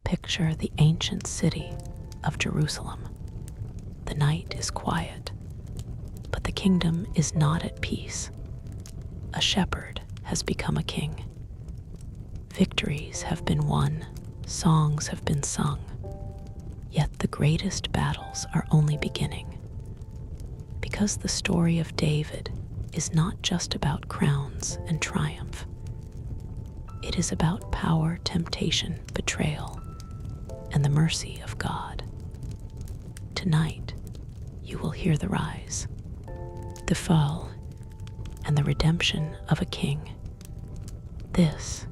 Picture the ancient city of Jerusalem. The night is quiet, but the kingdom is not at peace. A shepherd has become a king. Victories have been won, songs have been sung, yet the greatest battles are only beginning. Because the story of David is not just about crowns and triumph. It is about power, temptation, betrayal, and the mercy of God. Tonight, you will hear the rise, the fall, and the redemption of a king. This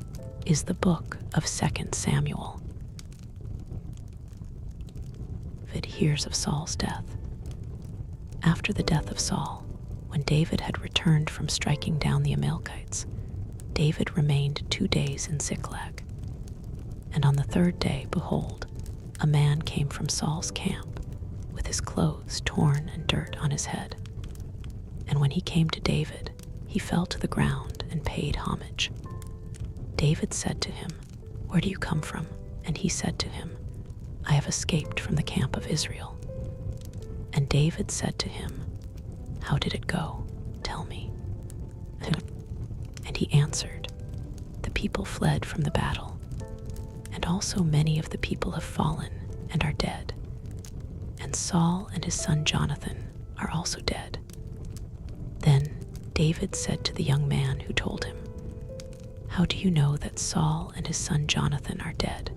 is the book of 2 Samuel. David hears of Saul's death. After the death of Saul, when David had returned from striking down the Amalekites, David remained 2 days in Ziklag. And on the 3rd day, behold, a man came from Saul's camp, with his clothes torn and dirt on his head. And when he came to David, he fell to the ground and paid homage. David said to him, "Where do you come from?" And he said to him, "I have escaped from the camp of Israel." And David said to him, "How did it go? Tell me." And he answered, "The people fled from the battle, and also many of the people have fallen and are dead. And Saul and his son Jonathan are also dead." Then David said to the young man who told him, "How do you know that Saul and his son Jonathan are dead?"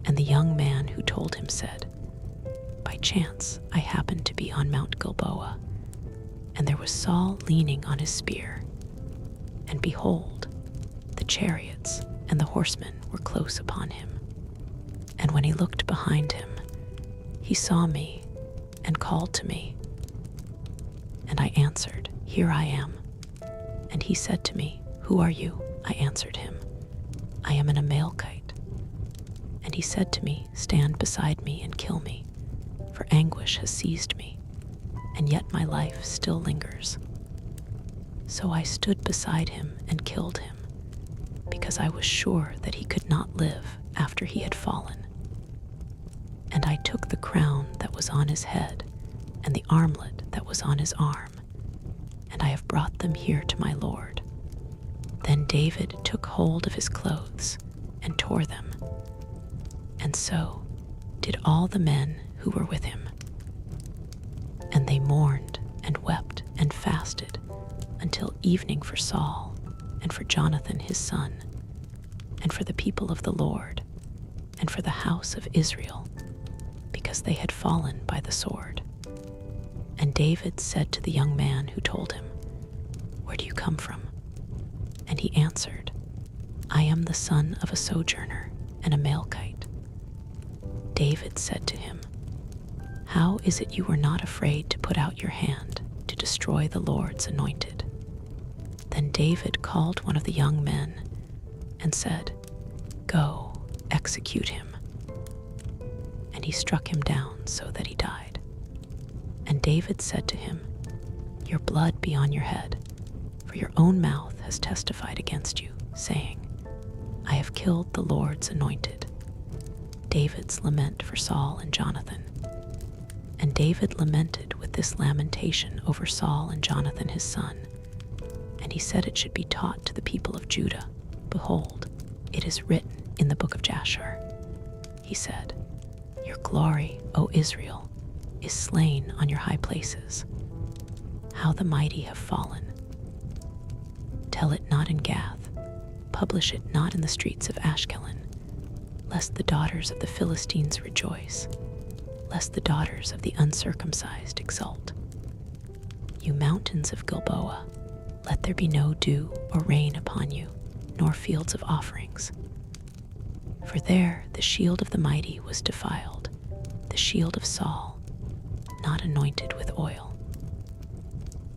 And the young man who told him said, "By chance I happened to be on Mount Gilboa, and there was Saul leaning on his spear. And behold, the chariots and the horsemen were close upon him. And when he looked behind him, he saw me and called to me. And I answered, 'Here I am.' And he said to me, 'Who are you?' I answered him, 'I am an Amalekite.' And he said to me, 'Stand beside me and kill me, for anguish has seized me, and yet my life still lingers.' So I stood beside him and killed him, because I was sure that he could not live after he had fallen. And I took the crown that was on his head and the armlet that was on his arm, and I have brought them here to my Lord." Then David took hold of his clothes and tore them, and so did all the men who were with him. And they mourned and wept and fasted until evening for Saul and for Jonathan his son, and for the people of the Lord, and for the house of Israel, because they had fallen by the sword. And David said to the young man who told him, "Where do you come from?" And he answered, "I am the son of a sojourner, an Amalekite." David said to him, "How is it you were not afraid to put out your hand to destroy the Lord's anointed?" Then David called one of the young men and said, "Go, execute him." And he struck him down so that he died. And David said to him, "Your blood be on your head, for your own mouth has testified against you, saying, 'I have killed the Lord's anointed.'" David's lament for Saul and Jonathan. And David lamented with this lamentation over Saul and Jonathan his son. And he said it should be taught to the people of Judah. "Behold, it is written in the book of Jasher." He said, "Your glory, O Israel, is slain on your high places. How the mighty have fallen. Tell it not in Gath, publish it not in the streets of Ashkelon, lest the daughters of the Philistines rejoice, lest the daughters of the uncircumcised exult. You mountains of Gilboa, let there be no dew or rain upon you, nor fields of offerings. For there the shield of the mighty was defiled, the shield of Saul, not anointed with oil.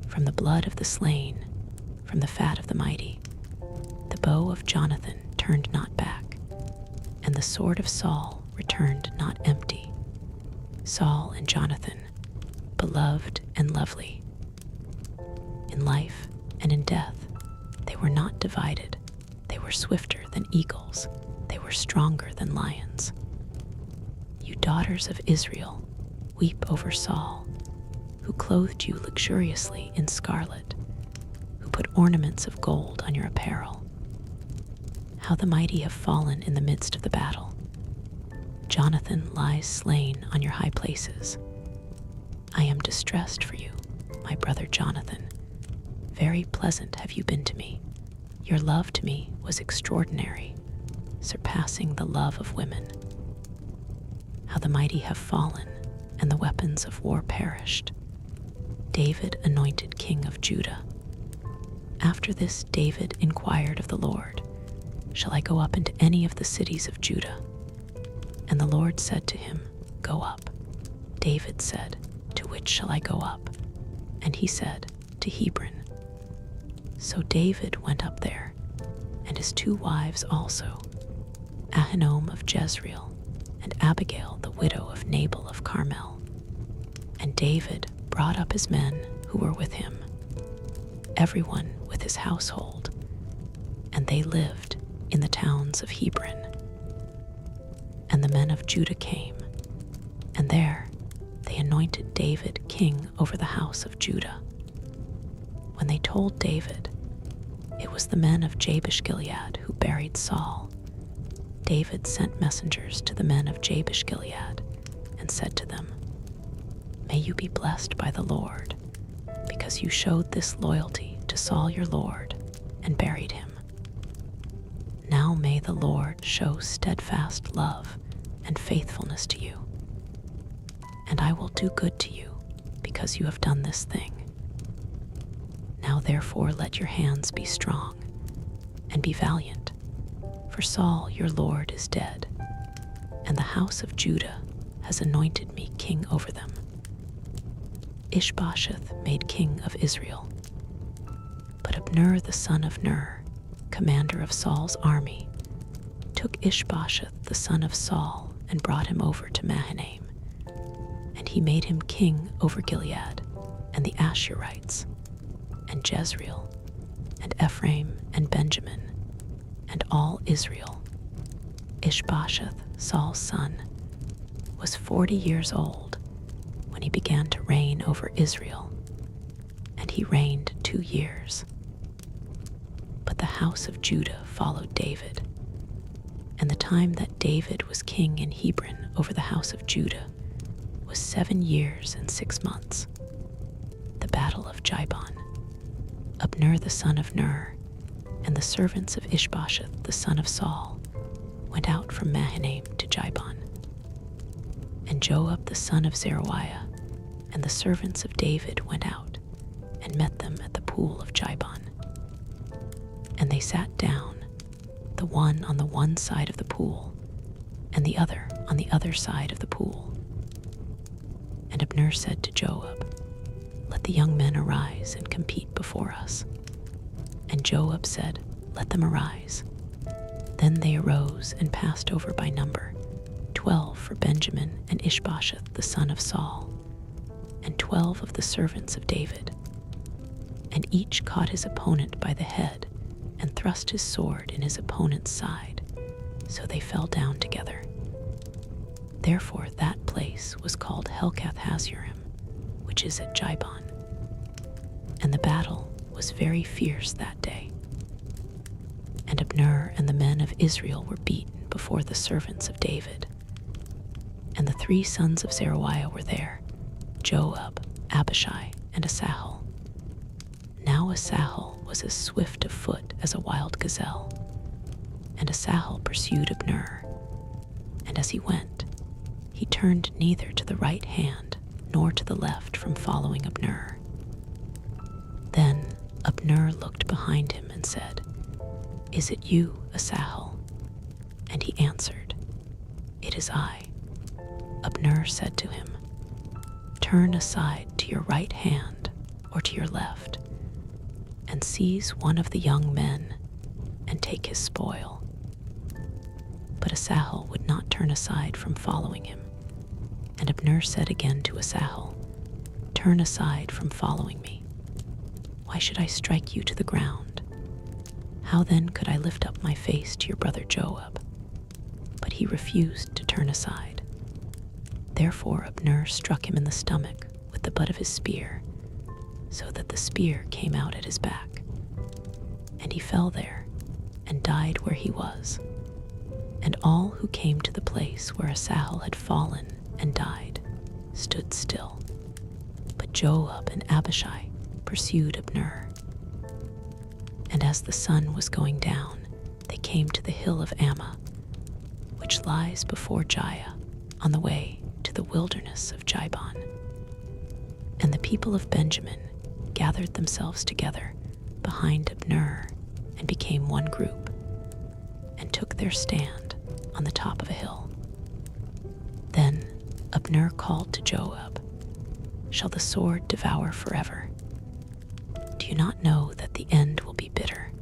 From the blood of the slain, from the fat of the mighty, the bow of Jonathan turned not back, and the sword of Saul returned not empty. Saul and Jonathan, beloved and lovely. In life and in death, they were not divided. They were swifter than eagles. They were stronger than lions. You daughters of Israel, weep over Saul, who clothed you luxuriously in scarlet, who put ornaments of gold on your apparel. How the mighty have fallen in the midst of the battle. Jonathan lies slain on your high places. I am distressed for you, my brother Jonathan. Very pleasant have you been to me. Your love to me was extraordinary, surpassing the love of women. How the mighty have fallen, and the weapons of war perished. David anointed king of Judah. After this David inquired of the Lord, shall I go up into any of the cities of Judah? And the Lord said to him, Go up. David said, To which shall I go up? And he said, To Hebron. So David went up there, and his 2 wives also, Ahinoam of Jezreel, and Abigail the widow of Nabal of Carmel. And David brought up his men who were with him, everyone with his household, and they lived in the towns of Hebron. And the men of Judah came, and there they anointed David king over the house of Judah. When they told David, it was the men of Jabesh-Gilead who buried Saul. David sent messengers to the men of Jabesh-Gilead and said to them, May you be blessed by the Lord, because you showed this loyalty to Saul your lord and buried him. Now may the Lord show steadfast love and faithfulness to you, and I will do good to you because you have done this thing. Now therefore let your hands be strong and be valiant, for Saul your lord is dead, and the house of Judah has anointed me king over them. Ishbosheth made king of Israel, but Abner the son of Ner, commander of Saul's army, took Ishbosheth the son of Saul and brought him over to Mahanaim, and he made him king over Gilead and the Ashurites, and Jezreel, and Ephraim and Benjamin, and all Israel. Ishbosheth, Saul's son, was 40 years old when he began to reign over Israel, and he reigned 2 years. But the house of Judah followed David, and the time that David was king in Hebron over the house of Judah was 7 years and 6 months. The battle of Jibon. Abner the son of Ner, and the servants of Ishbosheth the son of Saul went out from Mahanaim to Jibon. And Joab the son of Zeruiah and the servants of David went out and met them at the pool of Jibon. And they sat down, the one on the one side of the pool, and the other on the other side of the pool. And Abner said to Joab, Let the young men arise and compete before us. And Joab said, Let them arise. Then they arose and passed over by number, 12 for Benjamin and Ishbosheth the son of Saul, and 12 of the servants of David. And each caught his opponent by the head and thrust his sword in his opponent's side, so they fell down together. Therefore that place was called Helkath-Hazurim, which is at Jibon. And the battle was very fierce that day. And Abner and the men of Israel were beaten before the servants of David. And the 3 sons of Zeruiah were there, Joab, Abishai, and Asahel. Now Asahel was as swift of foot as a wild gazelle, and Asahel pursued Abner. And as he went, he turned neither to the right hand nor to the left from following Abner. Then Abner looked behind him and said, Is it you, Asahel? And he answered, It is I. Abner said to him, Turn aside to your right hand or to your left, and seize one of the young men and take his spoil. But Asahel would not turn aside from following him. And Abner said again to Asahel, Turn aside from following me. Why should I strike you to the ground? How then could I lift up my face to your brother Joab? he refused to turn aside. Therefore Abner struck him in the stomach with the butt of his spear, so that the spear came out at his back. And he fell there and died where he was. And all who came to the place where Asahel had fallen and died stood still. But Joab and Abishai pursued Abner. And as the sun was going down, they came to the hill of Ammah, which lies before Giah, on the way to the wilderness of Jibon. And the people of Benjamin gathered themselves together behind Abner and became one group, and took their stand on the top of a hill. Then Abner called to Joab, "Shall the sword devour forever? Do you not know that the end will be bitter?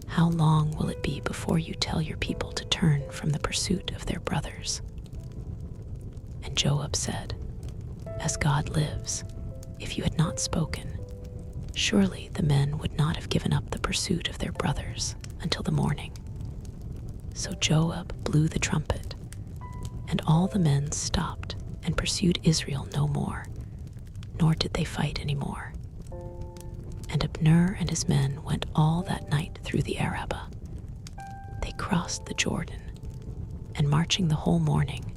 How long will it be before you tell your people to turn from the pursuit of their brothers?" And Joab said, "As God lives, if you had not spoken, surely the men would not have given up the pursuit of their brothers until the morning." So Joab blew the trumpet, and all the men stopped and pursued Israel no more, nor did they fight any more. And Abner and his men went all that night through the Arabah. They crossed the Jordan, and marching the whole morning,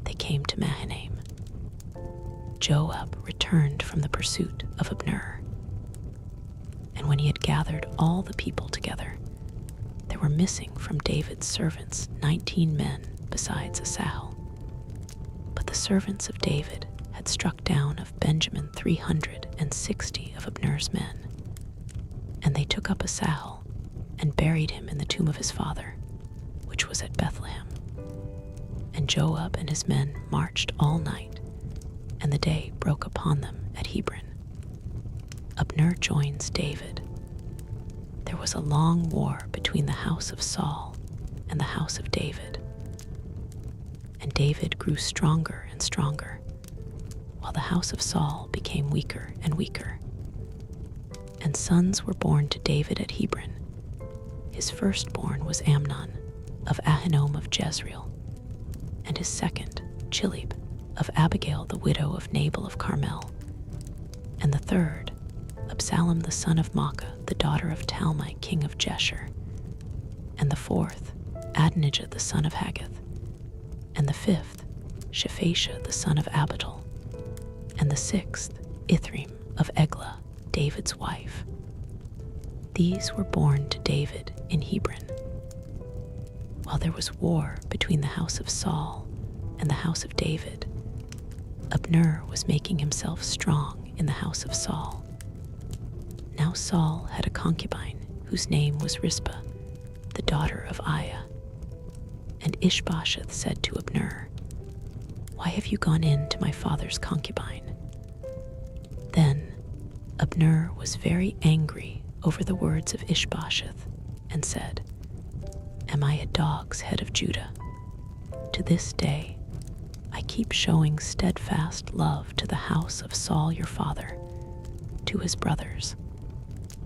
they came to Mahanaim. Joab returned from the pursuit of Abner. And when he had gathered all the people together, there were missing from David's servants 19 men besides Asahel. But the servants of David had struck down of Benjamin 360 of Abner's men. And they took up Asahel and buried him in the tomb of his father, which was at Bethlehem. And Joab and his men marched all night, and the day broke upon them at Hebron. Abner joins David. There was a long war between the house of Saul and the house of David. And David grew stronger and stronger, while the house of Saul became weaker and weaker. And sons were born to David at Hebron. His firstborn was Amnon, of Ahinoam of Jezreel, and his second, Chilib, of Abigail the widow of Nabal of Carmel, and the third, Absalom the son of Maacah, the daughter of Talmai king of Geshur, and the fourth, Adonijah the son of Haggith, and the fifth, Shephatiah the son of Abital, and the sixth, Ithream of Eglah, David's wife. These were born to David in Hebron. While there was war between the house of Saul and the house of David, Abner was making himself strong in the house of Saul. Now Saul had a concubine whose name was Rizpah, the daughter of Aiah. And Ishbosheth said to Abner, "Why have you gone in to my father's concubine?" Then Abner was very angry over the words of Ishbosheth and said, "Am I a dog's head of Judah? To this day I keep showing steadfast love to the house of Saul your father, to his brothers,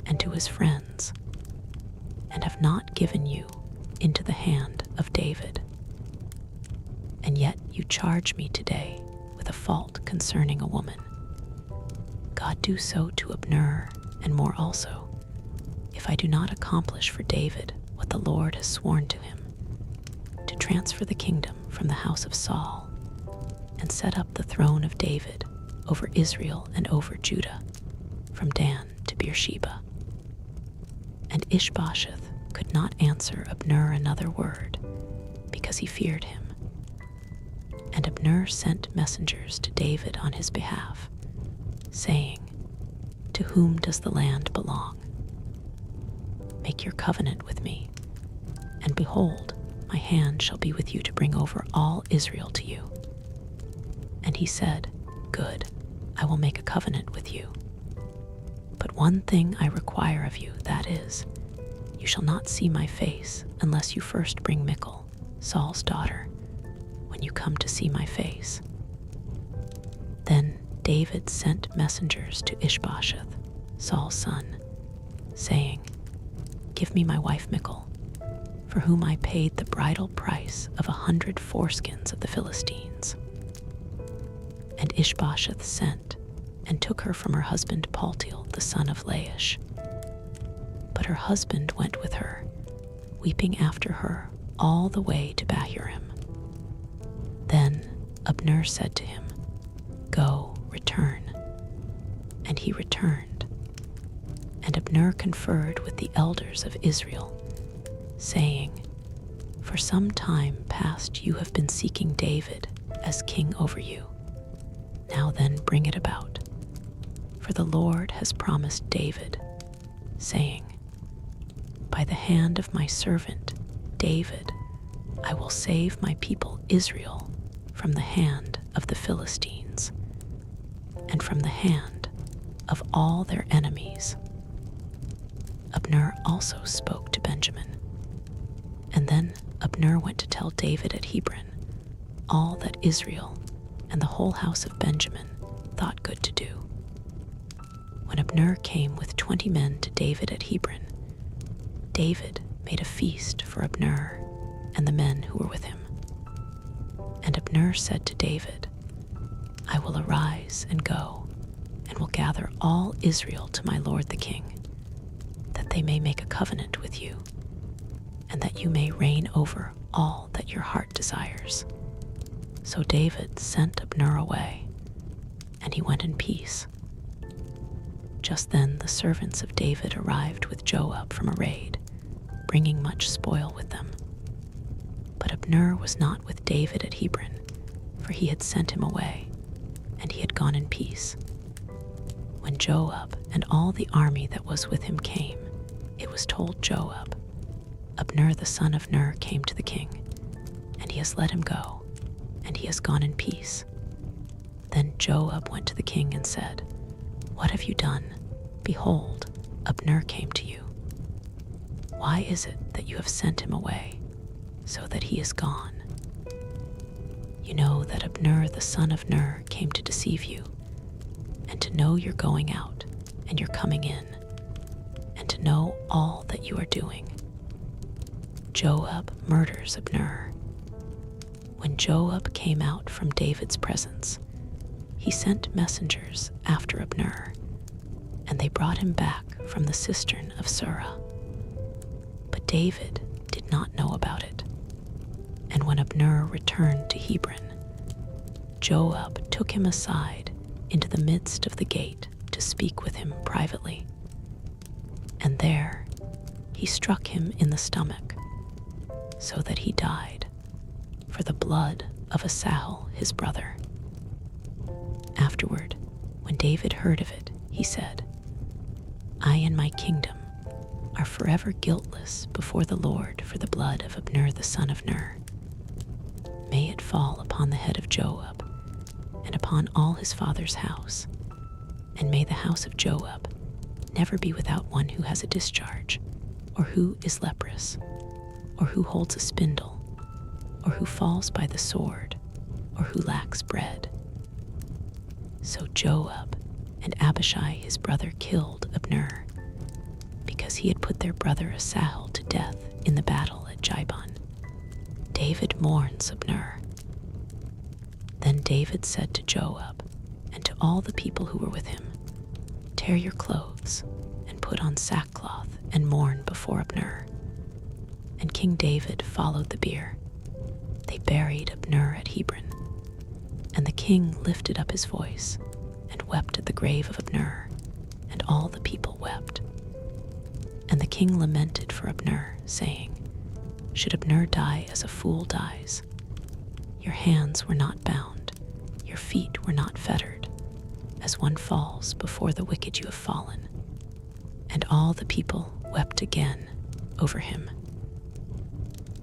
and to his friends, and have not given you into the hand of David. And yet you charge me today with a fault concerning a woman. God do so to Abner, and more also, if I do not accomplish for David what the Lord has sworn to him, to transfer the kingdom from the house of Saul, and set up the throne of David over Israel and over Judah, from Dan to Beersheba." And Ishbosheth could not answer Abner another word, because he feared him. And Abner sent messengers to David on his behalf, saying, "To whom does the land belong? Make your covenant with me, and behold, my hand shall be with you to bring over all Israel to you." And he said, "Good, I will make a covenant with you. But one thing I require of you, that is, you shall not see my face unless you first bring Michal, Saul's daughter, when you come to see my face." Then David sent messengers to Ishbosheth, Saul's son, saying, "Give me my wife Michal." for whom I paid the bridal price of 100 foreskins of the Philistines. And Ishbosheth sent and took her from her husband Paltiel, the son of Laish. But her husband went with her, weeping after her all the way to Bahurim. Then Abner said to him, "Go, return." And he returned. And Abner conferred with the elders of Israel, saying, "For some time past you have been seeking David as king over you. Now then bring it about. For the Lord has promised David, saying, 'By the hand of my servant David I will save my people Israel from the hand of the Philistines, and from the hand of all their enemies.'" Abner also spoke to Benjamin. And then Abner went to tell David at Hebron all that Israel and the whole house of Benjamin thought good to do. When Abner came with 20 men to David at Hebron, David made a feast for Abner and the men who were with him. And Abner said to David, "I will arise and go, and will gather all Israel to my lord the king, that they may make a covenant with you, and that you may reign over all that your heart desires." So David sent Abner away, and he went in peace. Just then the servants of David arrived with Joab from a raid, bringing much spoil with them. But Abner was not with David at Hebron, for he had sent him away, and he had gone in peace. When Joab and all the army that was with him came, it was told Joab, "Abner the son of Ner came to the king, and he has let him go, and he has gone in peace." Then Joab went to the king and said, "What have you done? Behold, Abner came to you. Why is it that you have sent him away, so that he is gone? You know that Abner the son of Ner came to deceive you, and to know your going out and your coming in, and to know all that you are doing." Joab murders Abner. When Joab came out from David's presence, he sent messengers after Abner, and they brought him back from the cistern of Surah. But David did not know about it. And when Abner returned to Hebron, Joab took him aside into the midst of the gate to speak with him privately. And there he struck him in the stomach, so that he died, for the blood of Saul his brother. Afterward, when David heard of it, he said, "I and my kingdom are forever guiltless before the Lord for the blood of Abner the son of Ner. May it fall upon the head of Joab, and upon all his father's house, and may the house of Joab never be without one who has a discharge, or who is leprous, or who holds a spindle, or who falls by the sword, or who lacks bread." So Joab and Abishai his brother killed Abner, because he had put their brother Saul to death in the battle at Gibeon. David mourns Abner. Then David said to Joab and to all the people who were with him, "Tear your clothes and put on sackcloth and mourn before Abner." And King David followed the bier. They buried Abner at Hebron. And the king lifted up his voice and wept at the grave of Abner, and all the people wept. And the king lamented for Abner, saying, "Should Abner die as a fool dies? Your hands were not bound, your feet were not fettered. As one falls before the wicked you have fallen." And all the people wept again over him.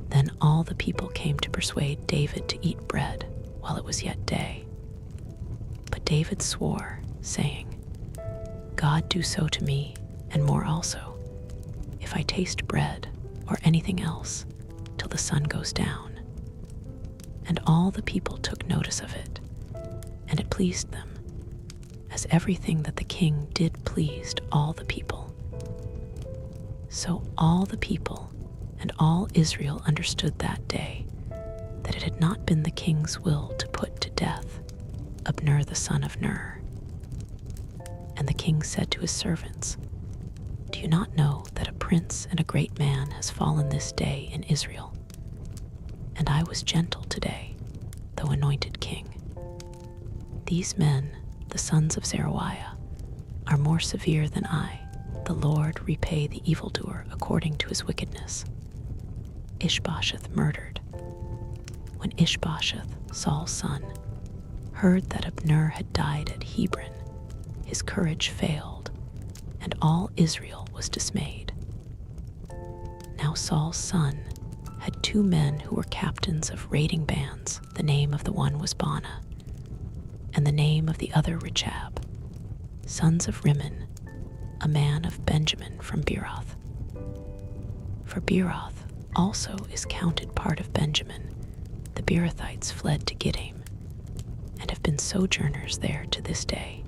Then all the people came to persuade David to eat bread while it was yet day. But David swore, saying, "God do so to me, and more also, if I taste bread or anything else till the sun goes down." And all the people took notice of it, and it pleased them, as everything that the king did pleased all the people. So all the people And all Israel understood that day that it had not been the king's will to put to death Abner the son of Ner. And the king said to his servants, "Do you not know that a prince and a great man has fallen this day in Israel? And I was gentle today, though anointed king. These men, the sons of Zeruiah, are more severe than I. The Lord repay the evildoer according to his wickedness." Ishbosheth murdered. When Ishbosheth, Saul's son, heard that Abner had died at Hebron, his courage failed, and all Israel was dismayed. Now Saul's son had 2 men who were captains of raiding bands. The name of the one was Baanah, and the name of the other Rechab, sons of Rimmon, a man of Benjamin from Beeroth. For Beeroth also is counted part of Benjamin. The Beerothites fled to Gittaim, and have been sojourners there to this day.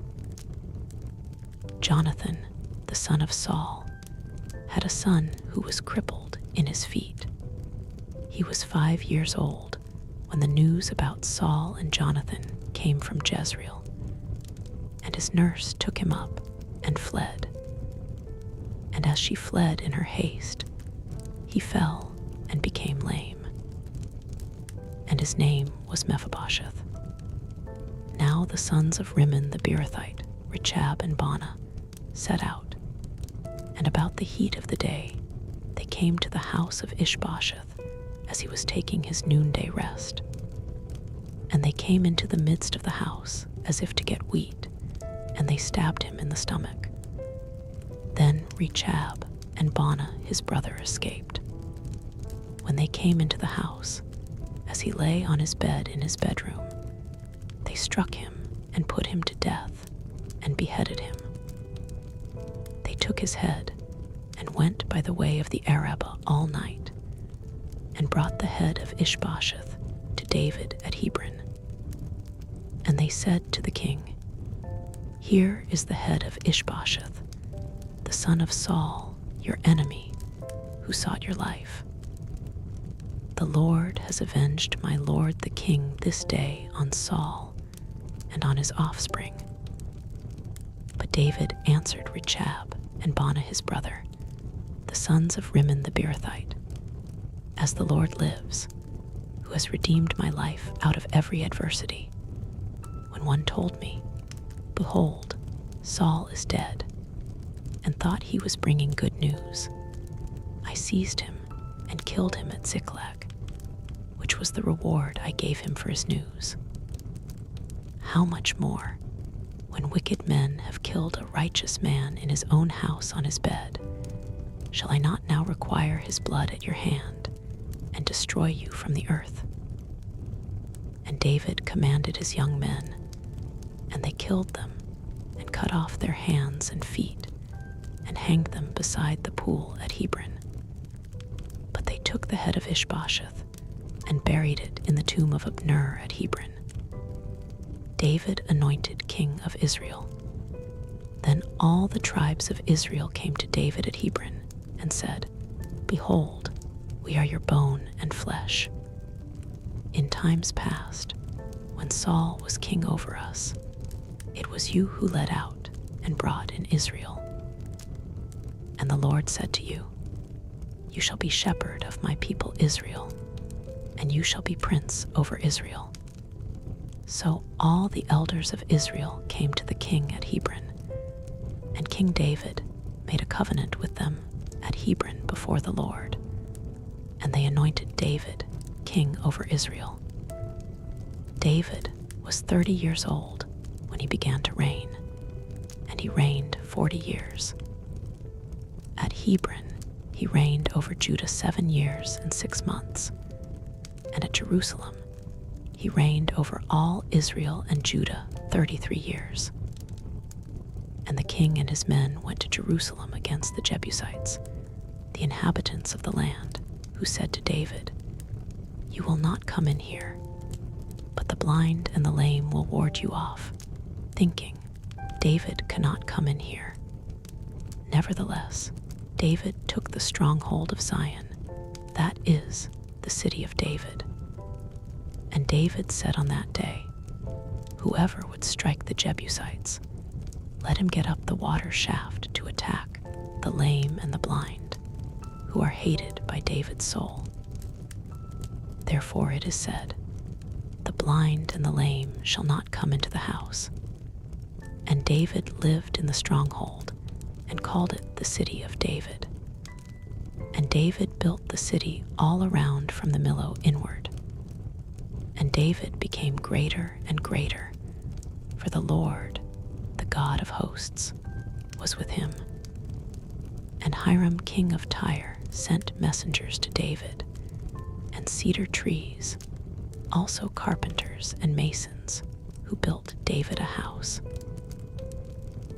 Jonathan, the son of Saul, had a son who was crippled in his feet. He was 5 years old when the news about Saul and Jonathan came from Jezreel, and his nurse took him up and fled. And as she fled in her haste, he fell and became lame. And his name was Mephibosheth. Now the sons of Rimmon the Beerothite, Rechab and Baanah, set out, and about the heat of the day they came to the house of Ishbosheth as he was taking his noonday rest. And they came into the midst of the house as if to get wheat, and they stabbed him in the stomach. Then Rechab and Baanah his brother escaped. When they came into the house, as he lay on his bed in his bedroom, they struck him and put him to death and beheaded him. They took his head and went by the way of the Arabah all night, and brought the head of Ishbosheth to David at Hebron. And they said to the king, "Here is the head of Ishbosheth, the son of Saul, your enemy, who sought your life. The Lord has avenged my lord the king this day on Saul and on his offspring." But David answered Rechab and Baanah his brother, the sons of Rimmon the Beerothite, "As the Lord lives, who has redeemed my life out of every adversity, when one told me, 'Behold, Saul is dead,' and thought he was bringing good news, I seized him and killed him at Ziklag, which was the reward I gave him for his news. How much more, when wicked men have killed a righteous man in his own house on his bed, shall I not now require his blood at your hand and destroy you from the earth?" And David commanded his young men, and they killed them and cut off their hands and feet and hanged them beside the pool at Hebron. But they took the head of Ishbosheth and buried it in the tomb of Abner at Hebron. David anointed king of Israel. Then all the tribes of Israel came to David at Hebron and said, "Behold, we are your bone and flesh. In times past, when Saul was king over us, it was you who led out and brought in Israel. And the Lord said to you, 'You shall be shepherd of my people Israel, and you shall be prince over Israel.' So all the elders of Israel came to the king at Hebron, and King David made a covenant with them at Hebron before the Lord, and they anointed David king over Israel. David was 30 years old when he began to reign, and he reigned 40 years. At Hebron he reigned over Judah 7 years and 6 months, and at Jerusalem he reigned over all Israel and Judah 33 years. And the king and his men went to Jerusalem against the Jebusites, the inhabitants of the land, who said to David, "You will not come in here, but the blind and the lame will ward you off," thinking, "David cannot come in here." Nevertheless, David took the stronghold of Zion, that is the city of David. And David said on that day, whoever would strike the Jebusites, let him get up the water shaft to attack the lame and the blind, who are hated by David's soul. Therefore it is said, the blind and the lame shall not come into the house. And David lived in the stronghold and called it the city of David. And David built the city all around from the Millo inward. And David became greater and greater, for the Lord, the God of hosts, was with him. And Hiram king of Tyre sent messengers to David, and cedar trees, also carpenters and masons, who built David a house.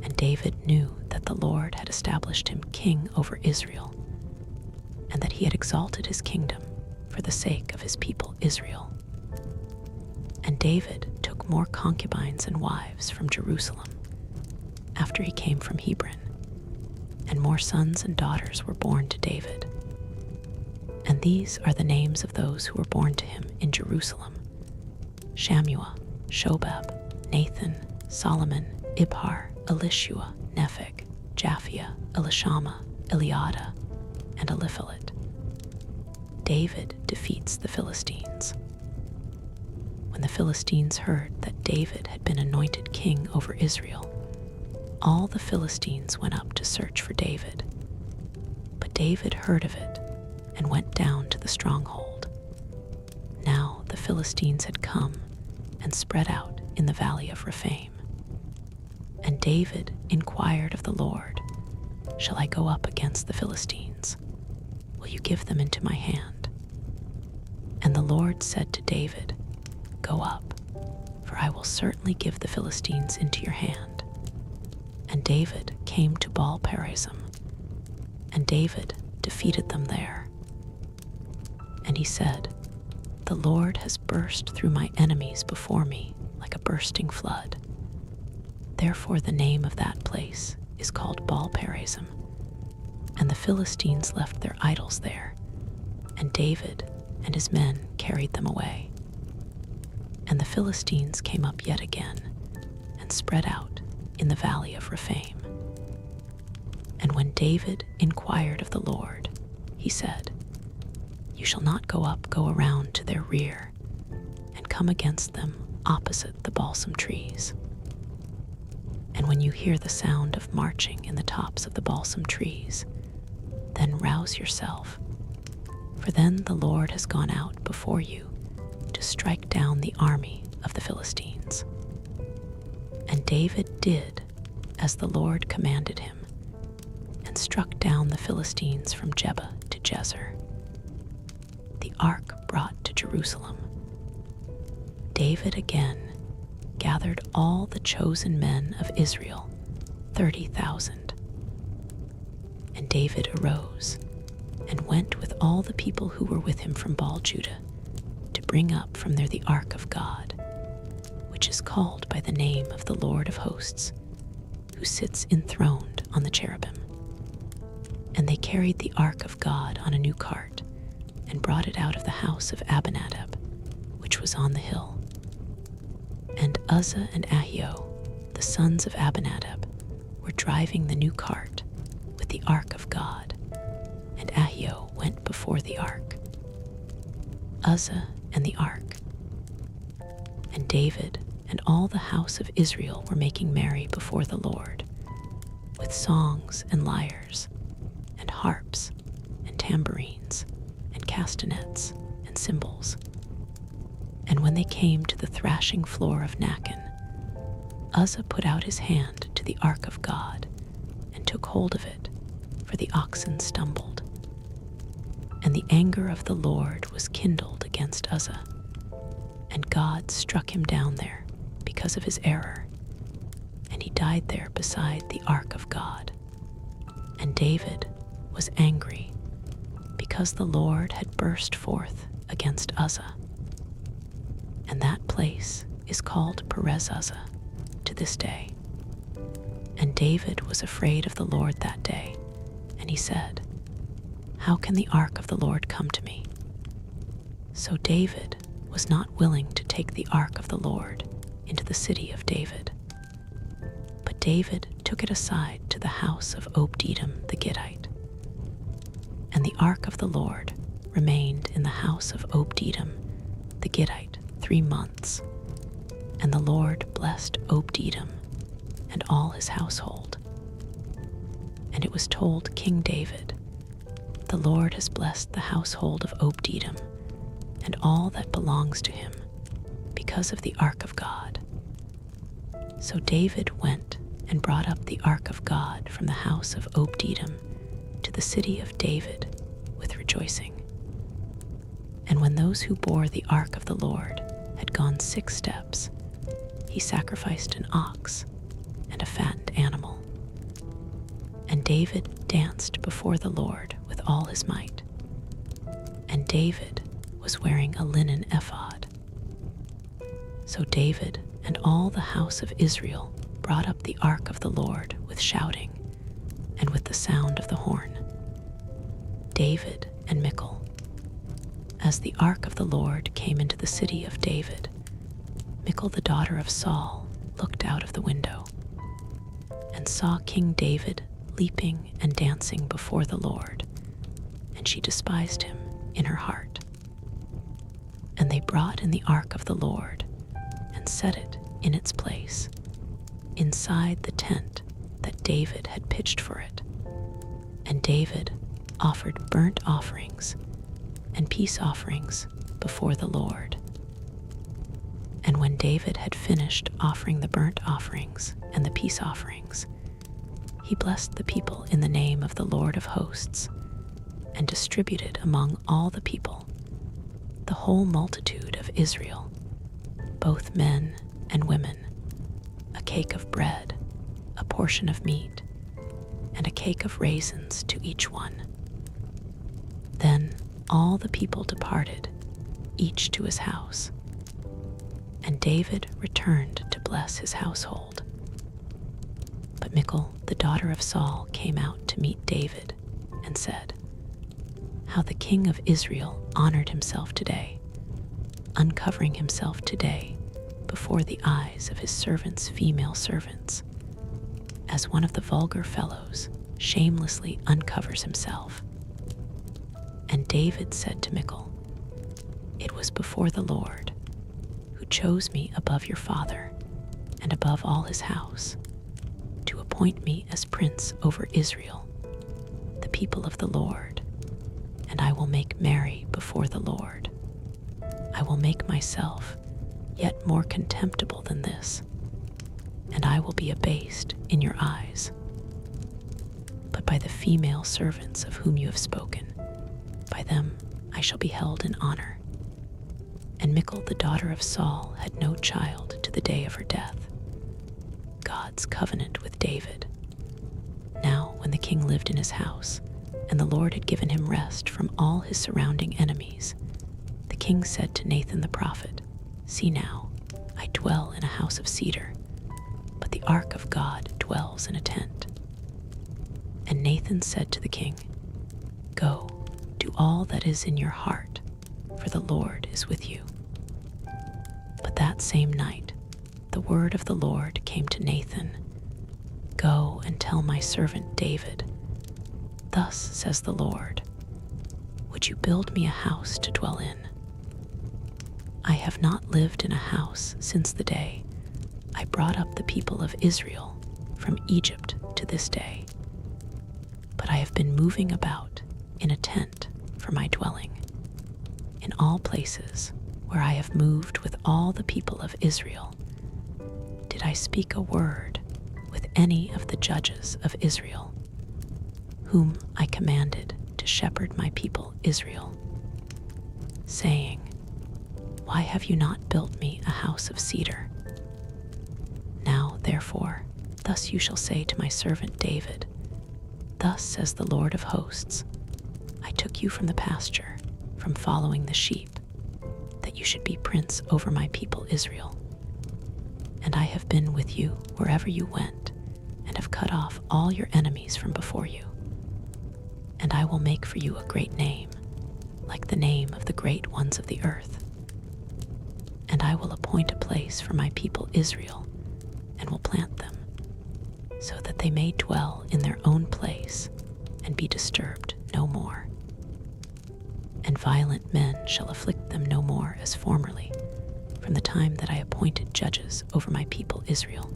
And David knew that the Lord had established him king over Israel, and that he had exalted his kingdom for the sake of his people Israel. And David took more concubines and wives from Jerusalem after he came from Hebron, and more sons and daughters were born to David. And these are the names of those who were born to him in Jerusalem: Shammua, Shobab, Nathan, Solomon, Ibhar, Elishua, Nepheg, Japhia, Elishama, Eliada, and Eliphalet. David defeats the Philistines. When the Philistines heard that David had been anointed king over Israel, all the Philistines went up to search for David. But David heard of it and went down to the stronghold. Now the Philistines had come and spread out in the valley of Rephaim. And David inquired of the Lord, shall I go up against the Philistines? Will you give them into my hand? And the Lord said to David, go up, for I will certainly give the Philistines into your hand. And David came to Baal-perazim, and David defeated them there. And he said, the Lord has burst through my enemies before me like a bursting flood. Therefore the name of that place is called Baal-perazim. And the Philistines left their idols there, and David and his men carried them away. And the Philistines came up yet again and spread out in the valley of Rephaim. And when David inquired of the Lord, he said, you shall not go around to their rear, and come against them opposite the balsam trees. And when you hear the sound of marching in the tops of the balsam trees, then rouse yourself, for then the Lord has gone out before you to strike down the army of the Philistines. And David did as the Lord commanded him, and struck down the Philistines from Geba to Jezer. The ark brought to Jerusalem. David again gathered all the chosen men of Israel, 30,000. And David arose and went with all the people who were with him from Baal-Judah to bring up from there the ark of God, which is called by the name of the Lord of hosts, who sits enthroned on the cherubim. And they carried the ark of God on a new cart, and brought it out of the house of Abinadab, which was on the hill. And Uzzah and Ahio, the sons of Abinadab, were driving the new cart with the ark of God, and Ahio went before the ark. Uzzah and the ark. And David and all the house of Israel were making merry before the Lord, with songs and lyres, and harps, and tambourines, and castanets, and cymbals. And when they came to the thrashing floor of Nachon, Uzzah put out his hand to the ark of God, and took hold of it, for the oxen stumbled. And the anger of the Lord was kindled against Uzzah, and God struck him down there because of his error, and he died there beside the ark of God. And David was angry, because the Lord had burst forth against Uzzah. And that place is called Perez-Uzzah to this day. And David was afraid of the Lord that day, and he said, how can the ark of the Lord come to me?" So David was not willing to take the ark of the Lord into the city of David. But David took it aside to the house of Obed-Edom the Gittite. And the ark of the Lord remained in the house of Obed-Edom the Gittite 3 months. And the Lord blessed Obed-Edom and all his household. And it was told King David, "The Lord has blessed the household of Obed-Edom and all that belongs to him because of the ark of God." So David went and brought up the ark of God from the house of Obed-Edom to the city of David with rejoicing. And when those who bore the ark of the Lord had gone 6 steps, he sacrificed an ox and a fattened animal. And David danced before the Lord with all his might. And David was wearing a linen ephod. So David and all the house of Israel brought up the ark of the Lord with shouting and with the sound of the horn. David and Michal. As the ark of the Lord came into the city of David, Michal the daughter of Saul looked out of the window and saw King David leaping and dancing before the Lord, and she despised him in her heart. And they brought in the ark of the Lord and set it in its place, inside the tent that David had pitched for it. And David offered burnt offerings and peace offerings before the Lord. And when David had finished offering the burnt offerings and the peace offerings, he blessed the people in the name of the Lord of hosts, and distributed among all the people, the whole multitude of Israel, both men and women, a cake of bread, a portion of meat, and a cake of raisins to each one. Then all the people departed, each to his house. And David returned to bless his household. But Michal, the daughter of Saul, came out to meet David and said, "How the king of Israel honored himself today, uncovering himself today before the eyes of his servants' female servants, as one of the vulgar fellows shamelessly uncovers himself." And David said to Michal, "It was before the Lord, who chose me above your father and above all his house, to appoint me as prince over Israel, the people of the Lord, and I will make merry before the Lord. I will make myself yet more contemptible than this, and I will be abased in your eyes. But by the female servants of whom you have spoken, by them I shall be held in honor." And Michal, the daughter of Saul, had no child to the day of her death. God's covenant with David. Now, when the king lived in his house, and the Lord had given him rest from all his surrounding enemies, the king said to Nathan the prophet, "See now, I dwell in a house of cedar, but the ark of God dwells in a tent." And Nathan said to the king, "Go, do all that is in your heart, for the Lord is with you." But that same night, the word of the Lord came to Nathan, "Go and tell my servant David, thus says the Lord, would you build me a house to dwell in? I have not lived in a house since the day I brought up the people of Israel from Egypt to this day, but I have been moving about in a tent for my dwelling. In all places where I have moved with all the people of Israel, did I speak a word with any of the judges of Israel, whom I commanded to shepherd my people Israel, saying, why have you not built me a house of cedar? Now, therefore, thus you shall say to my servant David, thus says the Lord of hosts, I took you from the pasture, from following the sheep, that you should be prince over my people Israel. And I have been with you wherever you went, and have cut off all your enemies from before you. And I will make for you a great name, like the name of the great ones of the earth. And I will appoint a place for my people Israel, and will plant them, so that they may dwell in their own place and be disturbed no more. And violent men shall afflict them no more as formerly, from the time that I appointed judges over my people Israel.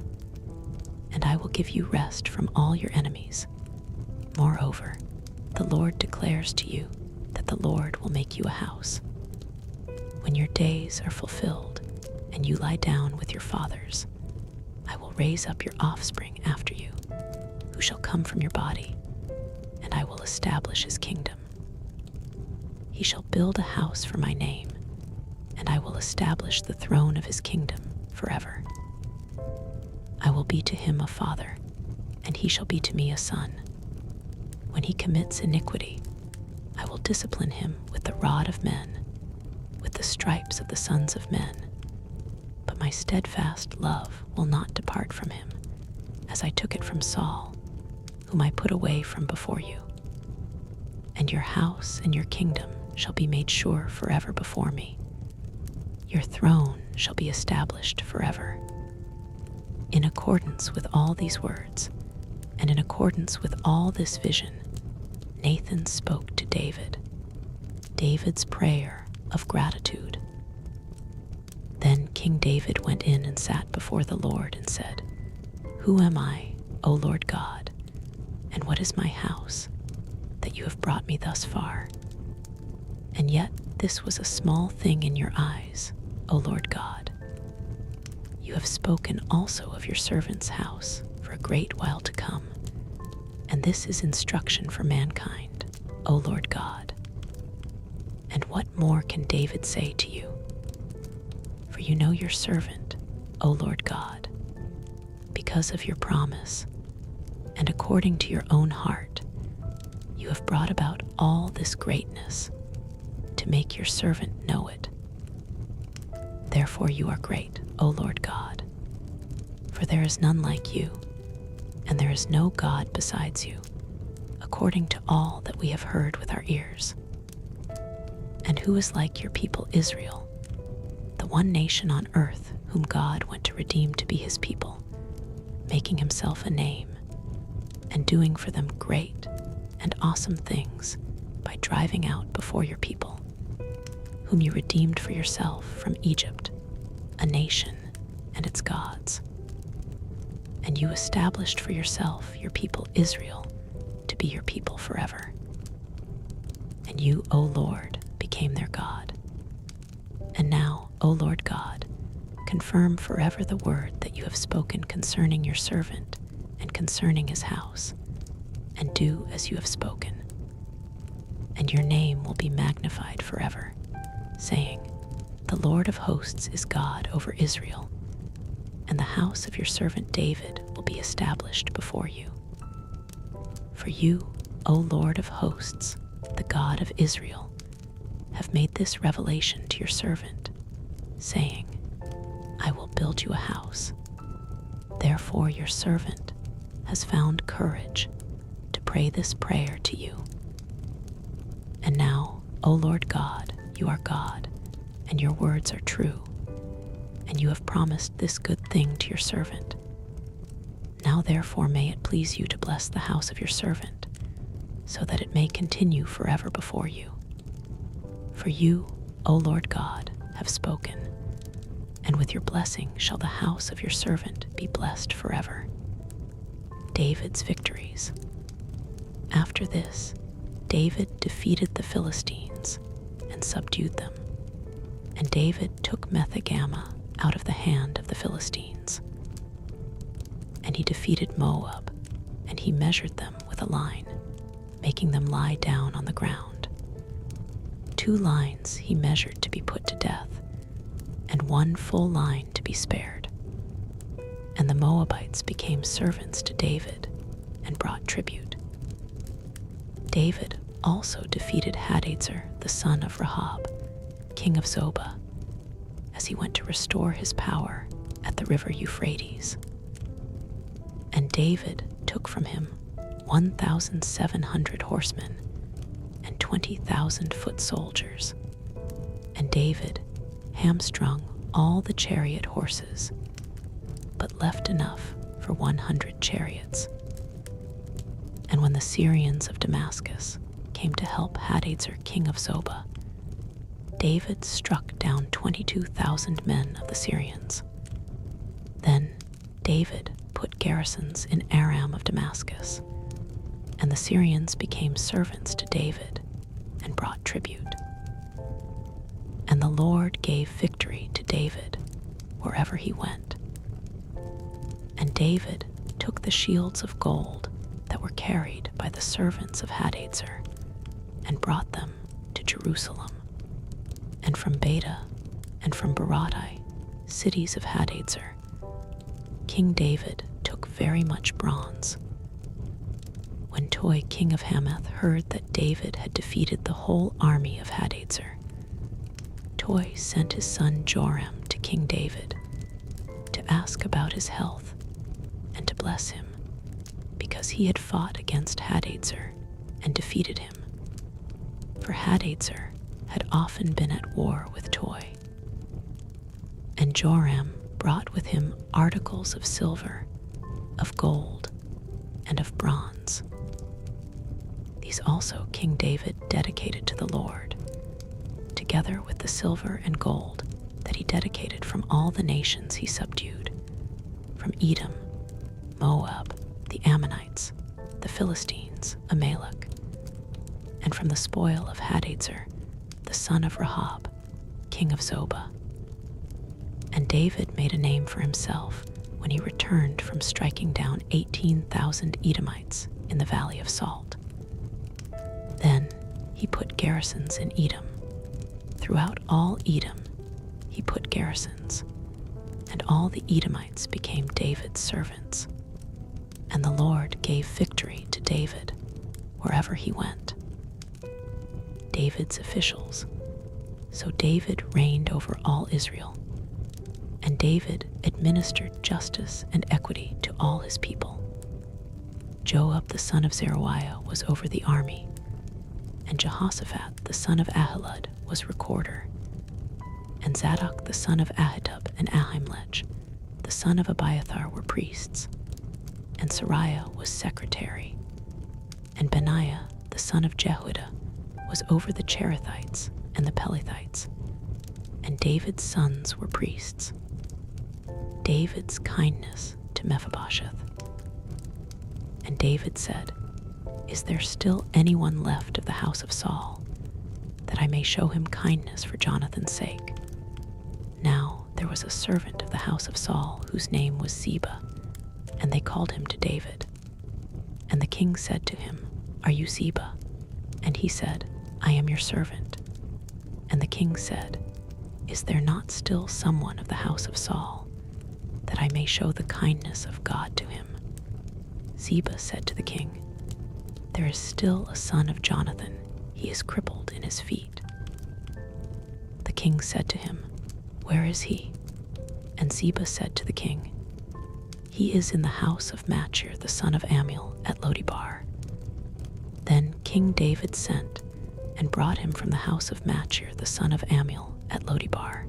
And I will give you rest from all your enemies. Moreover, the Lord declares to you that the Lord will make you a house. When your days are fulfilled and you lie down with your fathers, I will raise up your offspring after you, who shall come from your body, and I will establish his kingdom. He shall build a house for my name, and I will establish the throne of his kingdom forever. I will be to him a father, and he shall be to me a son. When he commits iniquity, I will discipline him with the rod of men, with the stripes of the sons of men. But my steadfast love will not depart from him, as I took it from Saul, whom I put away from before you. And your house and your kingdom shall be made sure forever before me. Your throne shall be established forever. In accordance with all these words, and in accordance with all this vision, Nathan spoke to David, David's prayer of gratitude. Then King David went in and sat before the Lord and said, Who am I, O Lord God, and what is my house, that you have brought me thus far? And yet this was a small thing in your eyes, O Lord God. You have spoken also of your servant's house for a great while to come, and this is instruction for mankind, O Lord God. And what more can David say to you? For you know your servant, O Lord God, because of your promise, and according to your own heart, you have brought about all this greatness to make your servant know it. Therefore you are great, O Lord God, for there is none like you, and there is no God besides you, according to all that we have heard with our ears. And who is like your people Israel, the one nation on earth whom God went to redeem to be his people, making himself a name, and doing for them great and awesome things by driving out before your people, whom you redeemed for yourself from Egypt, a nation and its gods. And you established for yourself your people Israel to be your people forever. And you, O Lord, became their God. And now, O Lord God, confirm forever the word that you have spoken concerning your servant and concerning his house, and do as you have spoken. And your name will be magnified forever, saying, The Lord of hosts is God over Israel, and the house of your servant David will be established before you. For you, O Lord of hosts, the God of Israel, have made this revelation to your servant, saying, I will build you a house. Therefore your servant has found courage to pray this prayer to you. And now, O Lord God, you are God, and your words are true, and you have promised this good thing to your servant. Now therefore may it please you to bless the house of your servant, so that it may continue forever before you. For you, O Lord God, have spoken, and with your blessing shall the house of your servant be blessed forever. David's victories. After this, David defeated the Philistines and subdued them, and David took Mephibosheth out of the hand of the Philistines. And he defeated Moab, and he measured them with a line, making them lie down on the ground. 2 lines he measured to be put to death, and 1 full line to be spared. And the Moabites became servants to David and brought tribute. David also defeated Hadazer, the son of Rehob, king of Zobah, as he went to restore his power at the river Euphrates. And David took from him 1,700 horsemen 20,000 foot soldiers. And David hamstrung all the chariot horses, but left enough for 100 chariots. And when the Syrians of Damascus came to help Hadadezer, king of Zobah, David struck down 22,000 men of the Syrians. Then David put garrisons in Aram of Damascus, and the Syrians became servants to David and brought tribute. And the Lord gave victory to David wherever he went. And David took the shields of gold that were carried by the servants of Hadadezer and brought them to Jerusalem. And from Beta and from Baradai, cities of Hadadezer, King David took very much bronze. When Toi, king of Hamath, heard that David had defeated the whole army of Hadadezer, Toi sent his son Joram to King David to ask about his health and to bless him, because he had fought against Hadadezer and defeated him. For Hadadezer had often been at war with Toi. And Joram brought with him articles of silver, of gold, and of bronze. These also King David dedicated to the Lord, together with the silver and gold that he dedicated from all the nations he subdued, from Edom, Moab, the Ammonites, the Philistines, Amalek, and from the spoil of Hadadezer, the son of Rehob, king of Zobah. And David made a name for himself when he returned from striking down 18,000 Edomites in the valley of Salt. Then he put garrisons in Edom. Throughout all Edom he put garrisons, and all the Edomites became David's servants. And the Lord gave victory to David wherever he went. David's officials. So David reigned over all Israel, and David administered justice and equity to all his people. Joab the son of Zeruiah was over the army, and Jehoshaphat the son of Ahilud was recorder, and Zadok the son of Ahitub and Ahimelech the son of Abiathar were priests, and Sariah was secretary, and Benaiah the son of Jehoiada was over the Cherethites and the Pelethites, and David's sons were priests. David's kindness to Mephibosheth. And David said, "Is there still anyone left of the house of Saul, that I may show him kindness for Jonathan's sake?" Now there was a servant of the house of Saul whose name was Ziba, and they called him to David. And the king said to him, "Are you Ziba?" And he said, "I am your servant." And the king said, "Is there not still someone of the house of Saul, that I may show the kindness of God to him?" Ziba said to the king, "There is still a son of Jonathan. He is crippled in his feet." The king said to him, "Where is he?" And Ziba said to the king, "He is in the house of Machir the son of Ammiel at Lodebar." Then King David sent and brought him from the house of Machir the son of Ammiel at Lodebar.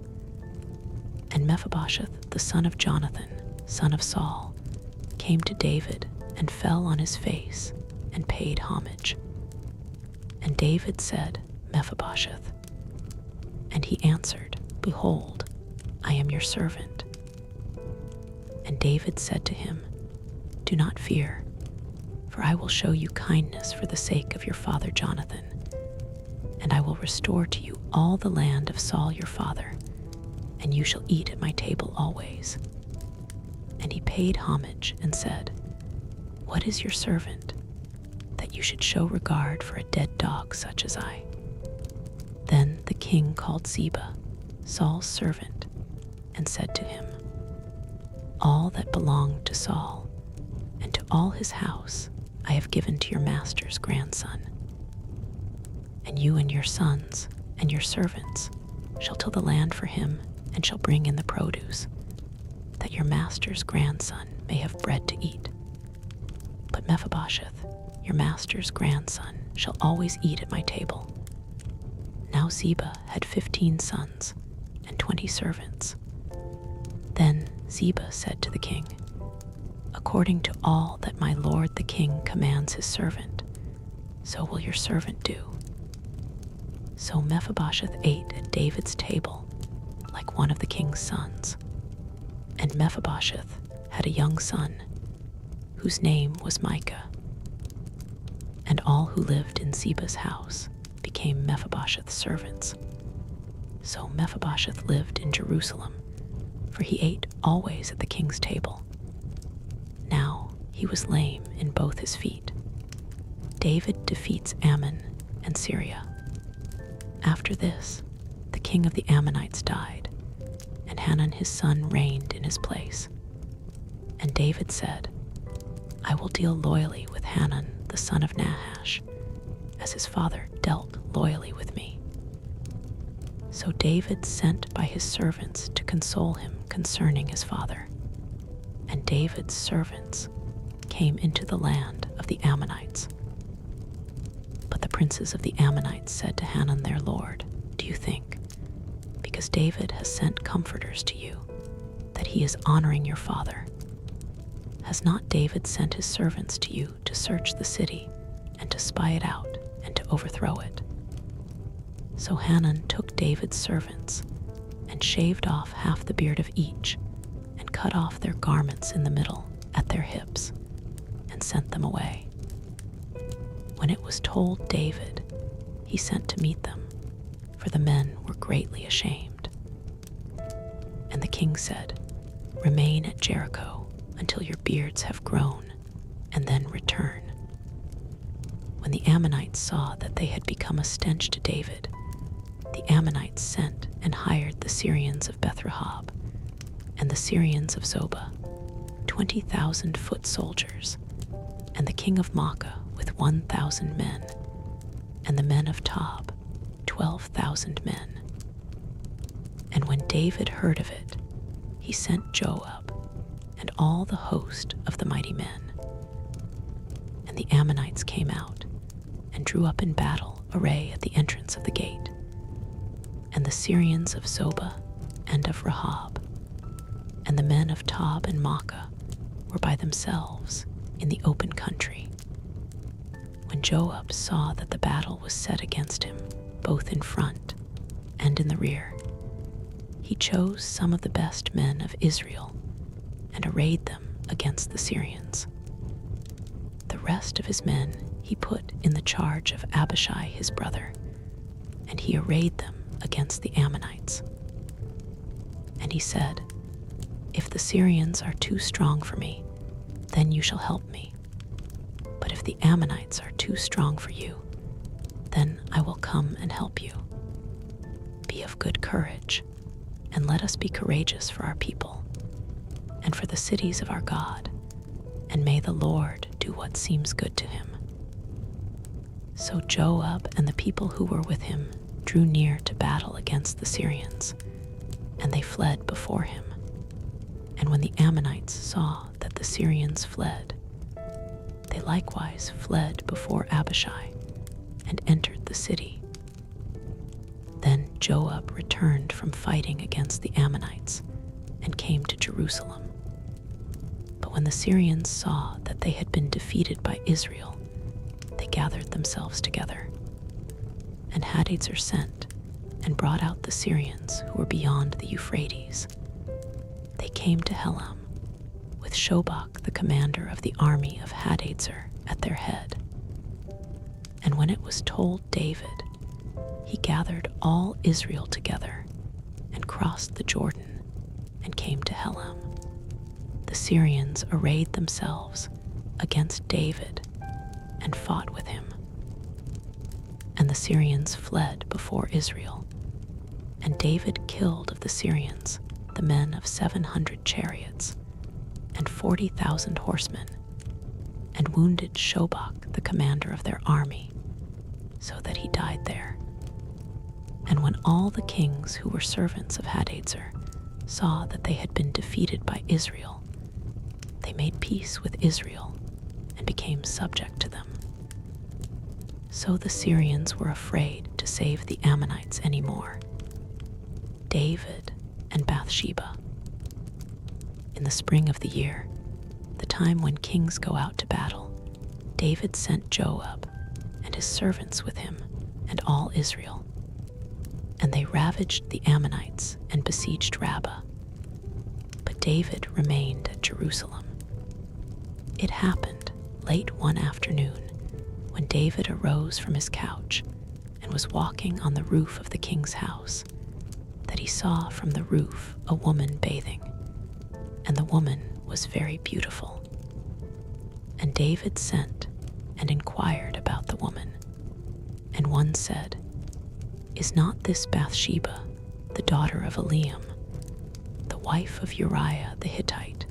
And Mephibosheth the son of Jonathan, son of Saul, came to David and fell on his face and paid homage. And David said, "Mephibosheth." And he answered, "Behold, I am your servant." And David said to him, "Do not fear, for I will show you kindness for the sake of your father Jonathan, and I will restore to you all the land of Saul your father, and you shall eat at my table always." And he paid homage and said, "What is your servant, that you should show regard for a dead dog such as I?" Then the king called Ziba, Saul's servant, and said to him, "All that belonged to Saul, and to all his house, I have given to your master's grandson. And you and your sons and your servants shall till the land for him, and shall bring in the produce, that your master's grandson may have bread to eat. But Mephibosheth, your master's grandson, shall always eat at my table, Now Ziba had 15 sons and 20 servants. Then Ziba said to the king, "According to all that my lord the king commands his servant, so will your servant do." So Mephibosheth ate at David's table like one of the king's sons. And Mephibosheth had a young son, whose name was Micah. And all who lived in Ziba's house became Mephibosheth's servants. So Mephibosheth lived in Jerusalem, for he ate always at the king's table. Now he was lame in both his feet. David defeats Ammon and Syria. After this, the king of the Ammonites died, and Hanun his son reigned in his place. And David said, "I will deal loyally with Hanun the son of Nahash, as his father dealt loyally with me." So David sent by his servants to console him concerning his father. And David's servants came into the land of the Ammonites. But the princes of the Ammonites said to Hanun their lord, "Do you think, because David has sent comforters to you, that he is honoring your father? Has not David sent his servants to you to search the city and to spy it out and to overthrow it?" So Hanun took David's servants and shaved off half the beard of each and cut off their garments in the middle at their hips and sent them away. When it was told David, he sent to meet them, for the men were greatly ashamed. And the king said, "Remain at Jericho until your beards have grown, and then return." When the Ammonites saw that they had become a stench to David, the Ammonites sent and hired the Syrians of Beth-Rehob and the Syrians of Zobah, 20,000 foot soldiers, and the king of Maacah with 1,000 men, and the men of Tob, 12,000 men. And when David heard of it, he sent Joab and all the host of the mighty men. And the Ammonites came out and drew up in battle array at the entrance of the gate. And the Syrians of Zobah and of Rehob, and the men of Tob and Maacah were by themselves in the open country. When Joab saw that the battle was set against him, both in front and in the rear, he chose some of the best men of Israel and arrayed them against the Syrians. The rest of his men he put in the charge of Abishai his brother, and he arrayed them against the Ammonites. And he said, "If the Syrians are too strong for me, then you shall help me. But if the Ammonites are too strong for you, then I will come and help you. Be of good courage, and let us be courageous for our people, and for the cities of our God, and may the Lord do what seems good to him." So Joab and the people who were with him drew near to battle against the Syrians, and they fled before him. And when the Ammonites saw that the Syrians fled, they likewise fled before Abishai and entered the city. Then Joab returned from fighting against the Ammonites and came to Jerusalem. But when the Syrians saw that they had been defeated by Israel, they gathered themselves together. And Hadadezer sent and brought out the Syrians who were beyond the Euphrates. They came to Helam, with Shobach the commander of the army of Hadadezer at their head. And when it was told David, he gathered all Israel together and crossed the Jordan and came to Helam. The Syrians arrayed themselves against David and fought with him. And the Syrians fled before Israel. And David killed of the Syrians the men of 700 chariots and 40,000 horsemen, and wounded Shobach the commander of their army, so that he died there. And when all the kings who were servants of Hadadezer saw that they had been defeated by Israel, they made peace with Israel and became subject to them. So the Syrians were afraid to save the Ammonites anymore. David and Bathsheba. In the spring of the year, the time when kings go out to battle, David sent Joab and his servants with him and all Israel. And they ravaged the Ammonites and besieged Rabbah. But David remained at Jerusalem. It happened late one afternoon when David arose from his couch and was walking on the roof of the king's house, that he saw from the roof a woman bathing, and the woman was very beautiful. And David sent and inquired about the woman. And one said, "Is not this Bathsheba, the daughter of Eliam, the wife of Uriah the Hittite?"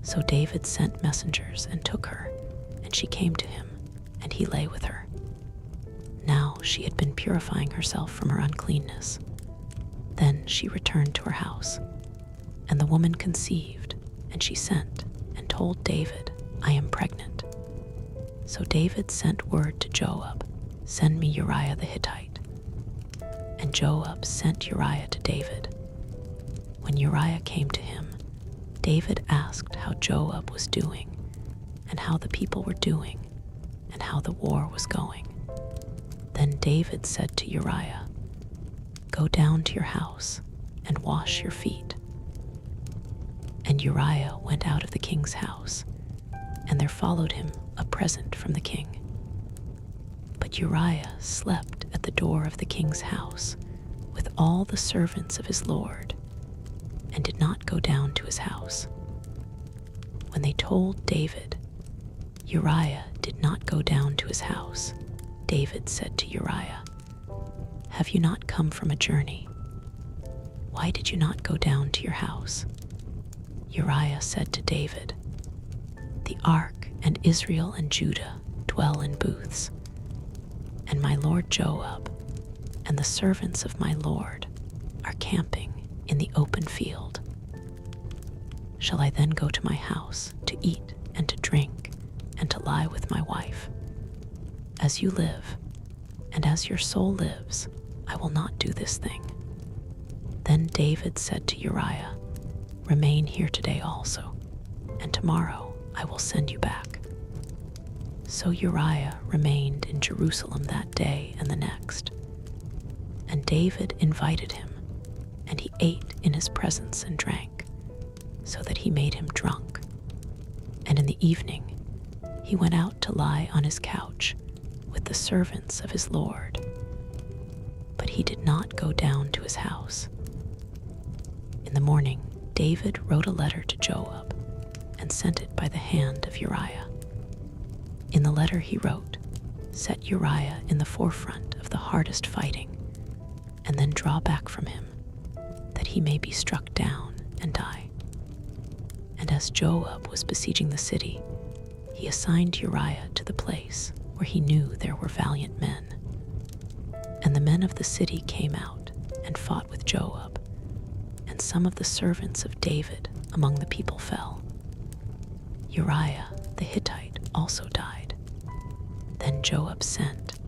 So David sent messengers and took her, and she came to him, and he lay with her. Now she had been purifying herself from her uncleanness. Then she returned to her house, and the woman conceived, and she sent and told David, "I am pregnant." So David sent word to Joab, "Send me Uriah the Hittite." And Joab sent Uriah to David. When Uriah came to him, David asked how Joab was doing, and how the people were doing, and how the war was going. Then David said to Uriah, "Go down to your house and wash your feet." And Uriah went out of the king's house, and there followed him a present from the king. But Uriah slept at the door of the king's house with all the servants of his lord, and did not go down to his house. When they told David, "Uriah did not go down to his house," David said to Uriah, "Have you not come from a journey? Why did you not go down to your house?" Uriah said to David, "The ark and Israel and Judah dwell in booths, and my lord Joab and the servants of my lord are camping in the open field. Shall I then go to my house to eat and to drink and to lie with my wife? As you live, and as your soul lives, I will not do this thing." Then David said to Uriah, "Remain here today also, and tomorrow I will send you back." So Uriah remained in Jerusalem that day and the next. And David invited him, and he ate in his presence and drank, so that he made him drunk. And in the evening he went out to lie on his couch with the servants of his lord. But he did not go down to his house. In the morning David wrote a letter to Joab and sent it by the hand of Uriah. In the letter he wrote, "Set Uriah in the forefront of the hardest fighting, and then draw back from him, that he may be struck down and die." And as Joab was besieging the city, he assigned Uriah to the place where he knew there were valiant men. And the men of the city came out and fought with Joab, and some of the servants of David among the people fell. Uriah the Hittite also died. Then Joab sent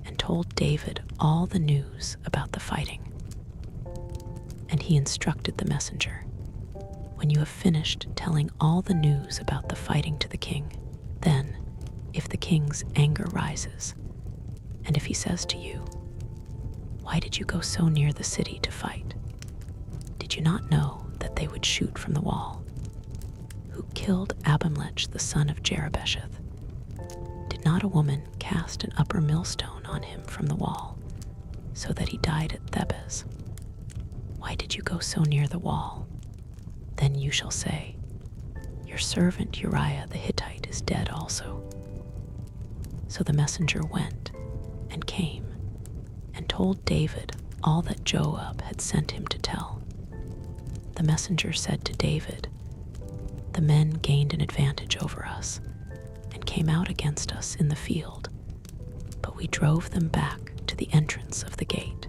and told David all the news about the fighting. And he instructed the messenger, "When you have finished telling all the news about the fighting to the king, then, if the king's anger rises, and if he says to you, 'Why did you go so near the city to fight? Did you not know that they would shoot from the wall? Who killed Abimelech the son of Jerubbesheth? Did not a woman cast an upper millstone on him from the wall, so that he died at Thebez? Why did you go so near the wall?' Then you shall say, 'Your servant Uriah the Hittite is dead also.'" So the messenger went and came and told David all that Joab had sent him to tell. The messenger said to David, "The men gained an advantage over us and came out against us in the field, but we drove them back to the entrance of the gate.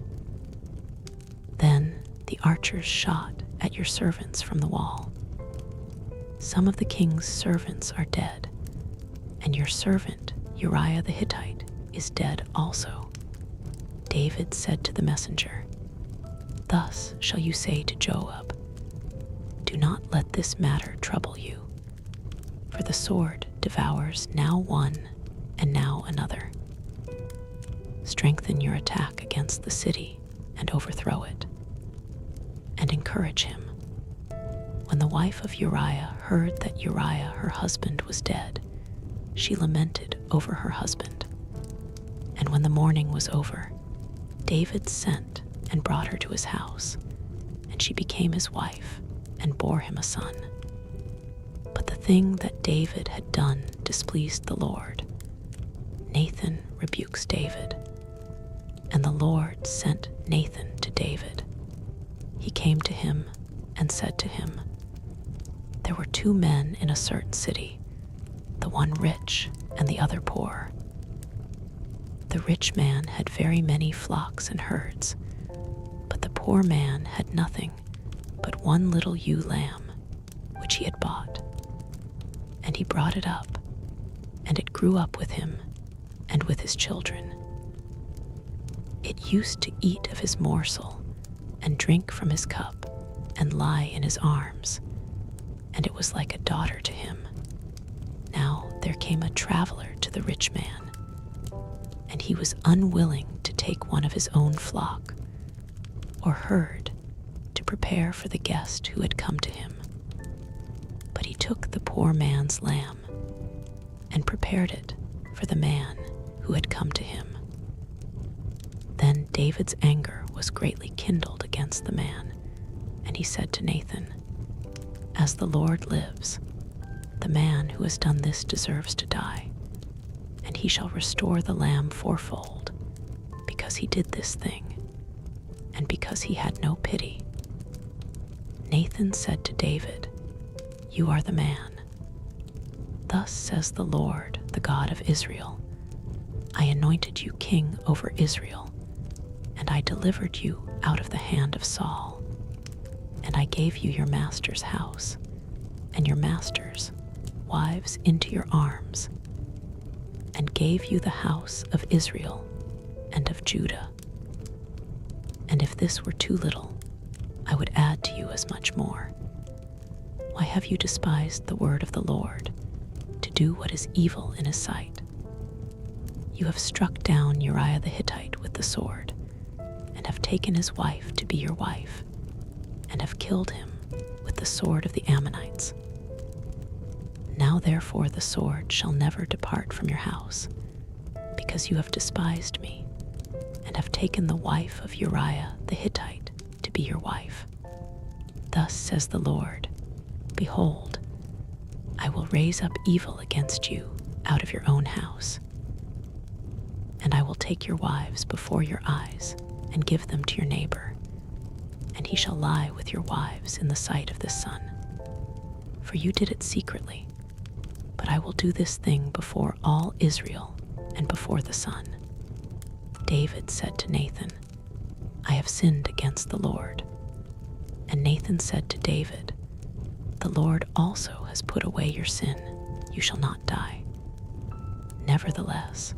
Then the archers shot at your servants from the wall. Some of the king's servants are dead, and your servant Uriah the Hittite is dead also." David said to the messenger, "Thus shall you say to Joab, 'Do not let this matter trouble you, for the sword devours now one and now another. Strengthen your attack against the city and overthrow it, and encourage him." When the wife of Uriah heard that Uriah her husband was dead, she lamented over her husband. And when the mourning was over, David sent and brought her to his house, and she became his wife and bore him a son. But the thing that David had done displeased the Lord. Nathan rebukes David, and the Lord sent Nathan to David. He came to him and said to him, "There were two men in a certain city, the one rich and the other poor. The rich man had very many flocks and herds, but the poor man had nothing but one little ewe lamb, which he had bought. And he brought it up, and it grew up with him and with his children. It used to eat of his morsel and drink from his cup and lie in his arms, and it was like a daughter to him. Now there came a traveler to the rich man, and he was unwilling to take one of his own flock or herd to prepare for the guest who had come to him. But he took the poor man's lamb and prepared it for the man who had come to him. Then David's anger was greatly kindled against the man, and he said to Nathan, "As the Lord lives, the man who has done this deserves to die, and he shall restore the lamb fourfold, because he did this thing, and because he had no pity." Nathan said to David, "You are the man. Thus says the Lord, the God of Israel, I anointed you king over Israel, and I delivered you out of the hand of Saul, and I gave you your master's house, and your master's wives into your arms, and gave you the house of Israel and of Judah. And if this were too little, I would add to you as much more. Why have you despised the word of the Lord, to do what is evil in his sight? You have struck down Uriah the Hittite with the sword, and have taken his wife to be your wife, and have killed him with the sword of the Ammonites. Now therefore the sword shall never depart from your house, because you have despised me, and have taken the wife of Uriah the Hittite to be your wife. Thus says the Lord, Behold, I will raise up evil against you out of your own house, and I will take your wives before your eyes and give them to your neighbor, and he shall lie with your wives in the sight of the sun. For you did it secretly, but I will do this thing before all Israel and before the sun." David said to Nathan, "I have sinned against the Lord." And Nathan said to David, "The Lord also has put away your sin. You shall not die. Nevertheless,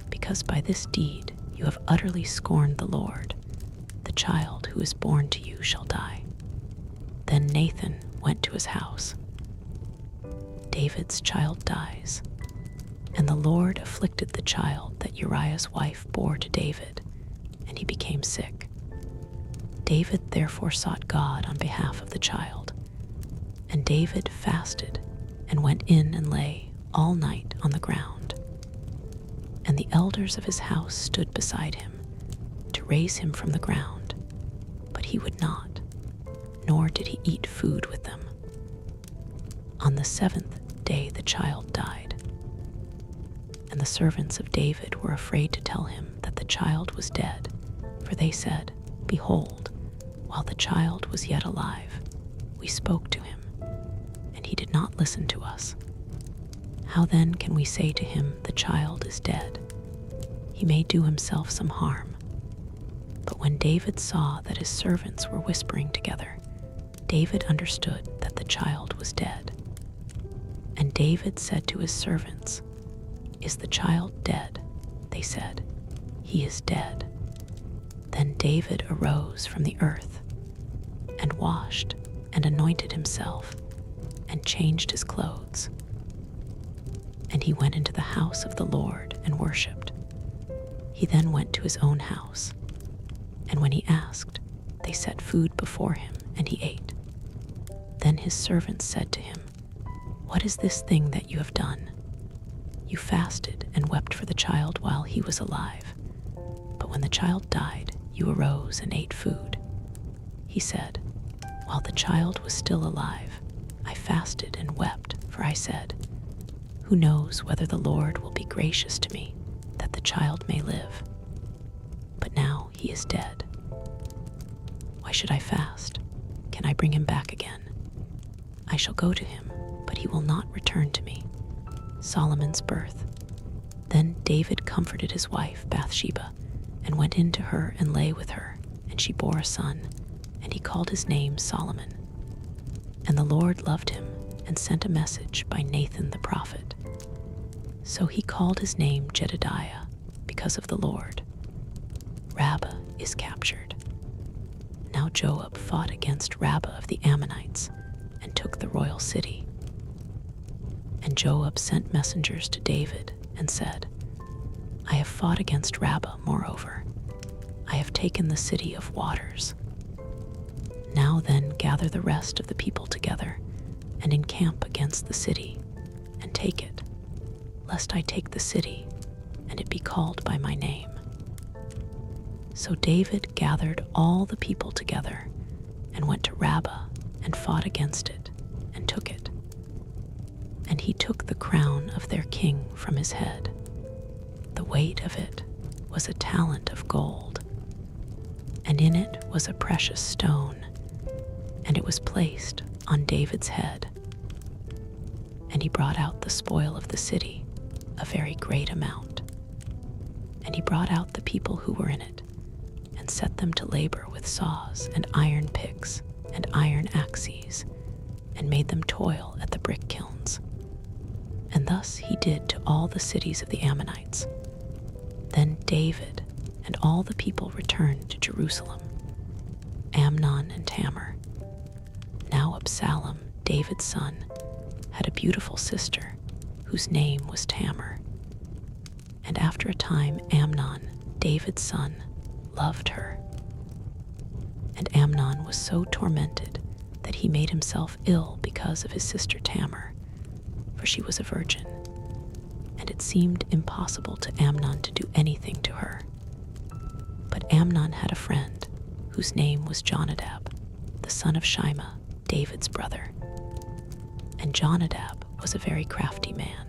because by this deed you have utterly scorned the Lord, the child who is born to you shall die." Then Nathan went to his house. David's child dies, and the Lord afflicted the child that Uriah's wife bore to David, and he became sick. David therefore sought God on behalf of the child, and David fasted and went in and lay all night on the ground. And the elders of his house stood beside him to raise him from the ground, but he would not, nor did he eat food with them. On the 7th day the child died, and the servants of David were afraid to tell him that the child was dead, for they said, "Behold, while the child was yet alive, we spoke to him, and he did not listen to us. How then can we say to him, the child is dead? He may do himself some harm." But when David saw that his servants were whispering together, David understood that the child was dead. And David said to his servants, "Is the child dead?" they said. "He is dead." Then David arose from the earth and washed and anointed himself and changed his clothes. And he went into the house of the Lord and worshipped. He then went to his own house, and when he asked, they set food before him, and he ate. Then his servants said to him, "What is this thing that you have done? You fasted and wept for the child while he was alive, but when the child died, you arose and ate food." He said, "While the child was still alive, I fasted and wept, for I said, 'Who knows whether the Lord will be gracious to me, that the child may live?' But now he is dead. Why should I fast? Can I bring him back again? I shall go to him, but he will not return to me." Solomon's birth. Then David comforted his wife Bathsheba, and went in to her and lay with her, and she bore a son, and he called his name Solomon. And the Lord loved him, and sent a message by Nathan the prophet. So he called his name Jedediah, because of the Lord. Rabbah is captured. Now Joab fought against Rabbah of the Ammonites, and took the royal city. And Joab sent messengers to David, and said, "I have fought against Rabbah, moreover. I have taken the city of waters. Now then gather the rest of the people together, and encamp against the city, and take it, lest I take the city, and it be called by my name." So David gathered all the people together, and went to Rabbah, and fought against it, and took it. And he took the crown of their king from his head. The weight of it was a talent of gold, and in it was a precious stone, and it was placed on David's head. And he brought out the spoil of the city, a very great amount. And he brought out the people who were in it, and set them to labor with saws and iron picks and iron axes, and made them toil at the brick kilns. And thus he did to all the cities of the Ammonites. Then David and all the people returned to Jerusalem, Amnon and Tamar. Now Absalom, David's son, had a beautiful sister, whose name was Tamar. And after a time Amnon, David's son, loved her. And Amnon was so tormented that he made himself ill because of his sister Tamar, for she was a virgin, and it seemed impossible to Amnon to do anything to her. But Amnon had a friend, whose name was Jonadab, the son of Shimea, David's brother. And Jonadab was a very crafty man.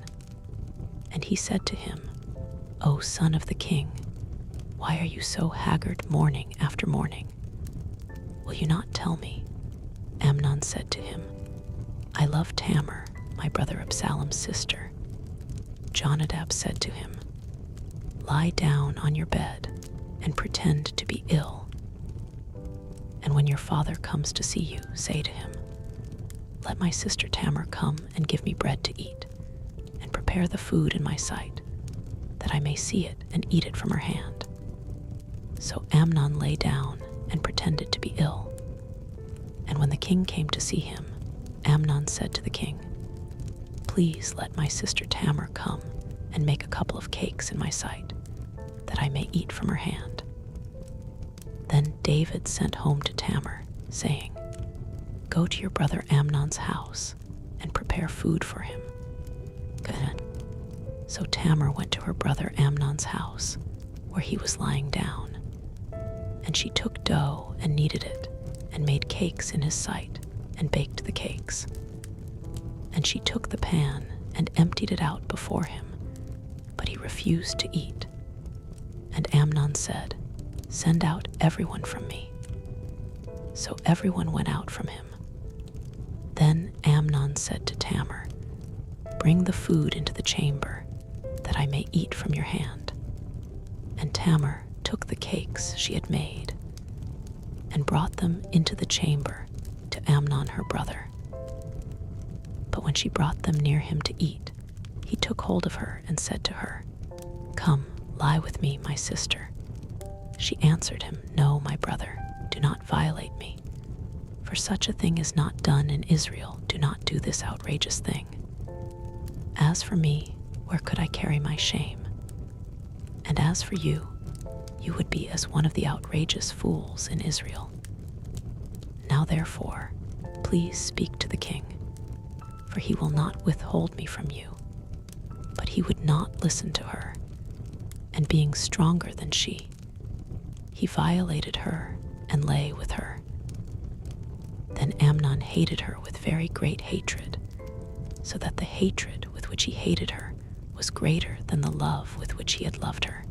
And he said to him, "O son of the king, why are you so haggard morning after morning? Will you not tell me?" Amnon said to him, "I love Tamar, my brother Absalom's sister." Jonadab said to him, "Lie down on your bed and pretend to be ill. And when your father comes to see you, say to him, 'Let my sister Tamar come and give me bread to eat, and prepare the food in my sight, that I may see it and eat it from her hand.'" So Amnon lay down and pretended to be ill. And when the king came to see him, Amnon said to the king, "Please let my sister Tamar come and make a couple of cakes in my sight, that I may eat from her hand." Then David sent home to Tamar, saying, "Go to your brother Amnon's house and prepare food for him." Good. So Tamar went to her brother Amnon's house, where he was lying down. And she took dough and kneaded it, and made cakes in his sight, and baked the cakes. And she took the pan and emptied it out before him, but he refused to eat. And Amnon said, "Send out everyone from me." So everyone went out from him. Then Amnon said to Tamar, "Bring the food into the chamber, that I may eat from your hand." And Tamar took the cakes she had made, and brought them into the chamber to Amnon her brother. But when she brought them near him to eat, he took hold of her and said to her, "Come, lie with me, my sister." She answered him, "No, my brother, do not violate me. For such a thing is not done in Israel. Do not do this outrageous thing. As for me, where could I carry my shame? And as for you, you would be as one of the outrageous fools in Israel. Now therefore, please speak to the king, for he will not withhold me from you." But he would not listen to her, and being stronger than she, he violated her and lay with her. Then Amnon hated her with very great hatred, so that the hatred with which he hated her was greater than the love with which he had loved her.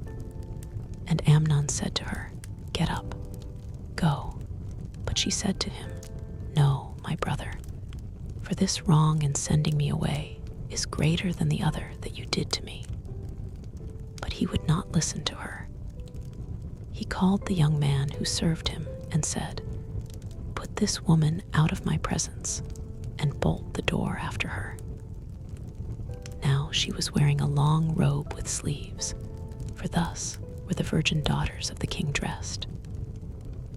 And Amnon said to her, "Get up, go." But she said to him, "No, my brother, for this wrong in sending me away is greater than the other that you did to me." But he would not listen to her. He called the young man who served him and said, "Put this woman out of my presence and bolt the door after her." Now she was wearing a long robe with sleeves, for thus were the virgin daughters of the king dressed.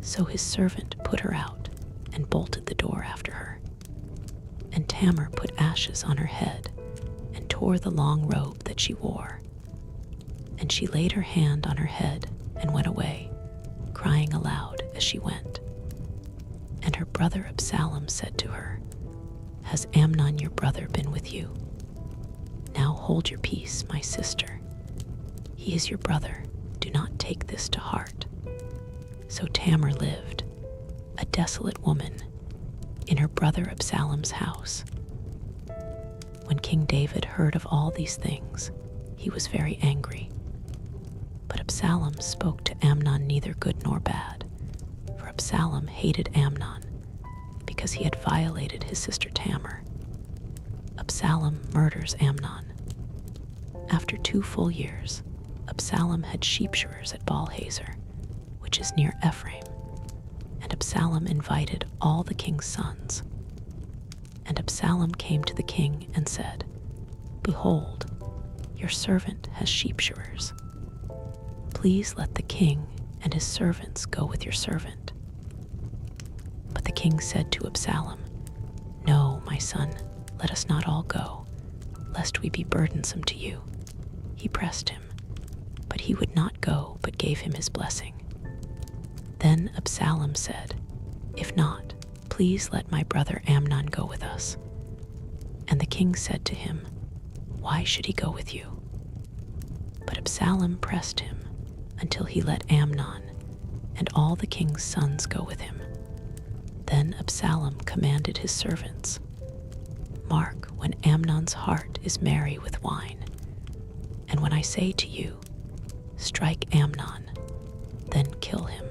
So his servant put her out and bolted the door after her. And Tamar put ashes on her head and tore the long robe that she wore. And she laid her hand on her head and went away, crying aloud as she went. And her brother Absalom said to her, "Has Amnon your brother been with you? Now hold your peace, my sister. He is your brother. Do not take this to heart." So Tamar lived, a desolate woman, in her brother Absalom's house. When King David heard of all these things, he was very angry. But Absalom spoke to Amnon neither good nor bad, for Absalom hated Amnon because he had violated his sister Tamar. Absalom murders Amnon. After 2 full years, Absalom had sheep shearers at Baal-hazor, which is near Ephraim, and Absalom invited all the king's sons. And Absalom came to the king and said, "Behold, your servant has sheep shearers. Please let the king and his servants go with your servant." But the king said to Absalom, "No, my son, let us not all go, lest we be burdensome to you." He pressed him, but he would not go, but gave him his blessing. Then Absalom said, "If not, please let my brother Amnon go with us." And the king said to him, "Why should he go with you?" But Absalom pressed him until he let Amnon and all the king's sons go with him. Then Absalom commanded his servants, "Mark when Amnon's heart is merry with wine, and when I say to you, 'Strike Amnon,' then kill him.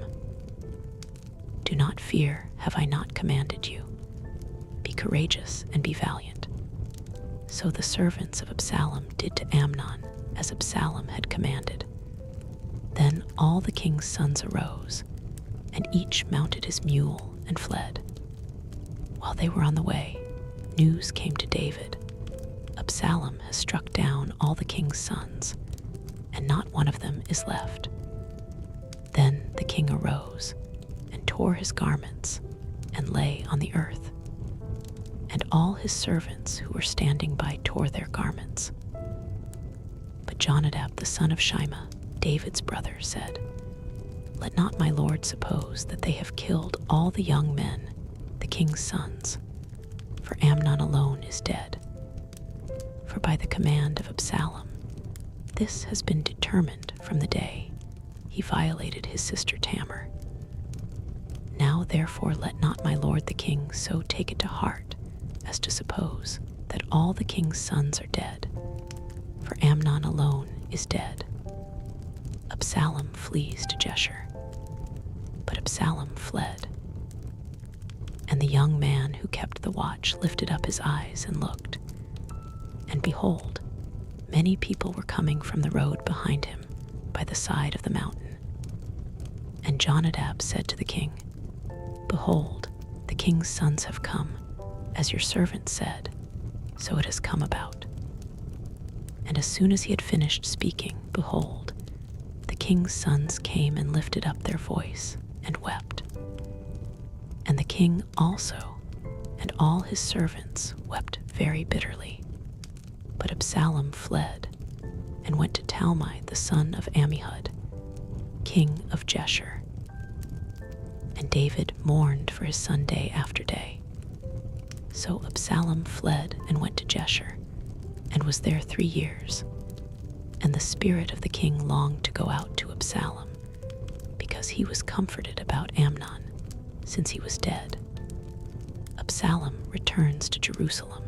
Do not fear, have I not commanded you? Be courageous and be valiant." So the servants of Absalom did to Amnon as Absalom had commanded. Then all the king's sons arose, and each mounted his mule and fled. While they were on the way, news came to David, "Absalom has struck down all the king's sons, and not one of them is left." Then the king arose and tore his garments and lay on the earth. And all his servants who were standing by tore their garments. But Jonadab the son of Shimea, David's brother, said, "Let not my lord suppose that they have killed all the young men, the king's sons, for Amnon alone is dead. For by the command of Absalom, this has been determined from the day he violated his sister Tamar. Now therefore let not my lord the king so take it to heart as to suppose that all the king's sons are dead, for Amnon alone is dead." Absalom flees to Jeshurun. But Absalom fled. And the young man who kept the watch lifted up his eyes and looked. And behold, many people were coming from the road behind him by the side of the mountain. And Jonadab said to the king, "Behold, the king's sons have come, as your servant said, so it has come about." And as soon as he had finished speaking, behold, the king's sons came and lifted up their voice and wept. And the king also and all his servants wept very bitterly. But Absalom fled and went to Talmai the son of Ammihud, king of Geshur. And David mourned for his son day after day. So Absalom fled and went to Geshur, and was there 3 years. And the spirit of the king longed to go out to Absalom, because he was comforted about Amnon, since he was dead. Absalom returns to Jerusalem.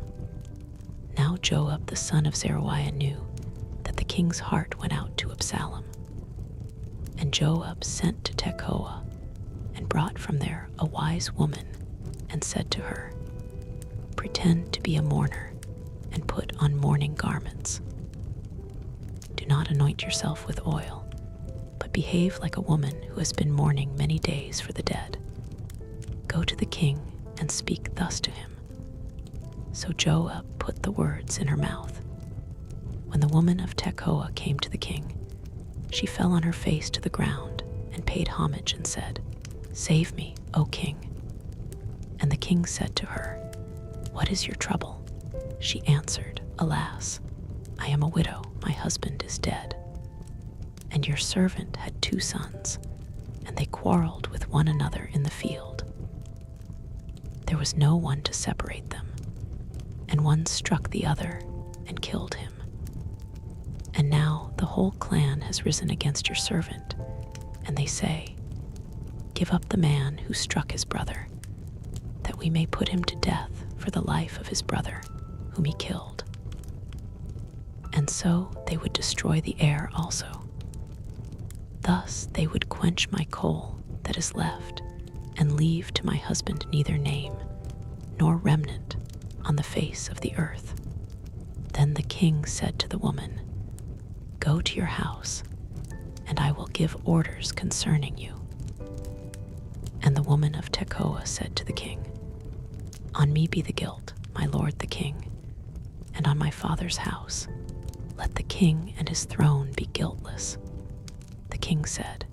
Now Joab the son of Zeruiah knew that the king's heart went out to Absalom. And Joab sent to Tekoa, and brought from there a wise woman, and said to her, "Pretend to be a mourner, and put on mourning garments. Do not anoint yourself with oil, but behave like a woman who has been mourning many days for the dead. Go to the king and speak thus to him." So Joab put the words in her mouth. When the woman of Tekoa came to the king, she fell on her face to the ground and paid homage and said, "Save me, O king." And the king said to her, "What is your trouble?" She answered, "Alas, I am a widow, my husband is dead. And your servant had 2 sons, and they quarreled with one another in the field. There was no one to separate them, and one struck the other and killed him. And now the whole clan has risen against your servant, and they say, 'Give up the man who struck his brother, that we may put him to death for the life of his brother, whom he killed.' And so they would destroy the heir also. Thus they would quench my coal that is left, and leave to my husband neither name nor remnant on the face of the earth." Then the king said to the woman, "Go to your house, and I will give orders concerning you." And the woman of Tekoa said to the king, "On me be the guilt, my lord the king, and on my father's house. Let the king and his throne be guiltless." The king said,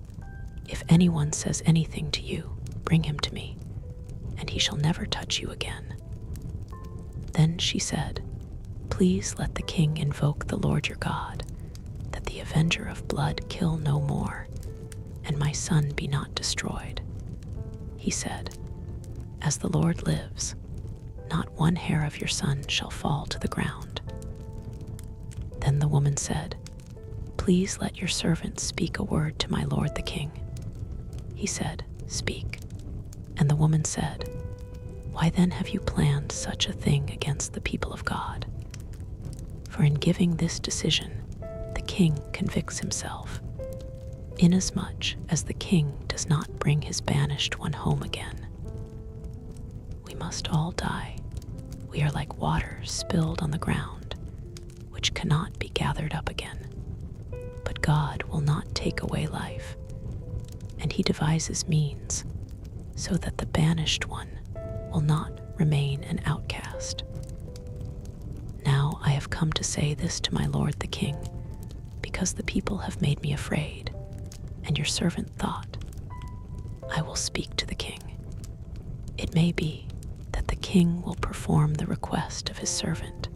"If anyone says anything to you, bring him to me, and he shall never touch you again." Then she said, "Please let the king invoke the Lord your God, that the avenger of blood kill no more, and my son be not destroyed." He said, "As the Lord lives, not one hair of your son shall fall to the ground." Then the woman said, "Please let your servant speak a word to my lord the king." He said, "Speak." And the woman said, "Why then have you planned such a thing against the people of God? For in giving this decision, the king convicts himself, inasmuch as the king does not bring his banished one home again. We must all die. We are like water spilled on the ground, which cannot be gathered up again. But God will not take away life, and he devises means so that the banished one will not remain an outcast. Now I have come to say this to my lord the king, because the people have made me afraid, and your servant thought, I will speak to the king. It may be that the king will perform the request of his servant.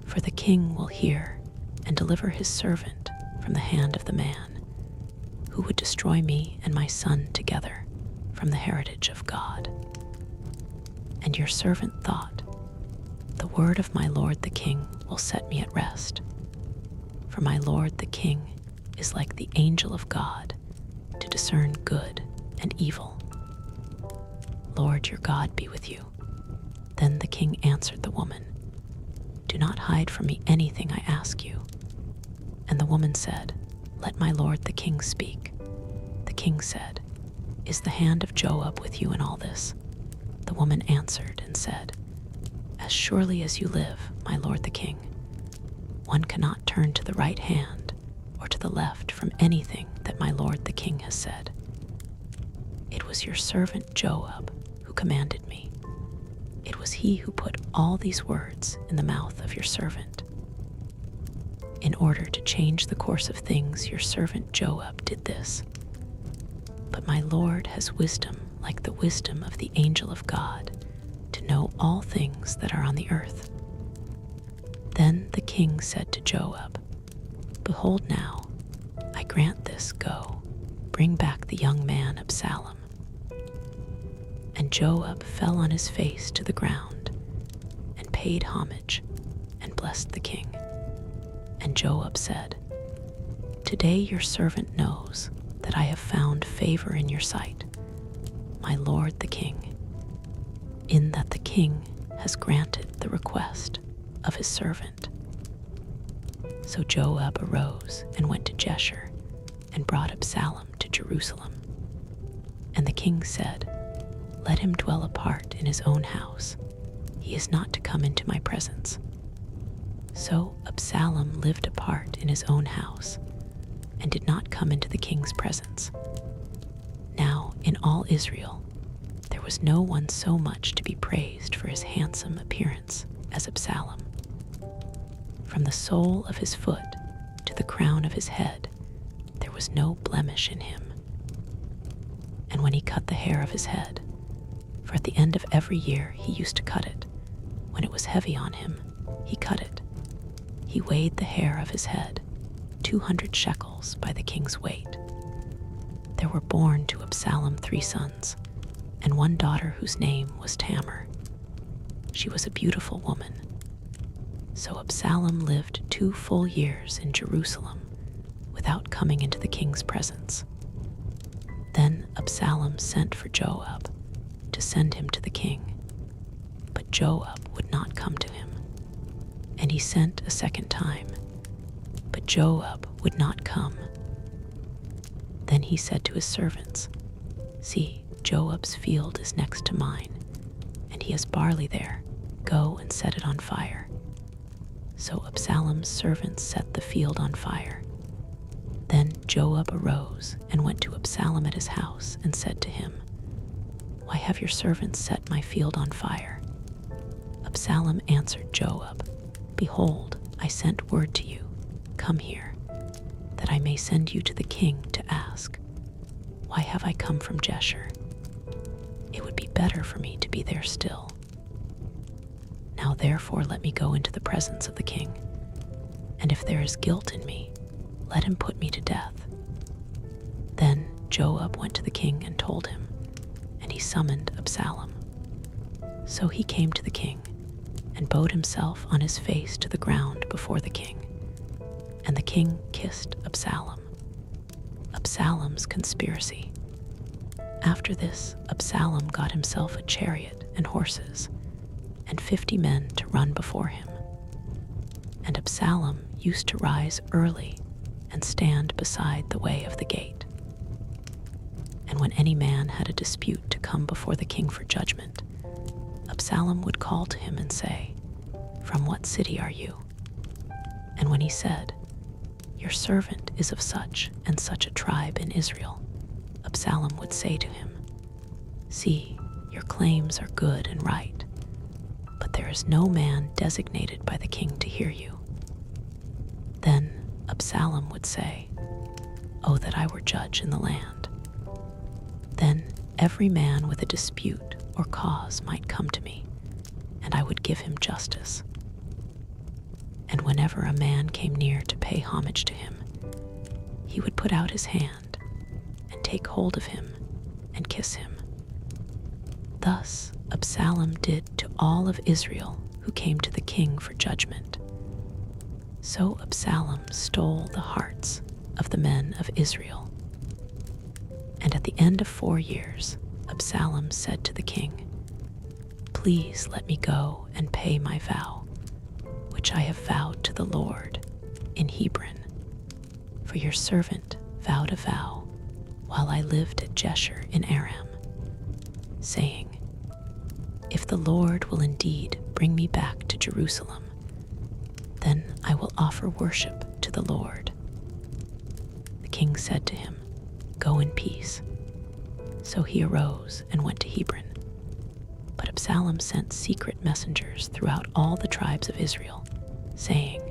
For the king will hear and deliver his servant from the hand of the man who would destroy me and my son together from the heritage of God. And your servant thought, the word of my lord the king will set me at rest. For my lord the king is like the angel of God to discern good and evil. Lord your God be with you. Then the king answered the woman, do not hide from me anything I ask you. And the woman said, let my lord the king speak. The king said, is the hand of Joab with you in all this? The woman answered and said, as surely as you live, my lord the king, one cannot turn to the right hand or to the left from anything that my lord the king has said. It was your servant Joab who commanded me. It was he who put all these words in the mouth of your servant. In order to change the course of things, your servant Joab did this. But my Lord has wisdom like the wisdom of the angel of God, to know all things that are on the earth. Then the king said to Joab, Behold now, I grant this, go, bring back the young man Absalom. And Joab fell on his face to the ground, and paid homage, and blessed the king. And Joab said, Today your servant knows that I have found favor in your sight, my lord the king, in that the king has granted the request of his servant. So Joab arose and went to Jeshurun, and brought Absalom to Jerusalem. And the king said, Let him dwell apart in his own house. He is not to come into my presence. So Absalom lived apart in his own house, and did not come into the king's presence. Now in all Israel there was no one so much to be praised for his handsome appearance as Absalom. From the sole of his foot to the crown of his head there was no blemish in him. And when he cut the hair of his head, for at the end of every year he used to cut it, when it was heavy on him, he cut it. He weighed the hair of his head, 200 shekels by the king's weight. There were born to Absalom 3 sons, and one daughter whose name was Tamar. She was a beautiful woman. So Absalom lived 2 full years in Jerusalem without coming into the king's presence. Then Absalom sent for Joab to send him to the king, but Joab would not come to him. And he sent a second time, but Joab would not come. Then he said to his servants, See, Joab's field is next to mine, and he has barley there. Go and set it on fire. So Absalom's servants set the field on fire. Then Joab arose and went to Absalom at his house and said to him, Why have your servants set my field on fire? Absalom answered Joab, Behold, I sent word to you, Come here, that I may send you to the king to ask, Why have I come from Jeshurun? It would be better for me to be there still. Now therefore let me go into the presence of the king, and if there is guilt in me, let him put me to death. Then Joab went to the king and told him, and he summoned Absalom. So he came to the king, and bowed himself on his face to the ground before the king. And the king kissed Absalom. Absalom's conspiracy. After this, Absalom got himself a chariot and horses, and 50 men to run before him. And Absalom used to rise early and stand beside the way of the gate. And when any man had a dispute to come before the king for judgment, Absalom would call to him and say, From what city are you? And when he said, Your servant is of such and such a tribe in Israel, Absalom would say to him, See, your claims are good and right, but there is no man designated by the king to hear you. Then Absalom would say, Oh, that I were judge in the land. Then every man with a dispute or cause might come to me, and I would give him justice. And whenever a man came near to pay homage to him, he would put out his hand and take hold of him and kiss him. Thus Absalom did to all of Israel who came to the king for judgment. So Absalom stole the hearts of the men of Israel. And at the end of 4 years, Absalom said to the king, Please let me go and pay my vow, which I have vowed to the Lord in Hebron. For your servant vowed a vow while I lived at Jeshurun in Aram, saying, If the Lord will indeed bring me back to Jerusalem, then I will offer worship to the Lord. The king said to him, Go in peace. So he arose and went to Hebron. But Absalom sent secret messengers throughout all the tribes of Israel, saying,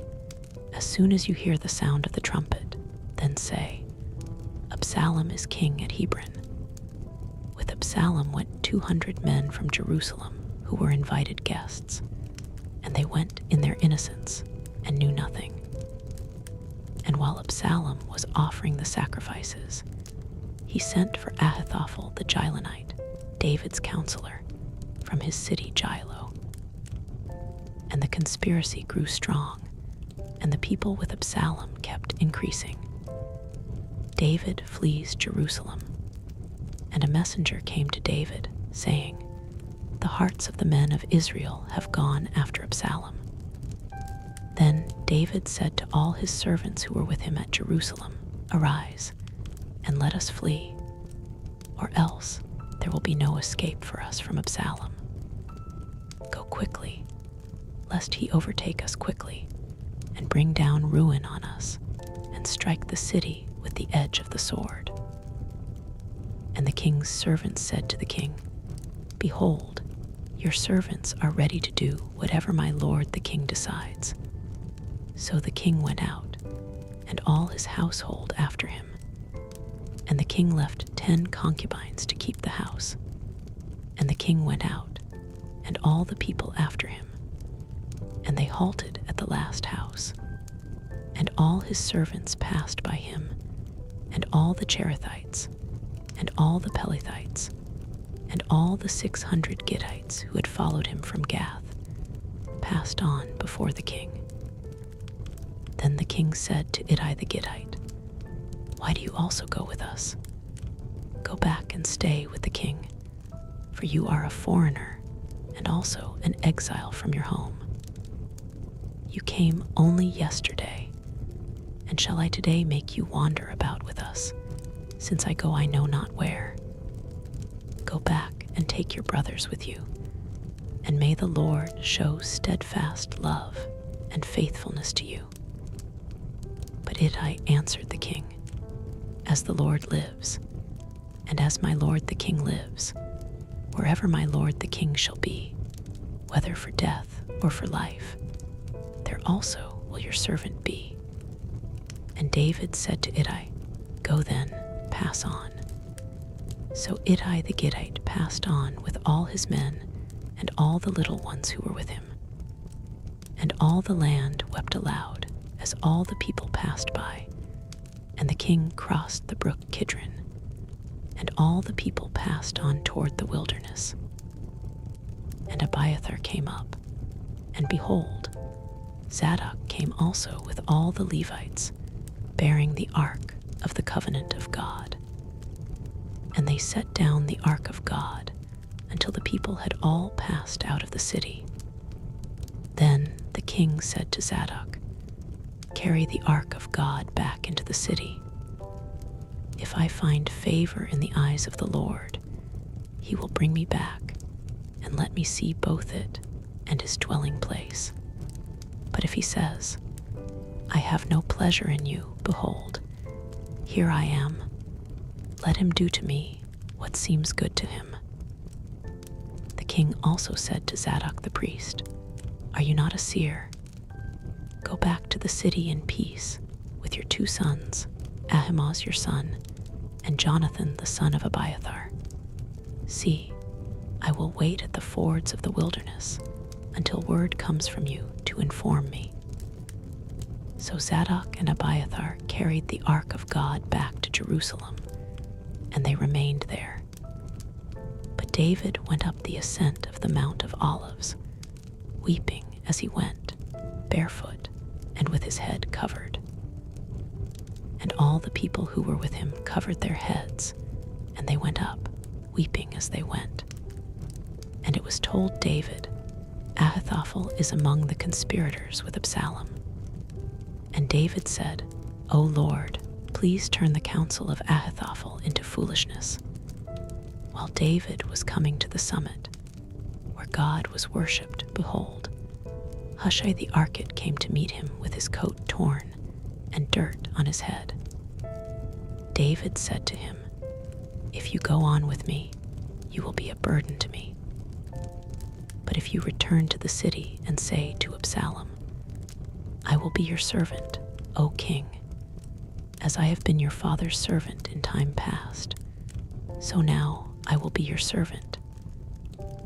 As soon as you hear the sound of the trumpet, then say, 'Absalom is king at Hebron.'" With Absalom went 200 men from Jerusalem who were invited guests, and they went in their innocence and knew nothing. And while Absalom was offering the sacrifices, he sent for Ahithophel the Gilonite, David's counselor, from his city Gilo. And the conspiracy grew strong, and the people with Absalom kept increasing. David flees Jerusalem, and a messenger came to David, saying, "The hearts of the men of Israel have gone after Absalom." Then David said to all his servants who were with him at Jerusalem, "Arise, and let us flee, or else there will be no escape for us from Absalom. Go quickly, lest he overtake us quickly, and bring down ruin on us, and strike the city with the edge of the sword." And the king's servants said to the king, "Behold, your servants are ready to do whatever my lord the king decides." So the king went out, and all his household after him. And the king left 10 concubines to keep the house. And the king went out, and all the people after him. And they halted at the last house. And all his servants passed by him, and all the Cherethites, and all the Pelethites, and all the 600 Gittites who had followed him from Gath, passed on before the king. Then the king said to Ittai the Gittite, "Why do you also go with us? Go back and stay with the king, for you are a foreigner and also an exile from your home. You came only yesterday, and shall I today make you wander about with us, since I go I know not where? Go back and take your brothers with you, and may the Lord show steadfast love and faithfulness to you." But Ittai answered the king, "As the Lord lives, and as my lord the king lives, wherever my lord the king shall be, whether for death or for life, there also will your servant be." And David said to Ittai, "Go then, pass on." So Ittai the Gittite passed on with all his men and all the little ones who were with him. And all the land wept aloud as all the people passed by, and the king crossed the brook Kidron, and all the people passed on toward the wilderness. And Abiathar came up, and behold, Zadok came also with all the Levites, bearing the ark of the covenant of God. And they set down the ark of God until the people had all passed out of the city. Then the king said to Zadok, "Carry the ark of God back into the city. If I find favor in the eyes of the Lord, he will bring me back and let me see both it and his dwelling place. But if he says, 'I have no pleasure in you, behold, here I am,' let him do to me what seems good to him." The king also said to Zadok the priest, "Are you not a seer? Go back to the city in peace with your 2 sons, Ahimaaz your son, and Jonathan the son of Abiathar. See, I will wait at the fords of the wilderness until word comes from you to inform me." So Zadok and Abiathar carried the ark of God back to Jerusalem, and they remained there. But David went up the ascent of the Mount of Olives, weeping as he went, barefoot and with his head covered. And all the people who were with him covered their heads, and they went up, weeping as they went. And it was told David, "Ahithophel is among the conspirators with Absalom." And David said, "O Lord, please turn the counsel of Ahithophel into foolishness." While David was coming to the summit, where God was worshipped, behold, Hushai the Archite came to meet him with his coat torn and dirt on his head. David said to him, "If you go on with me, you will be a burden to me. But if you return to the city and say to Absalom, I will be your servant, O king. As I have been your father's servant in time past, so now I will be your servant.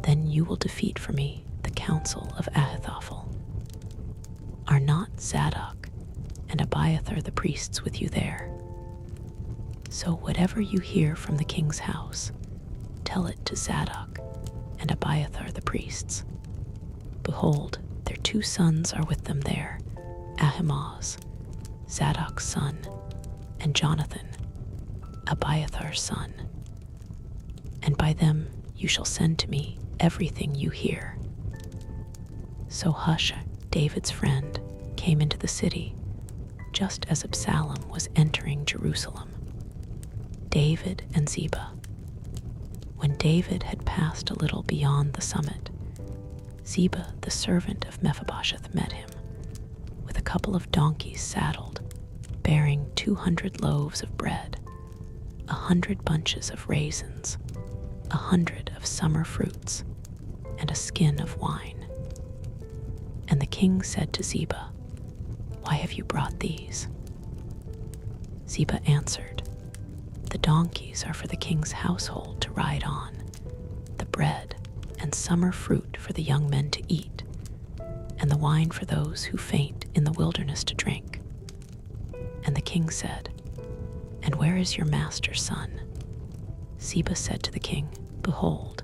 Then you will defeat for me the counsel of Ahithophel. Are not Zadok and Abiathar the priests with you there? So whatever you hear from the king's house, tell it to Zadok and Abiathar the priests. Behold, their 2 sons are with them there, Ahimaaz, Zadok's son, and Jonathan, Abiathar's son. And by them you shall send to me everything you hear. So Hushai, David's friend, came into the city, just as Absalom was entering Jerusalem. David and Ziba. When David had passed a little beyond the summit, Ziba, the servant of Mephibosheth, met him, with a couple of donkeys saddled, bearing 200 loaves of bread, 100 bunches of raisins, 100 of summer fruits, and a skin of wine. And the king said to Ziba, "Why have you brought these?" Ziba answered, "The donkeys are for the king's household to ride on, the bread and summer fruit for the young men to eat, and the wine for those who faint in the wilderness to drink." And the king said, "And where is your master's son?" Ziba said to the king, "Behold,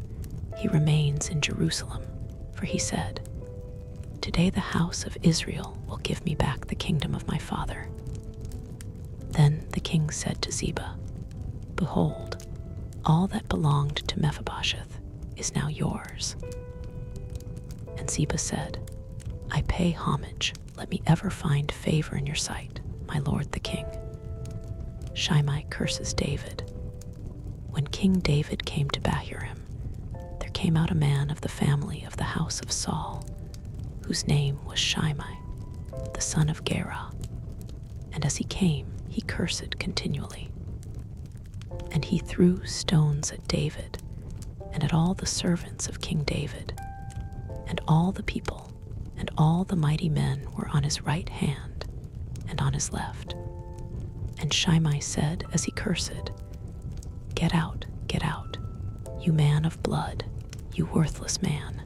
he remains in Jerusalem, for he said, 'Today the house of Israel will give me back the kingdom of my father.'" Then the king said to Ziba, "Behold, all that belonged to Mephibosheth is now yours." And Ziba said, "I pay homage. Let me ever find favor in your sight, my lord the king." Shimei curses David. When King David came to Bahurim, there came out a man of the family of the house of Saul, whose name was Shimei, the son of Gera. And as he came, he cursed continually. And he threw stones at David and at all the servants of King David, and all the people and all the mighty men were on his right hand and on his left. And Shimei said as he cursed, get out, you man of blood, you worthless man.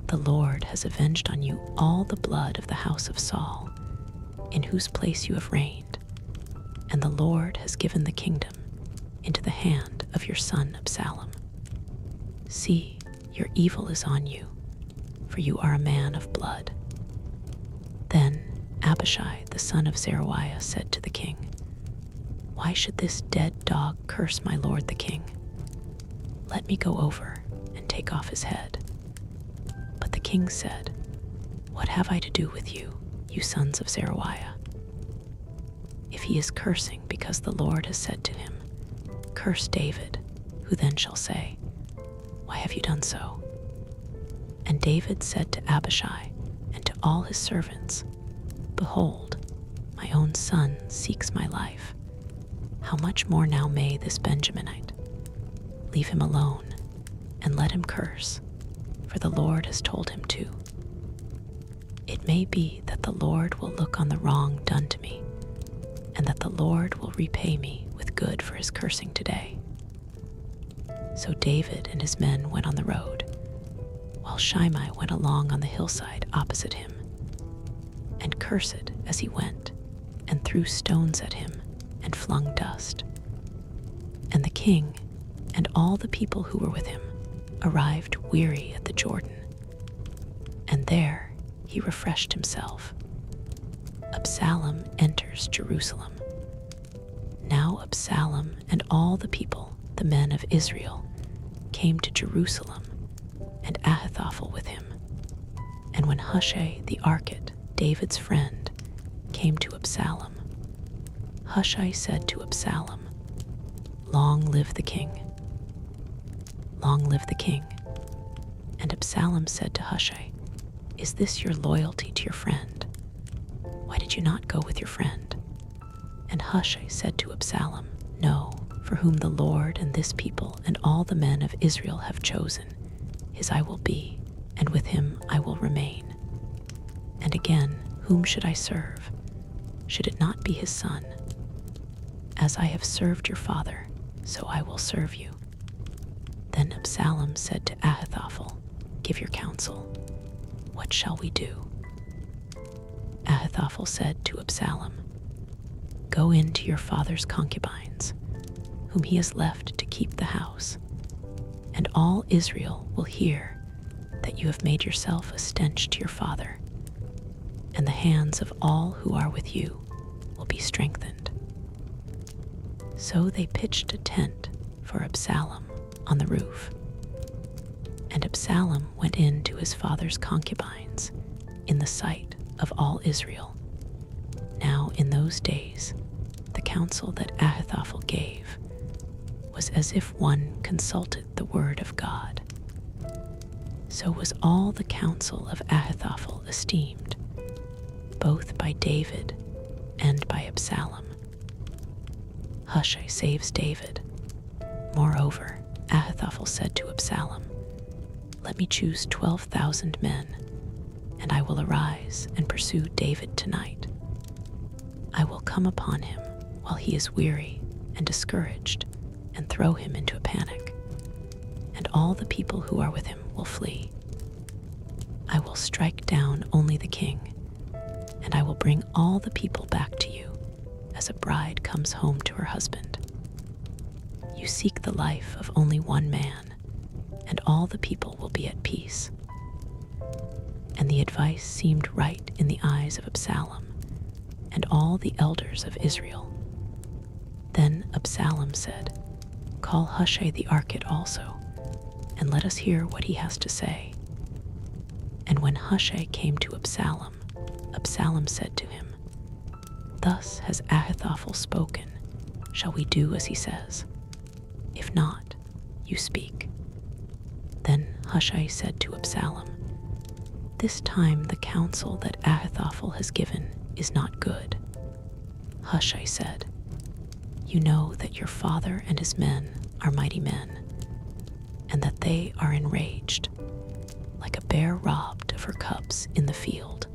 The Lord has avenged on you all the blood of the house of Saul, in whose place you have reigned, and the Lord has given the kingdom into the hand of your son Absalom. See, your evil is on you, for you are a man of blood." Then Abishai, the son of Zeruiah, said to the king, "Why should this dead dog curse my lord the king? Let me go over and take off his head." But the king said, "What have I to do with you, you sons of Zeruiah? If he is cursing because the Lord has said to him, 'Curse David,' who then shall say, 'Why have you done so?'" And David said to Abishai and to all his servants, "Behold, my own son seeks my life. How much more now may this Benjaminite? Leave him alone and let him curse, for the Lord has told him to. It may be that the Lord will look on the wrong done to me, and that the Lord will repay me with good for his cursing today." So David and his men went on the road, while Shimei went along on the hillside opposite him, and cursed as he went, and threw stones at him, and flung dust. And the king and all the people who were with him arrived weary at the Jordan, and there he refreshed himself. Absalom enters Jerusalem. Now Absalom and all the people, the men of Israel, came to Jerusalem, and Ahithophel with him. And when Hushai the Archite, David's friend, came to Absalom, Hushai said to Absalom, "Long live the king! Long live the king!" And Absalom said to Hushai, "Is this your loyalty to your friend? Why did you not go with your friend?" And Hushai said to Absalom, "No, for whom the Lord and this people and all the men of Israel have chosen, his I will be, and with him I will remain." And again Whom should I serve? Should it not be his son? As I have served your father, so I will serve you." Then Absalom said to Ahithophel, "Give your counsel. What shall we do?" Ahithophel said to Absalom, "Go in to your father's concubines, whom he has left to keep the house, and all Israel will hear that you have made yourself a stench to your father, and the hands of all who are with you will be strengthened." So they pitched a tent for Absalom on the roof, and Absalom went in to his father's concubines in the sight of all Israel. Now in those days the counsel that Ahithophel gave was as if one consulted the word of God. So was all the counsel of Ahithophel esteemed, both by David and by Absalom. Hushai saves David. Moreover, Ahithophel said to Absalom, "Let me choose 12,000 men, and I will arise and pursue David tonight. I will come upon him while he is weary and discouraged, and throw him into a panic, and all the people who are with him will flee. I will strike down only the king, and I will bring all the people back to you, as a bride comes home to her husband. You seek the life of only one man, and all the people will be at peace." And the advice seemed right in the eyes of Absalom and all the elders of Israel. Then Absalom said, "Call Hushai the Archite also, and let us hear what he has to say." And when Hushai came to Absalom, Absalom said to him, "Thus has Ahithophel spoken. Shall we do as he says? If not, you speak." Then Hushai said to Absalom, "This time the counsel that Ahithophel has given is not good." Hushai said, "You know that your father and his men are mighty men, and that they are enraged, like a bear robbed of her cubs in the field.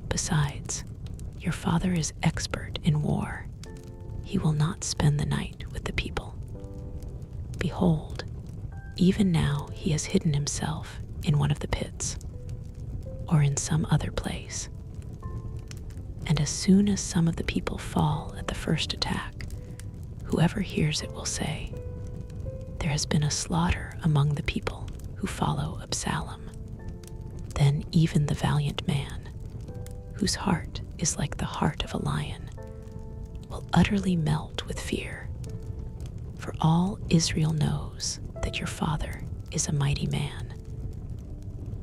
Besides, your father is expert in war. He will not spend the night with the people. Behold, even now he has hidden himself in one of the pits, or in some other place. And as soon as some of the people fall at the first attack, whoever hears it will say, 'There has been a slaughter among the people who follow Absalom.' Then even the valiant man, whose heart is like the heart of a lion, will utterly melt with fear. For all Israel knows that your father is a mighty man,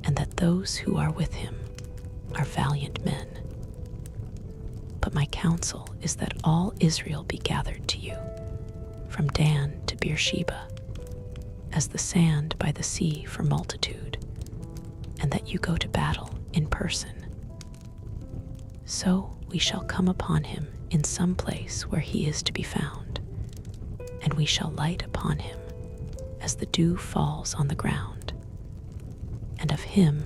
and that those who are with him are valiant men. But my counsel is that all Israel be gathered to you, from Dan to Beersheba, as the sand by the sea for multitude, and that you go to battle in person. So we shall come upon him in some place where he is to be found, and we shall light upon him as the dew falls on the ground. And of him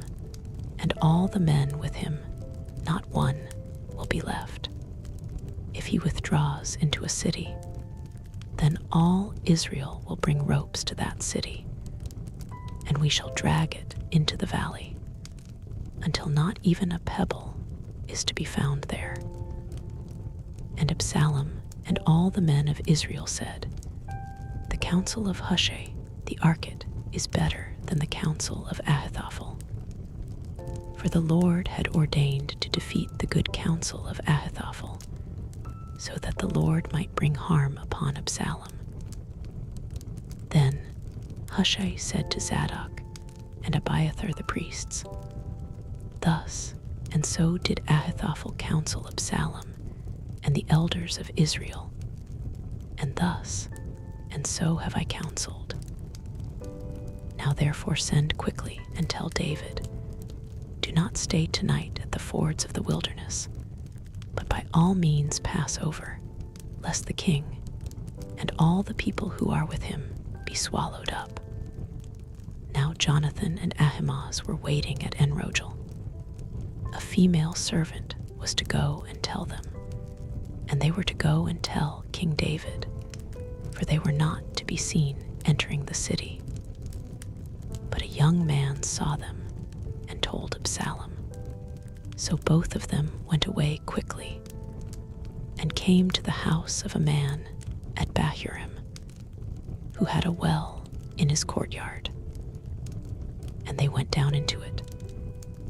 and all the men with him, not one will be left. If he withdraws into a city, then all Israel will bring ropes to that city, and we shall drag it into the valley, until not even a pebble is to be found there." And Absalom and all the men of Israel said, "The counsel of Hushai the Archite is better than the counsel of Ahithophel." For the Lord had ordained to defeat the good counsel of Ahithophel, so that the Lord might bring harm upon Absalom. Then Hushai said to Zadok and Abiathar the priests, "Thus and so did Ahithophel counsel Absalom and the elders of Israel, and thus and so have I counseled. Now therefore send quickly and tell David, do not stay tonight at the fords of the wilderness, but by all means pass over, lest the king and all the people who are with him be swallowed up." Now Jonathan and Ahimaaz were waiting at Enrogel. a female servant was to go and tell them, and they were to go and tell King David, for they were not to be seen entering the city. But a young man saw them and told Absalom. So both of them went away quickly and came to the house of a man at Bathsheba, who had a well in his courtyard. And they went down into it,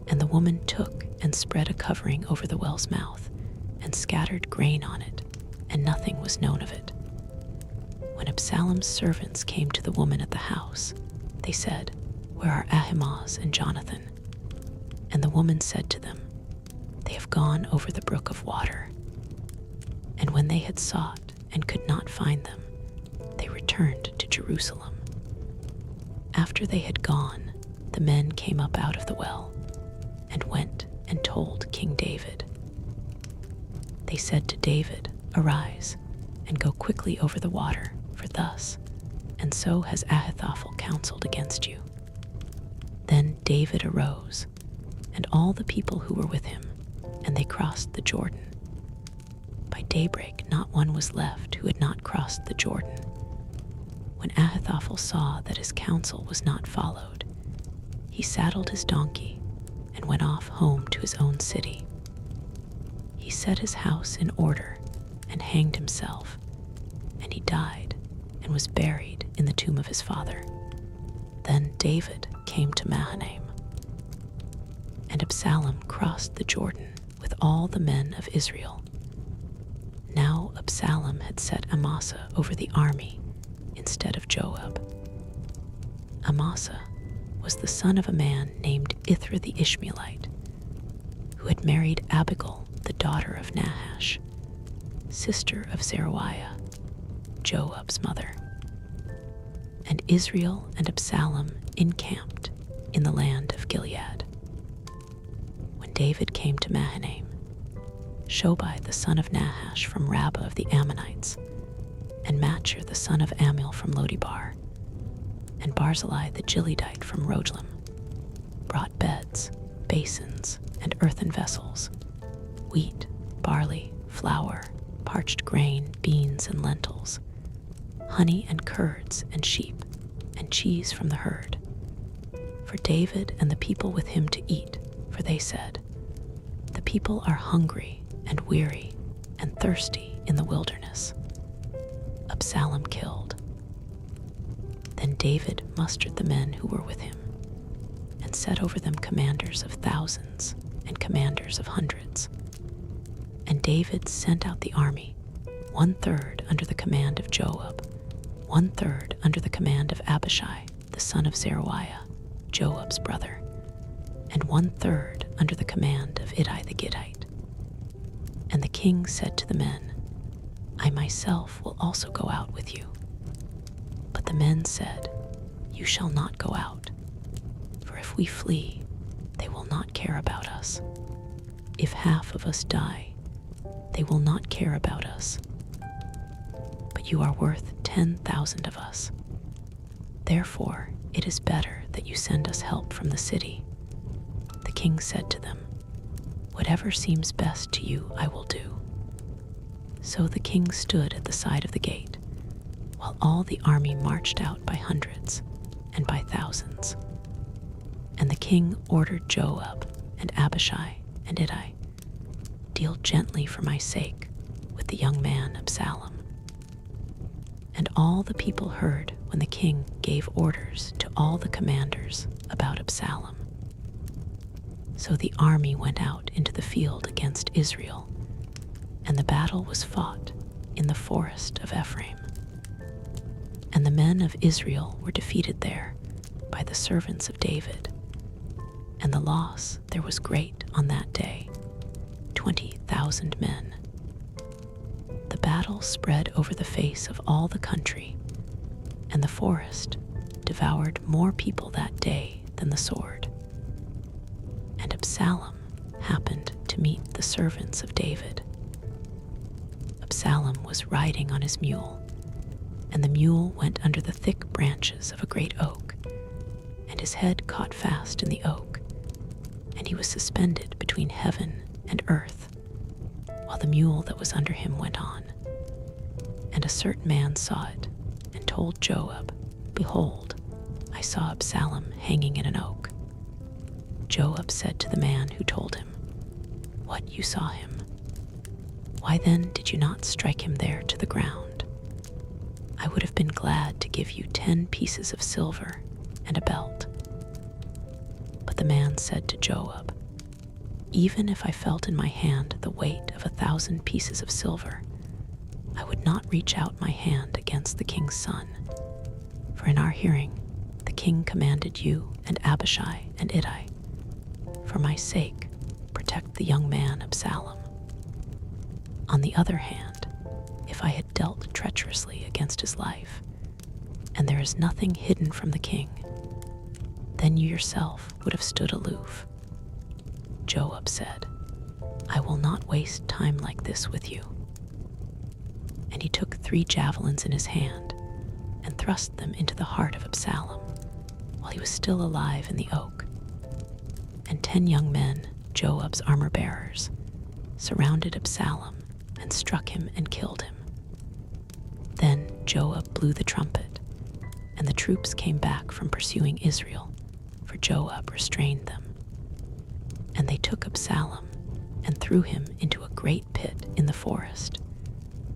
and the woman took and spread a covering over the well's mouth and scattered grain on it, and nothing was known of it. When Absalom's servants came to the woman at the house, they said, "Where are Ahimaaz and Jonathan?" And the woman said to them, "They have gone over the brook of water." And when they had sought and could not find them, they returned to Jerusalem. After they had gone, the men came up out of the well and went and told King David. They said to David, "Arise and go quickly over the water, for thus and so has Ahithophel counseled against you." Then David arose, and all the people who were with him, and they crossed the Jordan. By daybreak not one was left who had not crossed the Jordan. When Ahithophel saw that his counsel was not followed, he saddled his donkey and went off home to his own city. He set his house in order and hanged himself, and he died and was buried in the tomb of his father. Then David came to Mahanaim. And Absalom crossed the Jordan with all the men of Israel. Now Absalom had set Amasa over the army instead of Joab. Amasa was the son of a man named Ithra the Ishmaelite, who had married Abigail, the daughter of Nahash, sister of Zeruiah, Joab's mother. And Israel and Absalom encamped in the land of Gilead. When David came to Mahanaim, Shobai the son of Nahash from Rabbah of the Ammonites, and Machir the son of Ammiel from Lodibar, and Barzillai the Gileadite from Rogelim, brought beds, basins, and earthen vessels, wheat, barley, flour, parched grain, beans, and lentils, honey and curds and sheep, and cheese from the herd, for David and the people with him to eat, for they said, "The people are hungry and weary and thirsty in the wilderness." Absalom killed. Then David mustered the men who were with him, and set over them commanders of thousands and commanders of hundreds. And David sent out the army, 1/3 under the command of Joab, 1/3 under the command of Abishai, the son of Zeruiah, Joab's brother, and 1/3 under the command of Ittai the Gittite. And the king said to the men, "I myself will also go out with you." But the men said, "You shall not go out, for if we flee, they will not care about us. If half of us die, they will not care about us. But you are worth 10,000 of us. Therefore, it is better that you send us help from the city." The king said to them, "Whatever seems best to you, I will do." So the king stood at the side of the gate, while all the army marched out by hundreds and by thousands. And the king ordered Joab and Abishai and Ittai, "Deal gently for my sake with the young man Absalom." And all the people heard when the king gave orders to all the commanders about Absalom. So the army went out into the field against Israel, and the battle was fought in the forest of Ephraim. And the men of Israel were defeated there by the servants of David, and the loss there was great on that day, 20,000 men. The battle spread over the face of all the country, and the forest devoured more people that day than the sword. And Absalom happened to meet the servants of David. Absalom was riding on his mule, and the mule went under the thick branches of a great oak, and his head caught fast in the oak, and he was was suspended between heaven and earth, while the mule that was under him went on. And a certain man saw it, and told Joab, Behold, I saw Absalom hanging in an oak. Joab said to the man who told him, What, you saw him? Why then did you not strike him there to the ground? I would have been glad to give you 10 pieces of silver and a belt. But the man said to Joab, Even if I felt in my hand the weight of 1,000 pieces of silver, I would not reach out my hand against the king's son. For in our hearing, the king commanded you and Abishai and Ittai, For my sake, protect the young man Absalom. On the other hand, if I had dealt treacherously against his life, and there is nothing hidden from the king, then you yourself would have stood aloof. Joab said, I will not waste time like this with you. And he took 3 javelins in his hand and thrust them into the heart of Absalom while he was still alive in the oak. And 10 young men, Joab's armor-bearers, surrounded Absalom and struck him and killed him. Then Joab blew the trumpet, and the troops came back from pursuing Israel, for Joab restrained them. And they took Absalom and threw him into a great pit in the forest,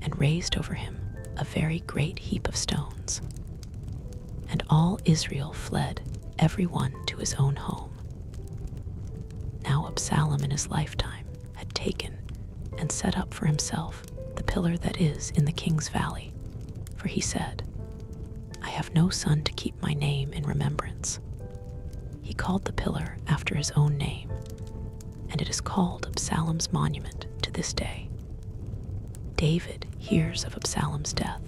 and raised over him a very great heap of stones. And all Israel fled, every one to his own home. Now Absalom in his lifetime had taken and set up for himself the pillar that is in the king's valley, for he said, I have no son to keep my name in remembrance. He called the pillar after his own name, and it is called Absalom's monument to this day. David hears of Absalom's death.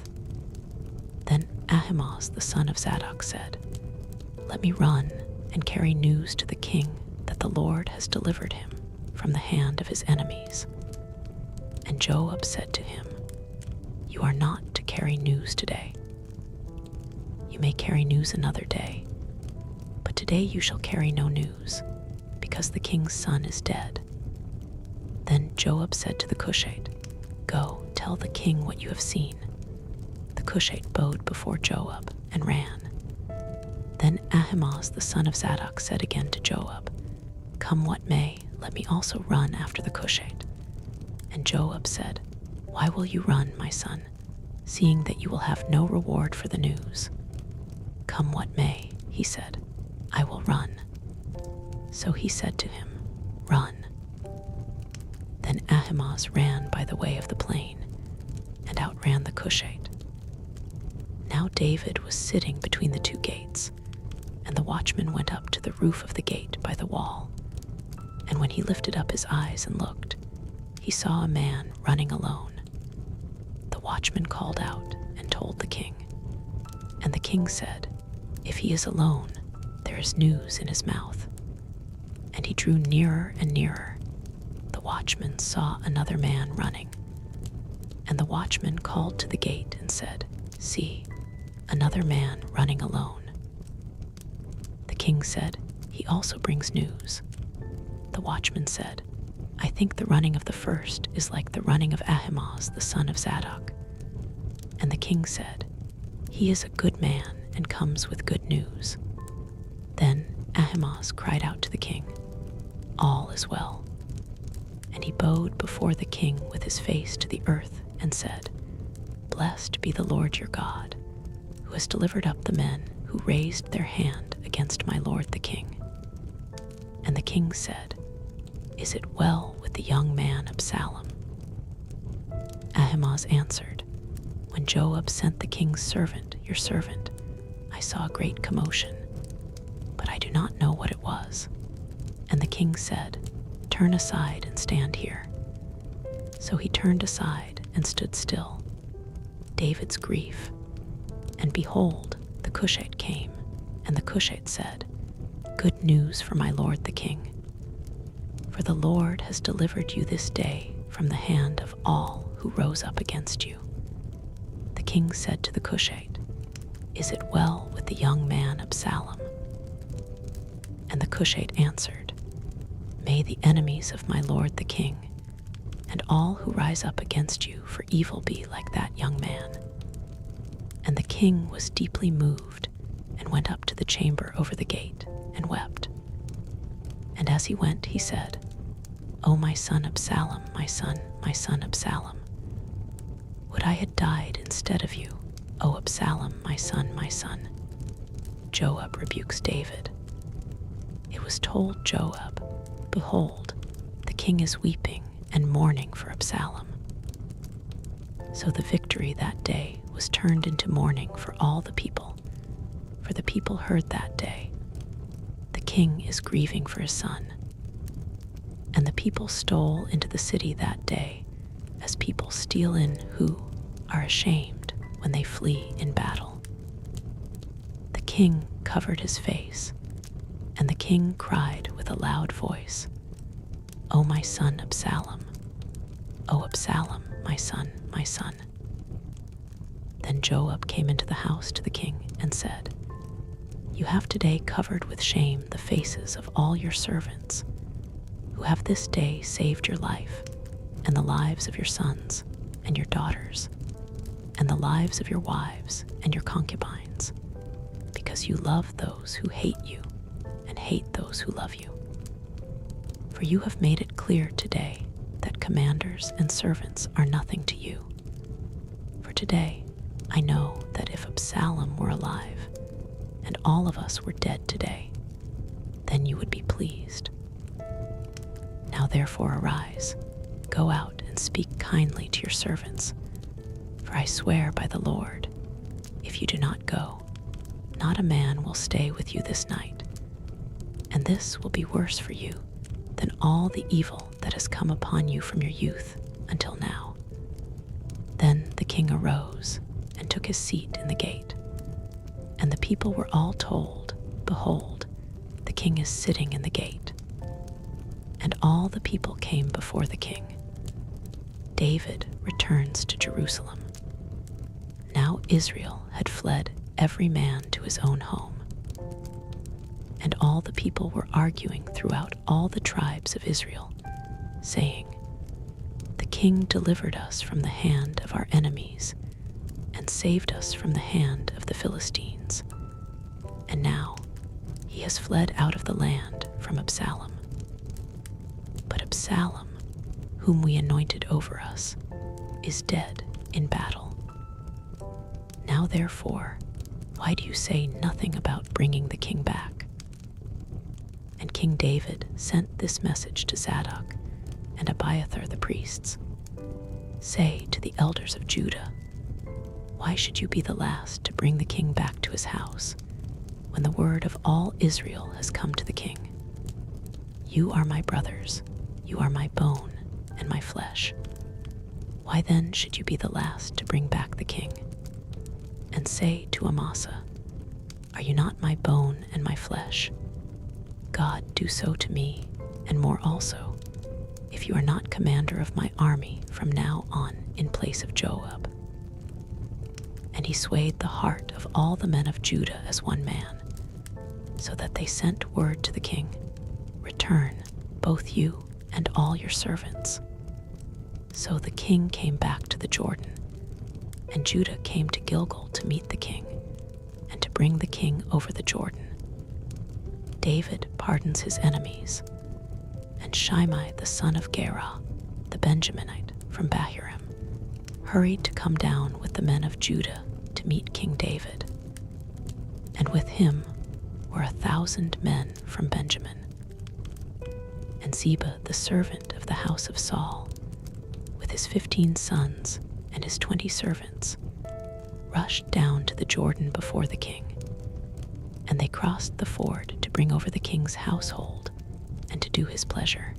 Then Ahimaaz the son of Zadok said, Let me run and carry news to the king that the Lord has delivered him from the hand of his enemies. And Joab said to him, You are not to carry news today. You may carry news another day, but today you shall carry no news, because the king's son is dead. Then Joab said to the Cushite, Go, tell the king what you have seen. The Cushite bowed before Joab and ran. Then Ahimaaz the son of Zadok said again to Joab, Come what may, let me also run after the Cushite. And Joab said, Why will you run, my son, seeing that you will have no reward for the news? Come what may, he said, I will run. So he said to him, Run. Then Ahimaaz ran by the way of the plain, and outran the Cushite. Now David was sitting between the 2 gates, and the watchman went up to the roof of the gate by the wall. And when he lifted up his eyes and looked, he saw a man running alone. The watchman called out and told the king. And the king said, If he is alone, there is news in his mouth. And he drew nearer and nearer. The watchman saw another man running. And the watchman called to the gate and said, See, another man running alone. The king said, He also brings news. The watchman said, I think the running of the first is like the running of Ahimaaz the son of Zadok. And the king said, He is a good man and comes with good news. Then Ahimaaz cried out to the king, All is well. And he bowed before the king with his face to the earth and said, Blessed be the Lord your God, who has delivered up the men who raised their hand against my lord the king. And the king said, Is it well with the young man Absalom? Ahimaaz answered, When Joab sent the king's servant, your servant, I saw a great commotion, but I do not know what it was. And the king said, Turn aside and stand here. So he turned aside and stood still. David's grief. And behold, the Cushite came, and the Cushite said, Good news for my lord the king. For the Lord has delivered you this day from the hand of all who rose up against you. The king said to the Cushite, Is it well with the young man Absalom? And the Cushite answered, May the enemies of my lord the king, and all who rise up against you for evil be like that young man." And the king was deeply moved, and went up to the chamber over the gate, and wept. And as he went, he said, "O my son Absalom, my son Absalom, would I had died instead of you, O Absalom, my son, my son." Joab rebukes David. It was told Joab, "Behold, the king is weeping and mourning for Absalom." So the victory that day was turned into mourning for all the people, for the people heard that day, "The king is grieving for his son." And the people stole into the city that day, as people steal in who are ashamed when they flee in battle. The king covered his face, and the king cried with a loud voice, "O my son Absalom, O Absalom, my son, my son." Then Joab came into the house to the king and said, "You have today covered with shame the faces of all your servants, who have this day saved your life, and the lives of your sons and your daughters, and the lives of your wives and your concubines, because you love those who hate you and hate those who love you. For you have made it clear today that commanders and servants are nothing to you. For today I know that if Absalom were alive, and all of us were dead today, then you would be pleased. Now therefore arise, go out and speak kindly to your servants, for I swear by the Lord, if you do not go, not a man will stay with you this night, and this will be worse for you than all the evil that has come upon you from your youth until now." Then the king arose and took his seat in the gate, and the people were all told, "Behold, the king is sitting in the gate." And all the people came before the king. David returns to Jerusalem. Now Israel had fled every man to his own home. And all the people were arguing throughout all the tribes of Israel, saying, "The king delivered us from the hand of our enemies, and saved us from the hand of the Philistines. And now he has fled out of the land from Absalom. But Absalom, whom we anointed over us, is dead in battle. Now therefore, why do you say nothing about bringing the king back?" And King David sent this message to Zadok and Abiathar the priests. "Say to the elders of Judah, why should you be the last to bring the king back to his house, when the word of all Israel has come to the king? You are my brothers, you are my bone and my flesh. Why then should you be the last to bring back the king? And say to Amasa, are you not my bone and my flesh? God, do so to me, and more also, if you are not commander of my army from now on in place of Joab." And he swayed the heart of all the men of Judah as one man, so that they sent word to the king, "Return, both you and all your servants." So the king came back to the Jordan, and Judah came to Gilgal to meet the king, and to bring the king over the Jordan. David pardons his enemies, and Shimei the son of Gera, the Benjaminite from Bahurim, hurried to come down with the men of Judah to meet King David. And with him were 1,000 men from Benjamin. And Ziba the servant of the house of Saul, with his 15 sons and his 20 servants, rushed down to the Jordan before the king. And they crossed the ford to bring over the king's household and to do his pleasure.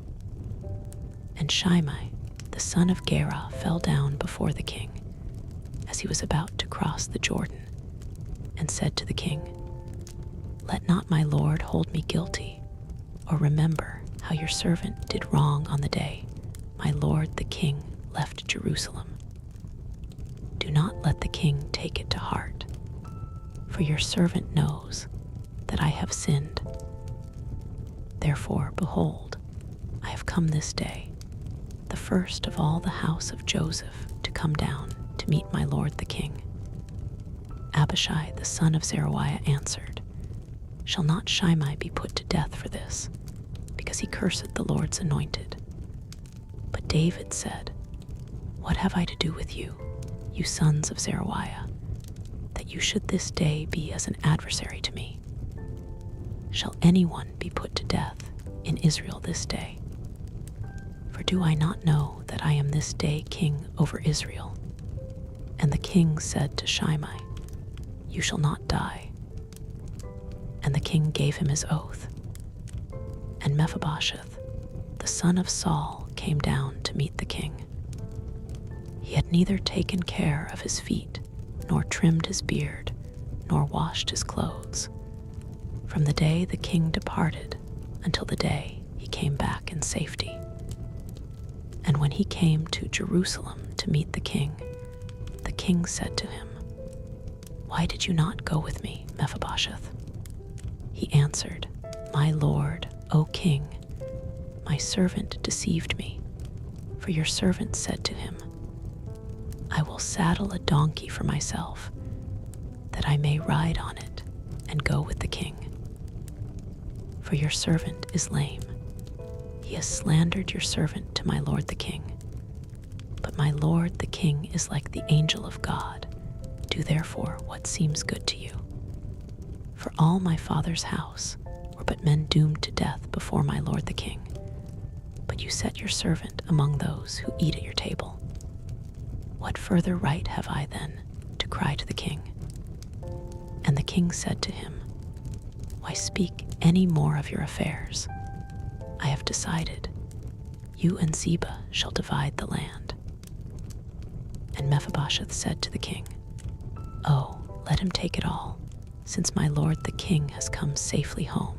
And Shimei, the son of Gera, fell down before the king as he was about to cross the Jordan, and said to the king, "Let not my lord hold me guilty, or remember how your servant did wrong on the day my lord the king left Jerusalem. Do not let the king take it to heart, for your servant knows that I have sinned. Therefore, behold, I have come this day, the first of all the house of Joseph, to come down to meet my lord the king. Abishai the son of Zeruiah answered, Shall not Shimei be put to death for this, because he cursed the Lord's anointed? But David said, What have I to do with you, you sons of Zeruiah, that you should this day be as an adversary to me? Shall anyone be put to death in Israel this day? For do I not know that I am this day king over Israel? And the king said to Shimei, You shall not die. And the king gave him his oath. And Mephibosheth, the son of Saul, came down to meet the king. He had neither taken care of his feet, nor trimmed his beard, nor washed his clothes, from the day the king departed until the day he came back in safety. And when he came to Jerusalem to meet the king said to him, Why did you not go with me, Mephibosheth? He answered, My lord, O king, my servant deceived me, for your servant said to him, I will saddle a donkey for myself, that I may ride on it and go with the king. For your servant is lame. He has slandered your servant to my lord the king. But my lord the king is like the angel of God. Do therefore what seems good to you. For all my father's house were but men doomed to death before my lord the king. But you set your servant among those who eat at your table. What further right have I then to cry to the king? And the king said to him, Why speak any more of your affairs? I have decided. You and Ziba shall divide the land. And Mephibosheth said to the king, Oh, let him take it all, since my lord the king has come safely home.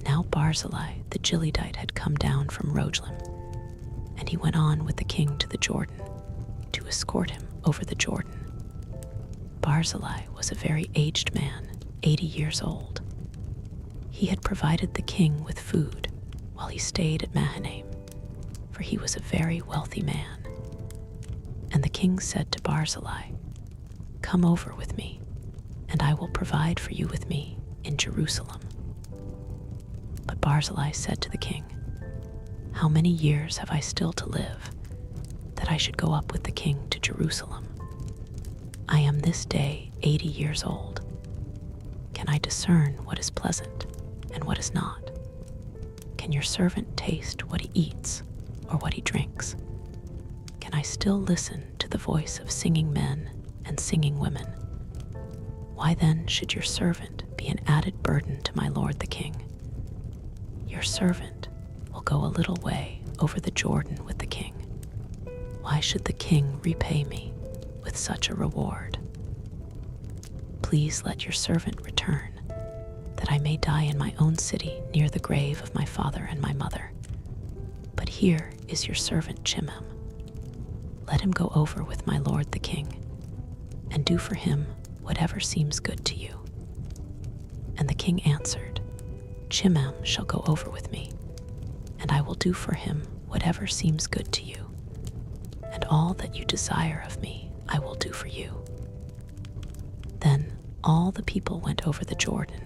Now Barzillai the Gileadite had come down from Rogelim, and he went on with the king to the Jordan, to escort him over the Jordan. Barzillai was a very aged man, 80 years old. He had provided the king with food while he stayed at Mahanaim, for he was a very wealthy man. And the king said to Barzillai, Come over with me, and I will provide for you with me in Jerusalem. But Barzillai said to the king, How many years have I still to live, that I should go up with the king to Jerusalem? I am this day 80 years old. Can I discern what is pleasant and what is not? Can your servant taste what he eats or what he drinks? Can I still listen to the voice of singing men and singing women? Why then should your servant be an added burden to my lord the king? Your servant will go a little way over the Jordan with the king. Why should the king repay me with such a reward? Please let your servant return, that I may die in my own city near the grave of my father and my mother. But here is your servant Chimham. Let him go over with my lord the king, and do for him whatever seems good to you. And the king answered, Chimham shall go over with me, and I will do for him whatever seems good to you, and all that you desire of me I will do for you. Then all the people went over the Jordan,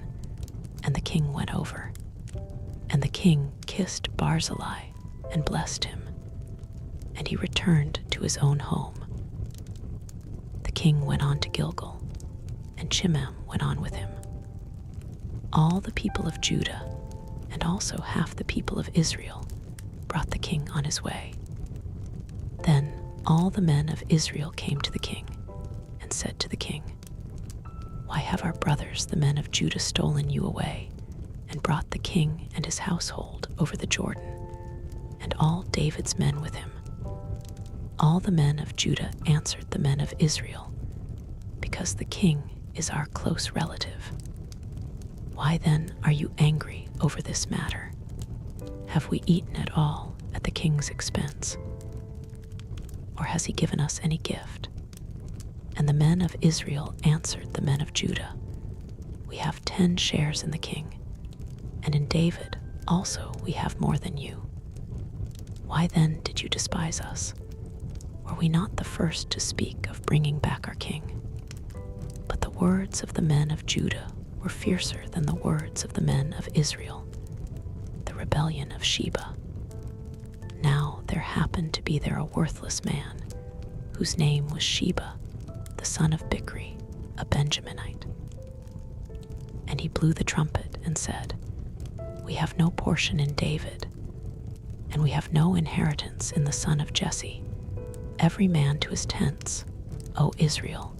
and the king went over. And the king kissed Barzillai and blessed him, and he returned to his own home. The king went on to Gilgal, and Chimham went on with him. All the people of Judah, and also half the people of Israel, brought the king on his way. Then all the men of Israel came to the king, and said to the king, Why have our brothers, the men of Judah, stolen you away, and brought the king and his household over the Jordan, and all David's men with him? All the men of Judah answered the men of Israel, Because the king is our close relative. Why then are you angry over this matter? Have we eaten at all at the king's expense? Or has he given us any gift? And the men of Israel answered the men of Judah, We have 10 shares in the king, and in David Also, we have more than you. Why then did you despise us? Were we not the first to speak of bringing back our king? But the words of the men of Judah were fiercer than the words of the men of Israel, the rebellion of Sheba. Now there happened to be there a worthless man, whose name was Sheba, the son of Bichri, a Benjaminite. And he blew the trumpet and said, We have no portion in David, and we have no inheritance in the son of Jesse. Every man to his tents, O Israel.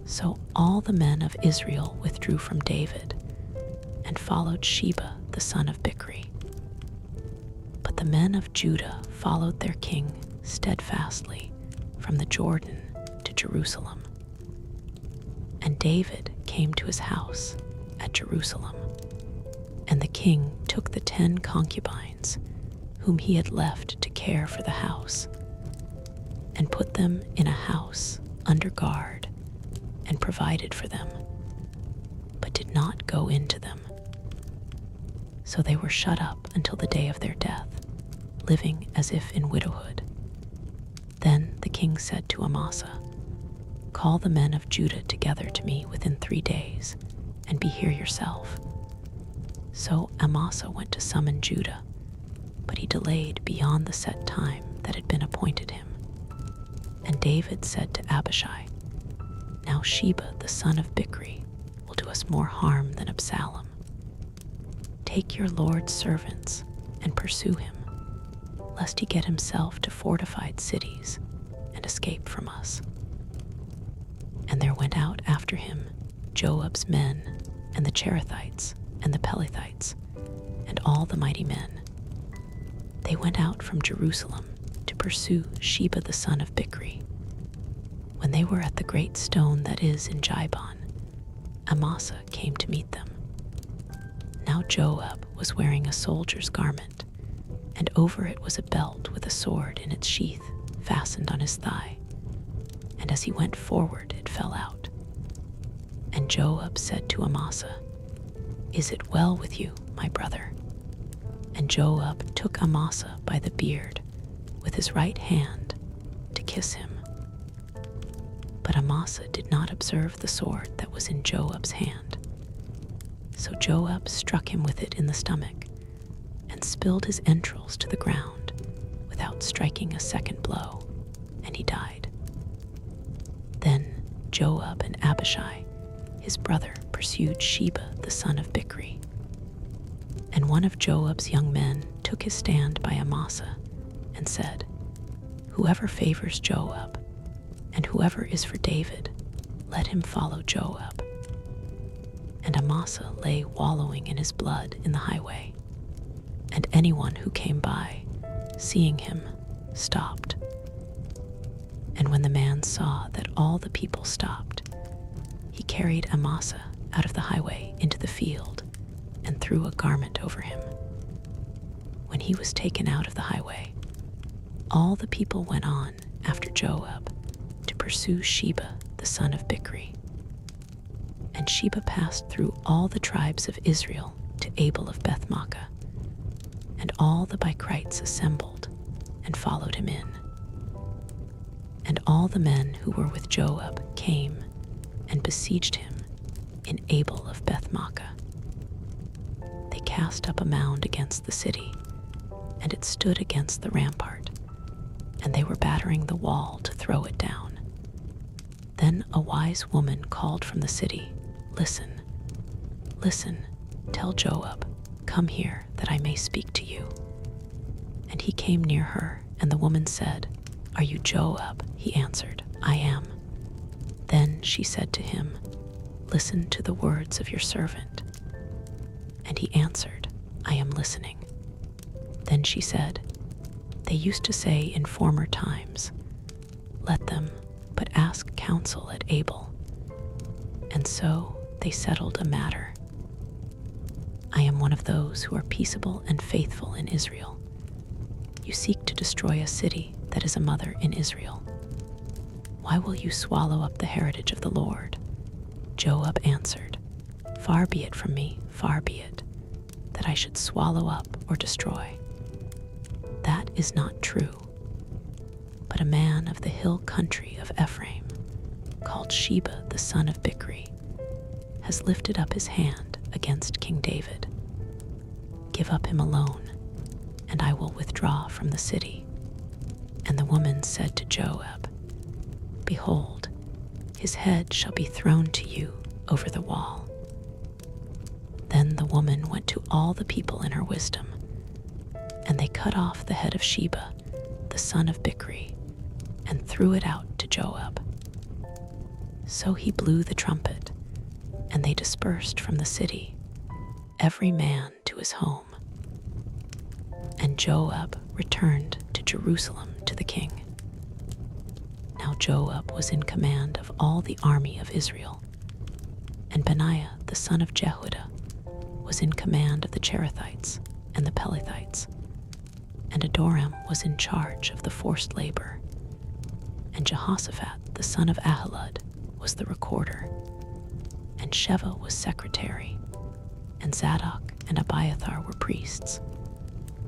So all the men of Israel withdrew from David and followed Sheba the son of Bichri. But the men of Judah followed their king steadfastly from the Jordan to Jerusalem. And David came to his house at Jerusalem, and the king took the 10 concubines whom he had left to care for the house, and put them in a house under guard, and provided for them, but did not go into them. So they were shut up until the day of their death, living as if in widowhood. Then the king said to Amasa, Call the men of Judah together to me within 3 days, and be here yourself. So Amasa went to summon Judah, but he delayed beyond the set time that had been appointed him. And David said to Abishai, Now Sheba the son of Bichri will do us more harm than Absalom. Take your Lord's servants and pursue him, lest he get himself to fortified cities and escape from us. And there went out after him Joab's men, and the Cherethites, and the Pelethites, and all the mighty men. They went out from Jerusalem to pursue Sheba the son of Bichri. When they were at the great stone that is in Jibon, Amasa came to meet them. Now Joab was wearing a soldier's garment, and over it was a belt with a sword in its sheath fastened on his thigh. And as he went forward, it fell out. And Joab said to Amasa, Is it well with you, my brother? And Joab took Amasa by the beard with his right hand to kiss him. But Amasa did not observe the sword that was in Joab's hand. So Joab struck him with it in the stomach, and spilled his entrails to the ground without striking a second blow, and he died. Then Joab and Abishai, his brother, pursued Sheba the son of Bichri. And one of Joab's young men took his stand by Amasa and said, Whoever favors Joab, and whoever is for David, let him follow Joab. And Amasa lay wallowing in his blood in the highway, and anyone who came by, seeing him, stopped. And when the man saw that all the people stopped, he carried Amasa out of the highway into the field and threw a garment over him. When he was taken out of the highway, all the people went on after Joab to pursue Sheba the son of Bichri. And Sheba passed through all the tribes of Israel to Abel of Beth-maachah, and all the Bichrites assembled and followed him in. And all the men who were with Joab came and besieged him in Abel of Beth-maachah. They cast up a mound against the city, and it stood against the rampart, and they were battering the wall to throw it down. Then a wise woman called from the city, Listen, listen, tell Joab, Come here, that I may speak to you. And he came near her, and the woman said, Are you Joab? He answered, I am. Then she said to him, Listen to the words of your servant. And he answered, I am listening. Then she said, They used to say in former times, Let them but ask counsel at Abel. And so they settled a matter. I am one of those who are peaceable and faithful in Israel. You seek to destroy a city that is a mother in Israel. Why will you swallow up the heritage of the Lord? Joab answered, Far be it from me, far be it. that I should swallow up or destroy. That is not true. But a man of the hill country of Ephraim, called Sheba the son of Bichri, has lifted up his hand against King David. Give up him alone, and I will withdraw from the city." And the woman said to Joab, "Behold, his head shall be thrown to you over the wall." Then the woman went to all the people in her wisdom, and they cut off the head of Sheba, the son of Bichri, and threw it out to Joab. So he blew the trumpet, and they dispersed from the city, every man to his home. And Joab returned to Jerusalem to the king. Now Joab was in command of all the army of Israel, and Benaiah the son of Jehoiada was in command of the Cherethites and the Pelethites, and Adoram was in charge of the forced labor, and Jehoshaphat the son of Ahilud was the recorder, and Sheva was secretary, and Zadok and Abiathar were priests,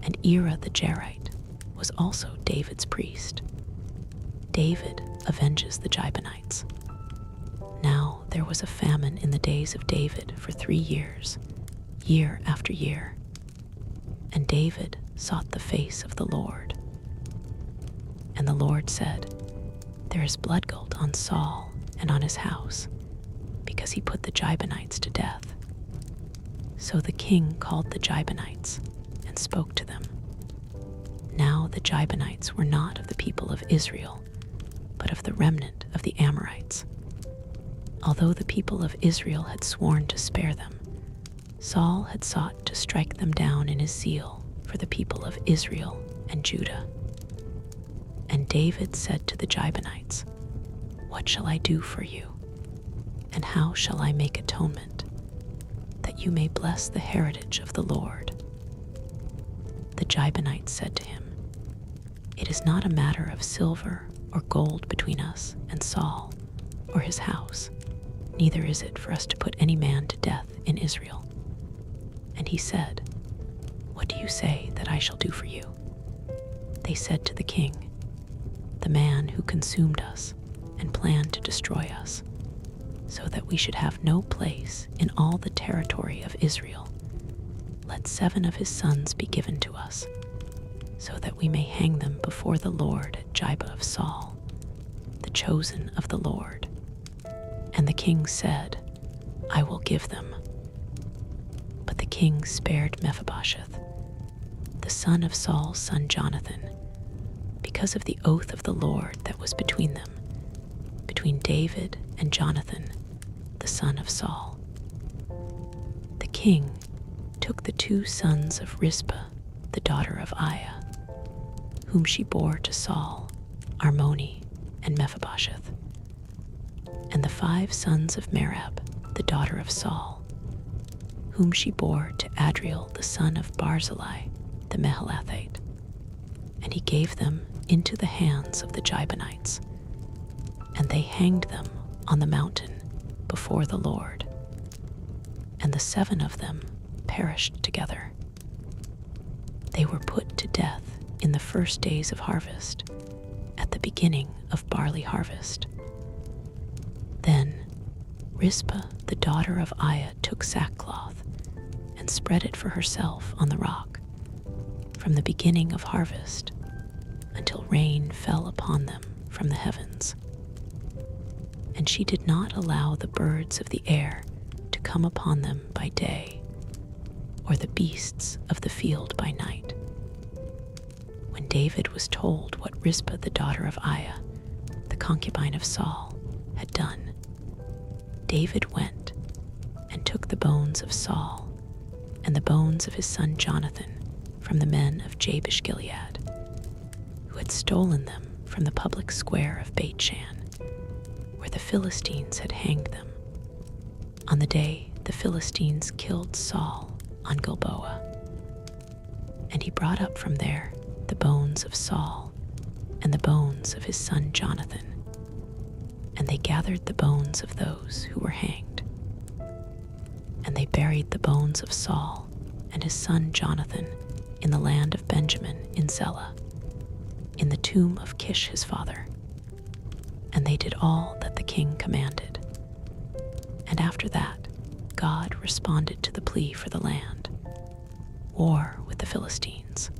and Ira the Jerite was also David's priest. David avenges the Gibeonites. Now there was a famine in the days of David for 3 years, year after year, and David sought the face of the Lord. And the Lord said, "There is blood guilt on Saul and on his house, because he put the Gibeonites to death." So the king called the Gibeonites and spoke to them. Now the Gibeonites were not of the people of Israel, but of the remnant of the Amorites. Although the people of Israel had sworn to spare them, Saul had sought to strike them down in his zeal for the people of Israel and Judah. And David said to the Gibeonites, "What shall I do for you? And how shall I make atonement, that you may bless the heritage of the Lord?" The Gibeonites said to him, "It is not a matter of silver or gold between us and Saul or his house, neither is it for us to put any man to death in Israel." And he said, "What do you say that I shall do for you?" They said to the king, "The man who consumed us and planned to destroy us, so that we should have no place in all the territory of Israel, let 7 of his sons be given to us, so that we may hang them before the Lord at Gibeah of Saul, the chosen of the Lord." And the king said, "I will give them." But the king spared Mephibosheth, the son of Saul's son Jonathan, because of the oath of the Lord that was between them, between David and Jonathan, the son of Saul. The king took the 2 sons of Rizpah, the daughter of Aiah, whom she bore to Saul, Armoni and Mephibosheth, and the 5 sons of Merab, the daughter of Saul, whom she bore to Adriel the son of Barzillai, the Meholathite, and he gave them into the hands of the Gibeonites, and they hanged them on the mountain before the Lord. And the 7 of them perished together. They were put to death in the first days of harvest, at the beginning of barley harvest. Then Rizpah the daughter of Aiah took sackcloth and spread it for herself on the rock, from the beginning of harvest until rain fell upon them from the heavens. And she did not allow the birds of the air to come upon them by day, or the beasts of the field by night. When David was told what Rizpah the daughter of Aiah, the concubine of Saul, had done, David went and took the bones of Saul and the bones of his son Jonathan from the men of Jabesh Gilead, who had stolen them from the public square of Beth-shan, where the Philistines had hanged them, on the day the Philistines killed Saul on Gilboa. And he brought up from there the bones of Saul and the bones of his son Jonathan, and they gathered the bones of those who were hanged. And they buried the bones of Saul and his son Jonathan in the land of Benjamin in Zelah, in the tomb of Kish his father. And they did all that the king commanded. And after that, God responded to the plea for the land. War with the Philistines.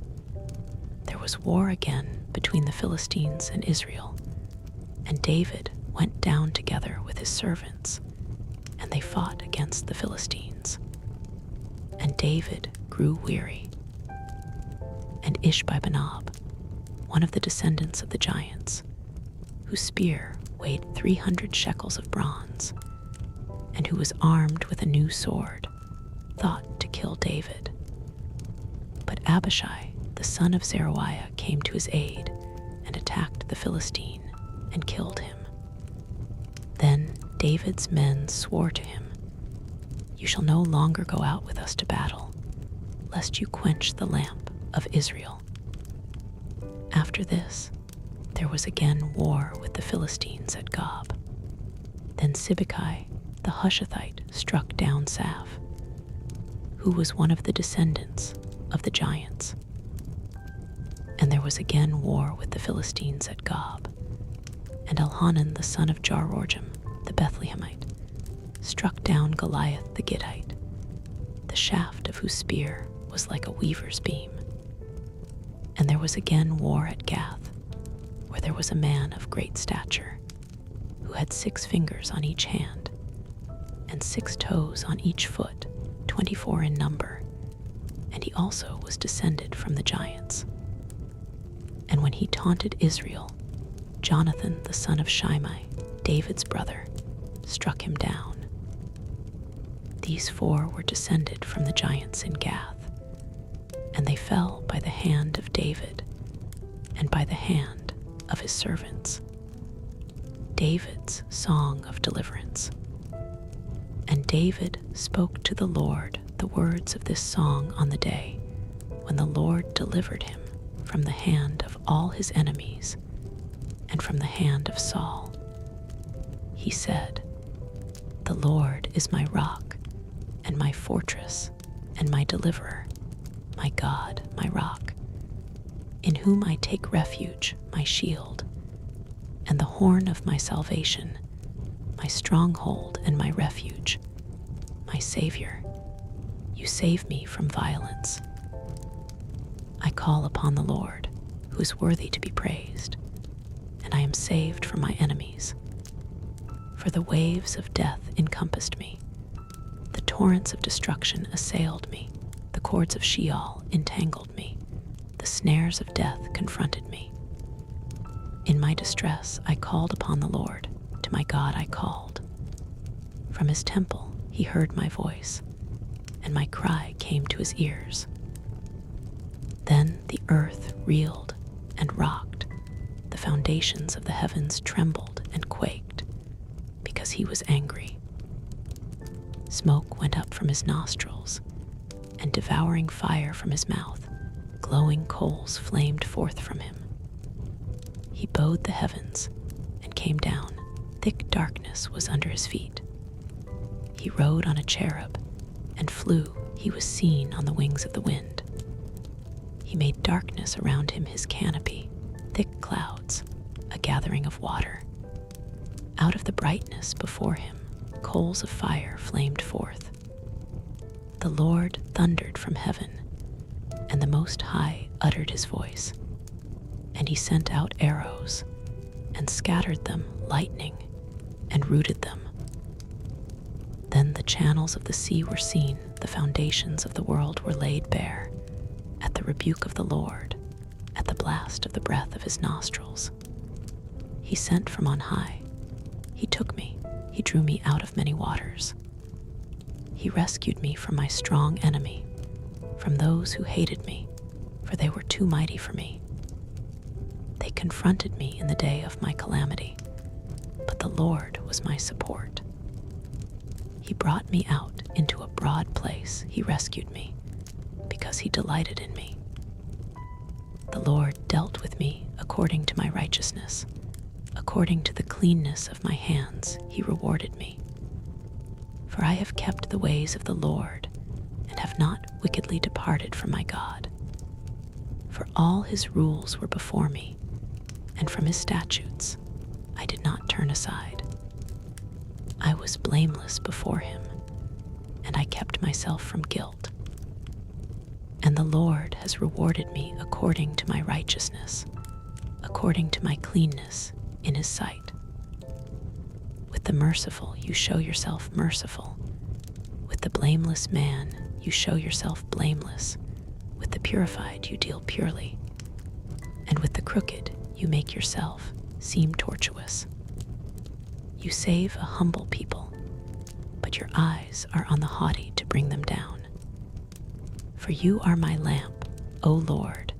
There was war again between the Philistines and Israel, and David went down together with his servants, and they fought against the Philistines. And David grew weary. And Ishbi-benob, one of the descendants of the giants, whose spear weighed 300 shekels of bronze, and who was armed with a new sword, thought to kill David. But Abishai, the son of Zeruiah, came to his aid and attacked the Philistine and killed him. Then David's men swore to him, "You shall no longer go out with us to battle, lest you quench the lamp of Israel." After this, there was again war with the Philistines at Gob. Then Sibbecai, the Hushathite, struck down Saph, who was one of the descendants of the giants. And there was again war with the Philistines at Gob. And Elhanan, the son of Jarorjam, the Bethlehemite, struck down Goliath the Gittite, the shaft of whose spear was like a weaver's beam. And there was again war at Gath, where there was a man of great stature, who had 6 fingers on each hand, and 6 toes on each foot, 24 in number, and he also was descended from the giants. And when he taunted Israel, Jonathan, the son of Shimei, David's brother, struck him down. These 4 were descended from the giants in Gath, and they fell by the hand of David and by the hand of his servants. David's song of deliverance. And David spoke to the Lord the words of this song on the day when the Lord delivered him from the hand of all his enemies and from the hand of Saul. He said, "The Lord is my rock and my fortress and my deliverer, my God, my rock, in whom I take refuge, my shield, and the horn of my salvation, my stronghold and my refuge, my Savior. You save me from violence. I call upon the Lord, who is worthy to be praised, and I am saved from my enemies. For the waves of death encompassed me. The torrents of destruction assailed me. The cords of Sheol entangled me. The snares of death confronted me. In my distress I called upon the Lord. To my God I called. From his temple he heard my voice, and my cry came to his ears. Then the earth reeled and rocked. The foundations of the heavens trembled and quaked, because he was angry. Smoke went up from his nostrils, and devouring fire from his mouth. Glowing coals flamed forth from him. He bowed the heavens and came down. Thick darkness was under his feet. He rode on a cherub and flew. He was seen on the wings of the wind. He made darkness around him his canopy, thick clouds, a gathering of water. Out of the brightness before him, coals of fire flamed forth. The Lord thundered from heaven, and the Most High uttered his voice. And he sent out arrows, and scattered them lightning, and rooted them. Then the channels of the sea were seen, the foundations of the world were laid bare, at the rebuke of the Lord, at the blast of the breath of his nostrils. He sent from on high. He took me. He drew me out of many waters. He rescued me from my strong enemy, from those who hated me, for they were too mighty for me. They confronted me in the day of my calamity, but the Lord was my support. He brought me out into a broad place. He rescued me, because he delighted in me. The Lord dealt with me according to my righteousness. According to the cleanness of my hands, he rewarded me. For I have kept the ways of the Lord, and have have not wickedly departed from my God. For all his rules were before me, and from his statutes I did not turn aside. I was blameless before him, and I kept myself from guilt. And the Lord has rewarded me according to my righteousness, according to my cleanness in his sight. With the merciful you show yourself merciful. With the blameless man you show yourself blameless. With the purified you deal purely. And with the crooked you make yourself seem tortuous. You save a humble people, but your eyes are on the haughty to bring them down. For you are my lamp, O Lord,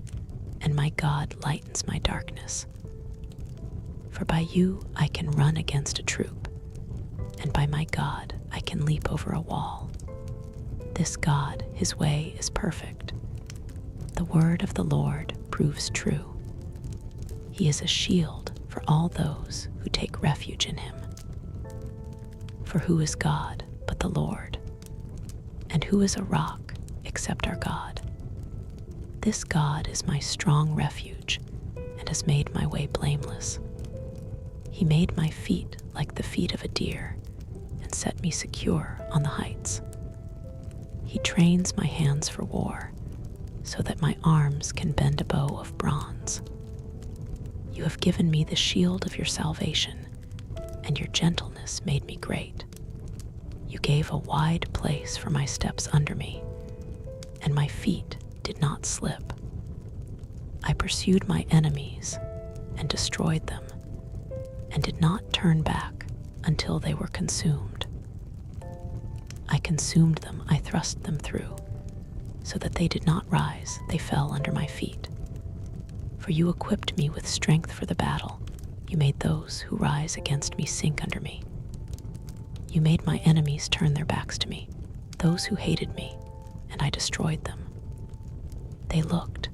and my God lightens my darkness. For by you I can run against a troop, and by my God I can leap over a wall. This God, his way is perfect. The word of the Lord proves true. He is a shield for all those who take refuge in him. For who is God but the Lord? And who is a rock except our God? This God is my strong refuge and has made my way blameless. He made my feet like the feet of a deer and set me secure on the heights. He trains my hands for war so that my arms can bend a bow of bronze. You have given me the shield of your salvation, and your gentleness made me great. You gave a wide place for my steps under me, and my feet did not slip. I pursued my enemies and destroyed them, and did not turn back until they were consumed. I consumed them, I thrust them through, so that they did not rise, they fell under my feet. For you equipped me with strength for the battle. You made those who rise against me sink under me. You made my enemies turn their backs to me, those who hated me, and I destroyed them. They looked,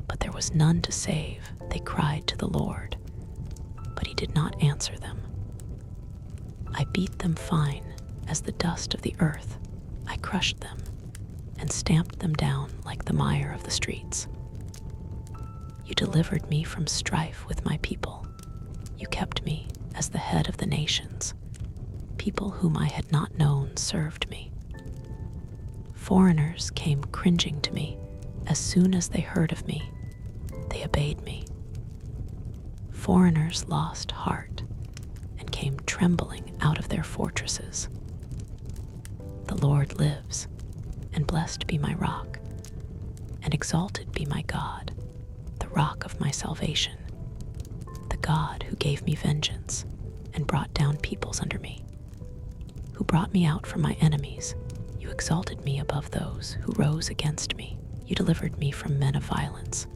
but there was none to save. They cried to the Lord, but he did not answer them. I beat them fine as the dust of the earth. I crushed them and stamped them down like the mire of the streets. You delivered me from strife with my people. You kept me as the head of the nations. People whom I had not known served me. Foreigners came cringing to me. As soon as they heard of me, they obeyed me. Foreigners lost heart and came trembling out of their fortresses. The Lord lives, and blessed be my rock, and exalted be my God, the rock of my salvation, the God who gave me vengeance and brought down peoples under me, who brought me out from my enemies. You exalted me above those who rose against me. You delivered me from men of violence.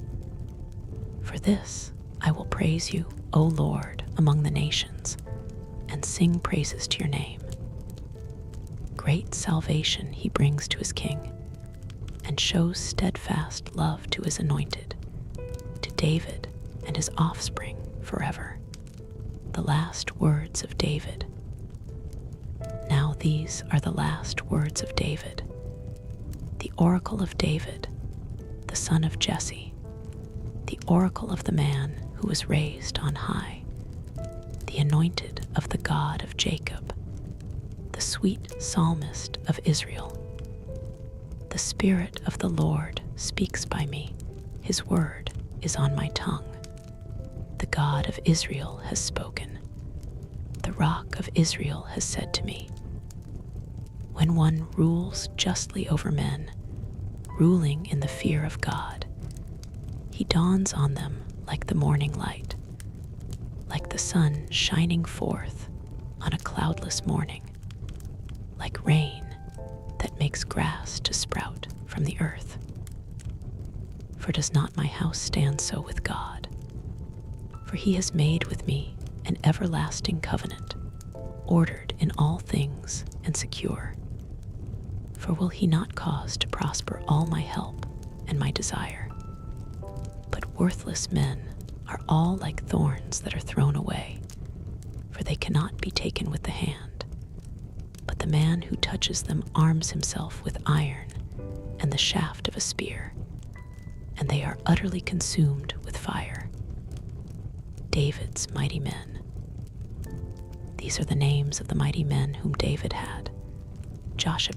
For this I will praise you, O Lord, among the nations, and sing praises to your name. Great salvation he brings to his king, and shows steadfast love to his anointed, to David and his offspring forever. The last words of David. Now these are the last words of David, the oracle of David, the son of Jesse, the oracle of the man who was raised on high, the anointed of the God of Jacob, the sweet psalmist of Israel. The Spirit of the Lord speaks by me. His word is on my tongue. The God of Israel has spoken. The Rock of Israel has said to me, when one rules justly over men, ruling in the fear of God, he dawns on them like the morning light, like the sun shining forth on a cloudless morning, like rain that makes grass to sprout from the earth. For does not my house stand so with God? For he has made with me an everlasting covenant, ordered in all things and secure. For will he not cause to prosper all my help and my desire? But worthless men are all like thorns that are thrown away, for they cannot be taken with the hand. But the man who touches them arms himself with iron, and the shaft of a spear, and they are utterly consumed with fire. David's mighty men. These are the names of the mighty men whom David had.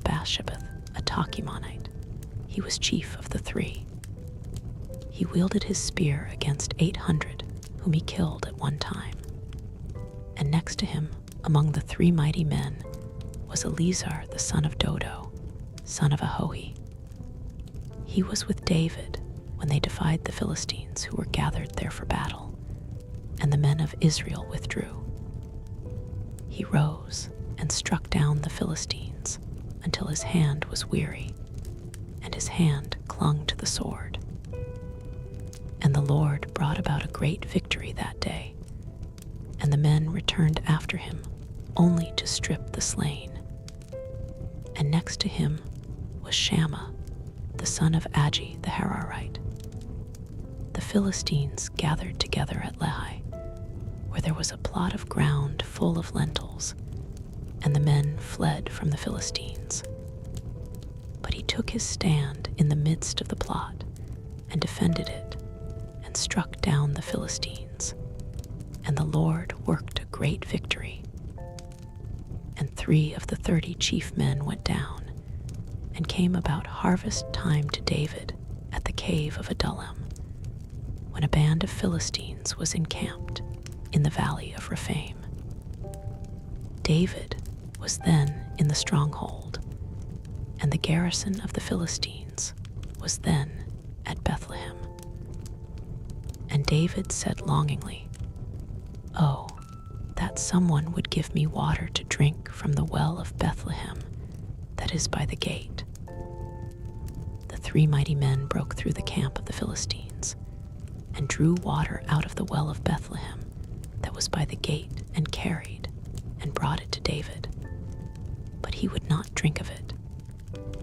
Bathsheba, a Tachimonite. He was chief of the 3. He wielded his spear against 800, whom he killed at one time. And next to him, among the 3 mighty men, was Eleazar the son of Dodo, son of Ahohi. He was with David when they defied the Philistines who were gathered there for battle, and the men of Israel withdrew. He rose and struck down the Philistines until his hand was weary, and his hand clung to the sword. And the Lord brought about a great victory that day, and the men returned after him only to strip the slain. And next to him was Shammah, the son of Agi the Hararite. The Philistines gathered together at Lehi, where there was a plot of ground full of lentils, and the men fled from the Philistines. But he took his stand in the midst of the plot and defended it, and struck down the Philistines, and the Lord worked a great victory. And 3 of the 30 chief men went down, and came about harvest time to David at the cave of Adullam, when a band of Philistines was encamped in the valley of Rephaim. David was then in the stronghold, and the garrison of the Philistines was then at Bethlehem. And David said longingly, "Oh, that someone would give me water to drink from the well of Bethlehem that is by the gate." The 3 mighty men broke through the camp of the Philistines, and drew water out of the well of Bethlehem that was by the gate, and carried, and brought it to David. But he would not drink of it.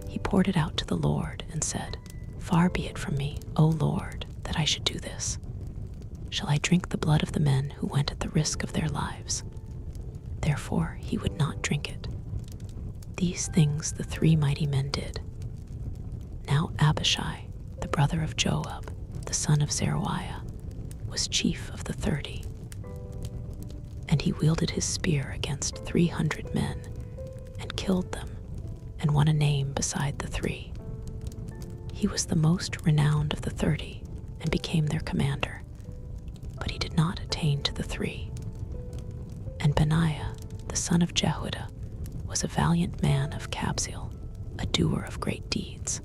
He poured it out to the Lord, and said, "Far be it from me, O Lord, that I should do this. Shall I drink the blood of the men who went at the risk of their lives?" Therefore he would not drink it. These things the 3 mighty men did. Now Abishai, the brother of Joab, the son of Zeruiah, was chief of the 30. And he wielded his spear against 300 men, and killed them, and won a name beside the 3. He was the most renowned of the 30, and became their commander, but he did not attain to the 3. And Benaiah, the son of Jehoiada, was a valiant man of Kabzeel, a doer of great deeds.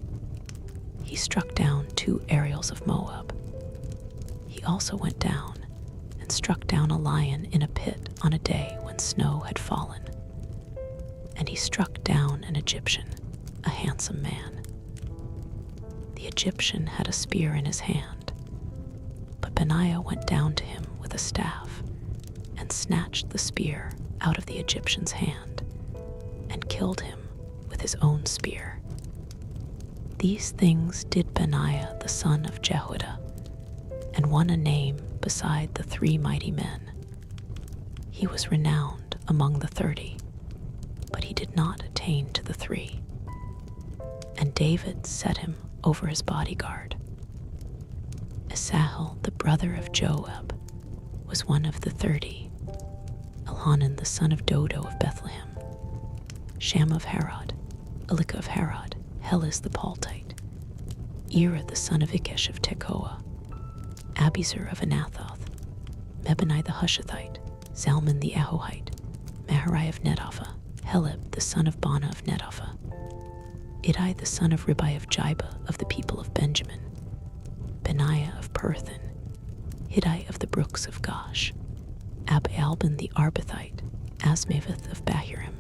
He struck down 2 Ariels of Moab. He also went down and struck down a lion in a pit on a day when snow had fallen. And he struck down an Egyptian, a handsome man. The Egyptian had a spear in his hand, but Benaiah went down to him with a staff, and snatched the spear out of the Egyptian's hand, and killed him with his own spear. These things did Benaiah the son of Jehoiada, and won a name beside the 3 mighty men. He was renowned among the 30, but he did not attain to the 3. And David set him over his bodyguard. Asahel, the brother of Joab, was one of the 30. Elhanan, the son of Dodo of Bethlehem. Sham of Harod, Elika of Harod, Helez the Paltite, Ira the son of Ikesh of Tekoa, Abiezer of Anathoth, Mebani the Hushathite, Zalman the Ahohite, Maharai of Netopha, Heleb the son of Bana of Netopha, Idai the son of Ribai of Jibah of the people of Benjamin, Benaiah of Perthan, Hiddai of the brooks of Gosh, Ab-Albin the Arbathite, Asmaveth of Bahurim,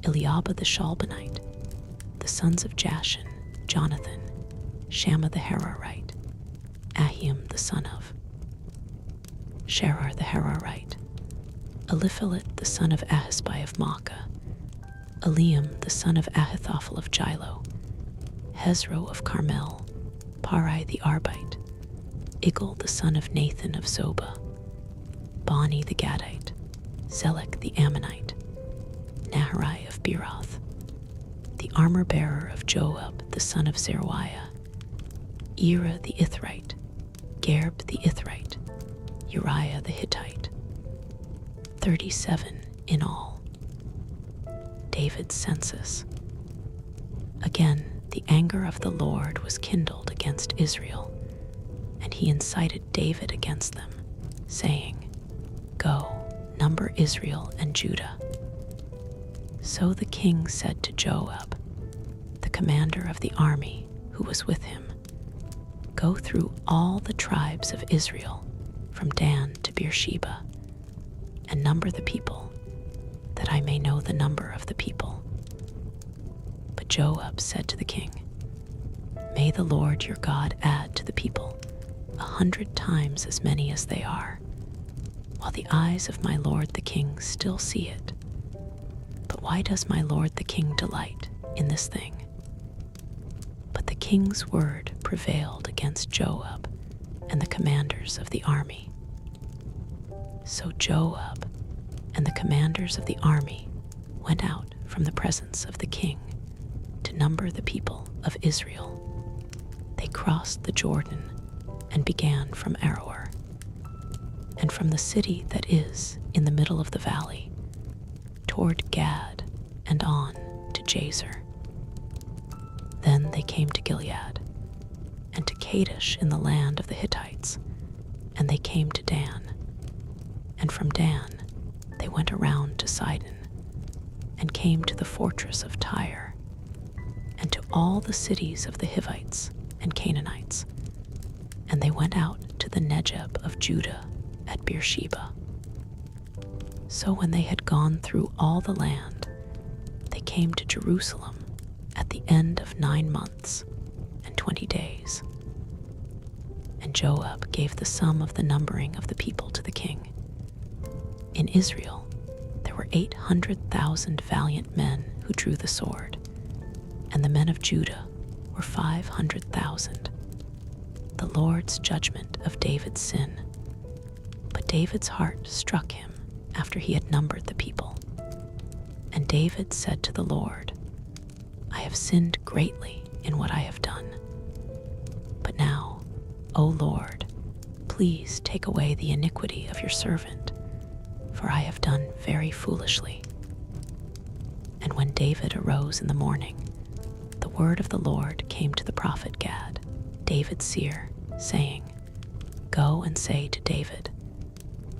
Eliabah the Shalbanite, the sons of Jashan, Jonathan, Shammah the Hararite, Ahiam the son of Sharar the Hararite, Eliphalet the son of Ahisbai of Makkah, Eliam the son of Ahithophel of Gilo, Hezro of Carmel, Parai the Arbite, Igal the son of Nathan of Zobah, Bani the Gadite, Zelek the Ammonite, Naharai of Beeroth, the armor-bearer of Joab the son of Zeruiah, Ira the Ithrite, Gareb the Ithrite, Uriah the Hittite. 37 in all. David's census. Again, the anger of the Lord was kindled against Israel, and he incited David against them, saying, "Go, number Israel and Judah." So the king said to Joab, the commander of the army who was with him, "Go through all the tribes of Israel, from Dan to Beersheba, and number the people, that I may know the number of the people." But Joab said to the king, "May the Lord your God add to the people 100 times as many as they are, while the eyes of my lord the king still see it. But why does my lord the king delight in this thing?" But the king's word prevailed against Joab and the commanders of the army. So Joab and the commanders of the army went out from the presence of the king to number the people of Israel. They crossed the Jordan and began from Aroer, and from the city that is in the middle of the valley, toward Gad and on to Jazer. Then they came to Gilead, and to Kadesh in the land of the Hittites, and they came to Dan. And from Dan they went around to Sidon, and came to the fortress of Tyre, and to all the cities of the Hivites and Canaanites, and they went out to the Negeb of Judah at Beersheba. So when they had gone through all the land, they came to Jerusalem at the end of 9 months and 20 days. And Joab gave the sum of the numbering of the people to the king. In Israel there were 800,000 valiant men who drew the sword, and the men of Judah were 500,000. The Lord's judgment of David's sin. But David's heart struck him after he had numbered the people. And David said to the Lord, "I have sinned greatly in what I have done. But now, O Lord, please take away the iniquity of your servant, for I have done very foolishly." And when David arose in the morning, the word of the Lord came to the prophet Gad, David's seer, saying, "Go and say to David,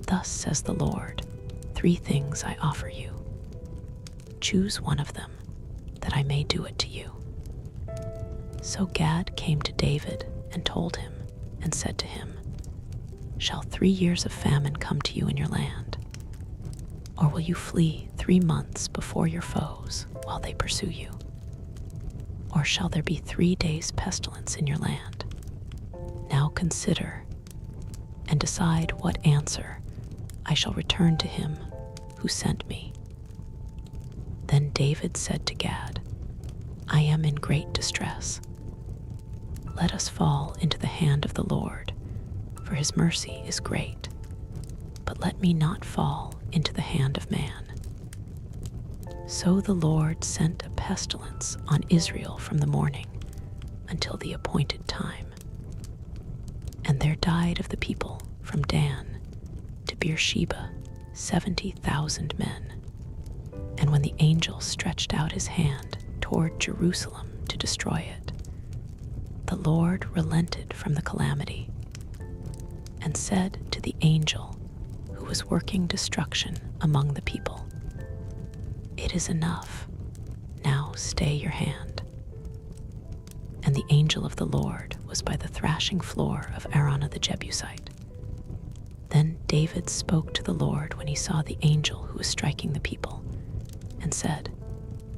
'Thus says the Lord, 3 things I offer you. Choose one of them, that I may do it to you.'" So Gad came to David and told him, and said to him, "Shall 3 years of famine come to you in your land? Or will you flee 3 months before your foes while they pursue you? Or shall there be 3 days' pestilence in your land? Now consider, and decide what answer I shall return to him who sent me." Then David said to Gad, "I am in great distress. Let us fall into the hand of the Lord, for his mercy is great. But let me not fall into the hand of man." So the Lord sent a pestilence on Israel from the morning until the appointed time. And there died of the people from Dan to Beersheba 70,000 men. And when the angel stretched out his hand toward Jerusalem to destroy it, the Lord relented from the calamity, and said to the angel who was working destruction among the people, "It is enough. Now stay your hand." And the angel of the Lord was by the thrashing floor of Araunah the Jebusite. Then David spoke to the Lord when he saw the angel who was striking the people, and said,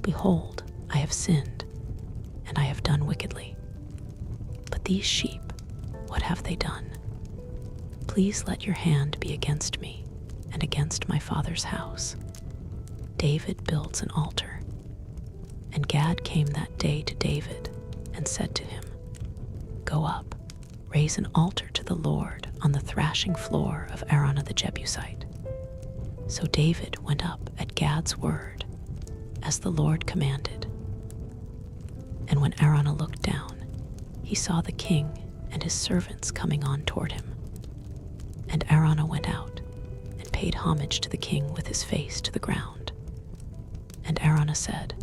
"Behold, I have sinned, and I have done wickedly. But these sheep, what have they done? Please let your hand be against me and against my father's house." David builds an altar. And Gad came that day to David and said to him, "Go up, raise an altar to the Lord on the thrashing floor of Araunah the Jebusite." So David went up at Gad's word, as the Lord commanded. And And when Araunah looked down, he saw the king and his servants coming on toward him. And Araunah went out and paid homage to the king with his face to the ground. And Araunah said,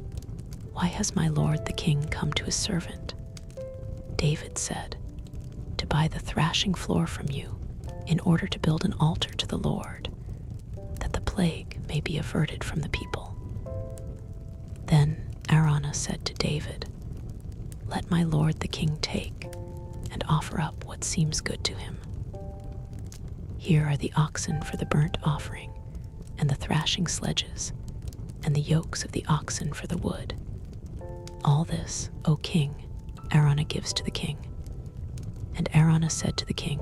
"Why has my lord the king come to his servant?" David said, "To buy the thrashing floor from you, in order to build an altar to the Lord, that the plague may be averted from the people." Then Araunah said to David, "Let my lord the king take and offer up what seems good to him. Here are the oxen for the burnt offering, and the thrashing sledges, and the yokes of the oxen for the wood. All this, O king, Araunah gives to the king." And Araunah said to the king,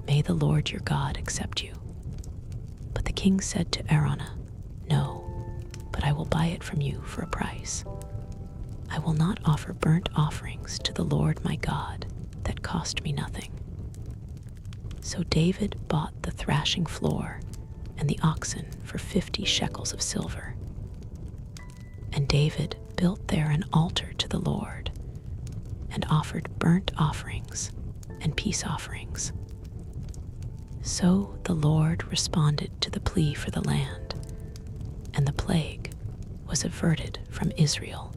"May the Lord your God accept you." But the king said to Araunah, "No, but I will buy it from you for a price. I will not offer burnt offerings to the Lord my God that cost me nothing." So David bought the thrashing floor and the oxen for 50 shekels of silver. And David built there an altar to the Lord, and offered burnt offerings and peace offerings. So the Lord responded to the plea for the land, and the plague was averted from Israel.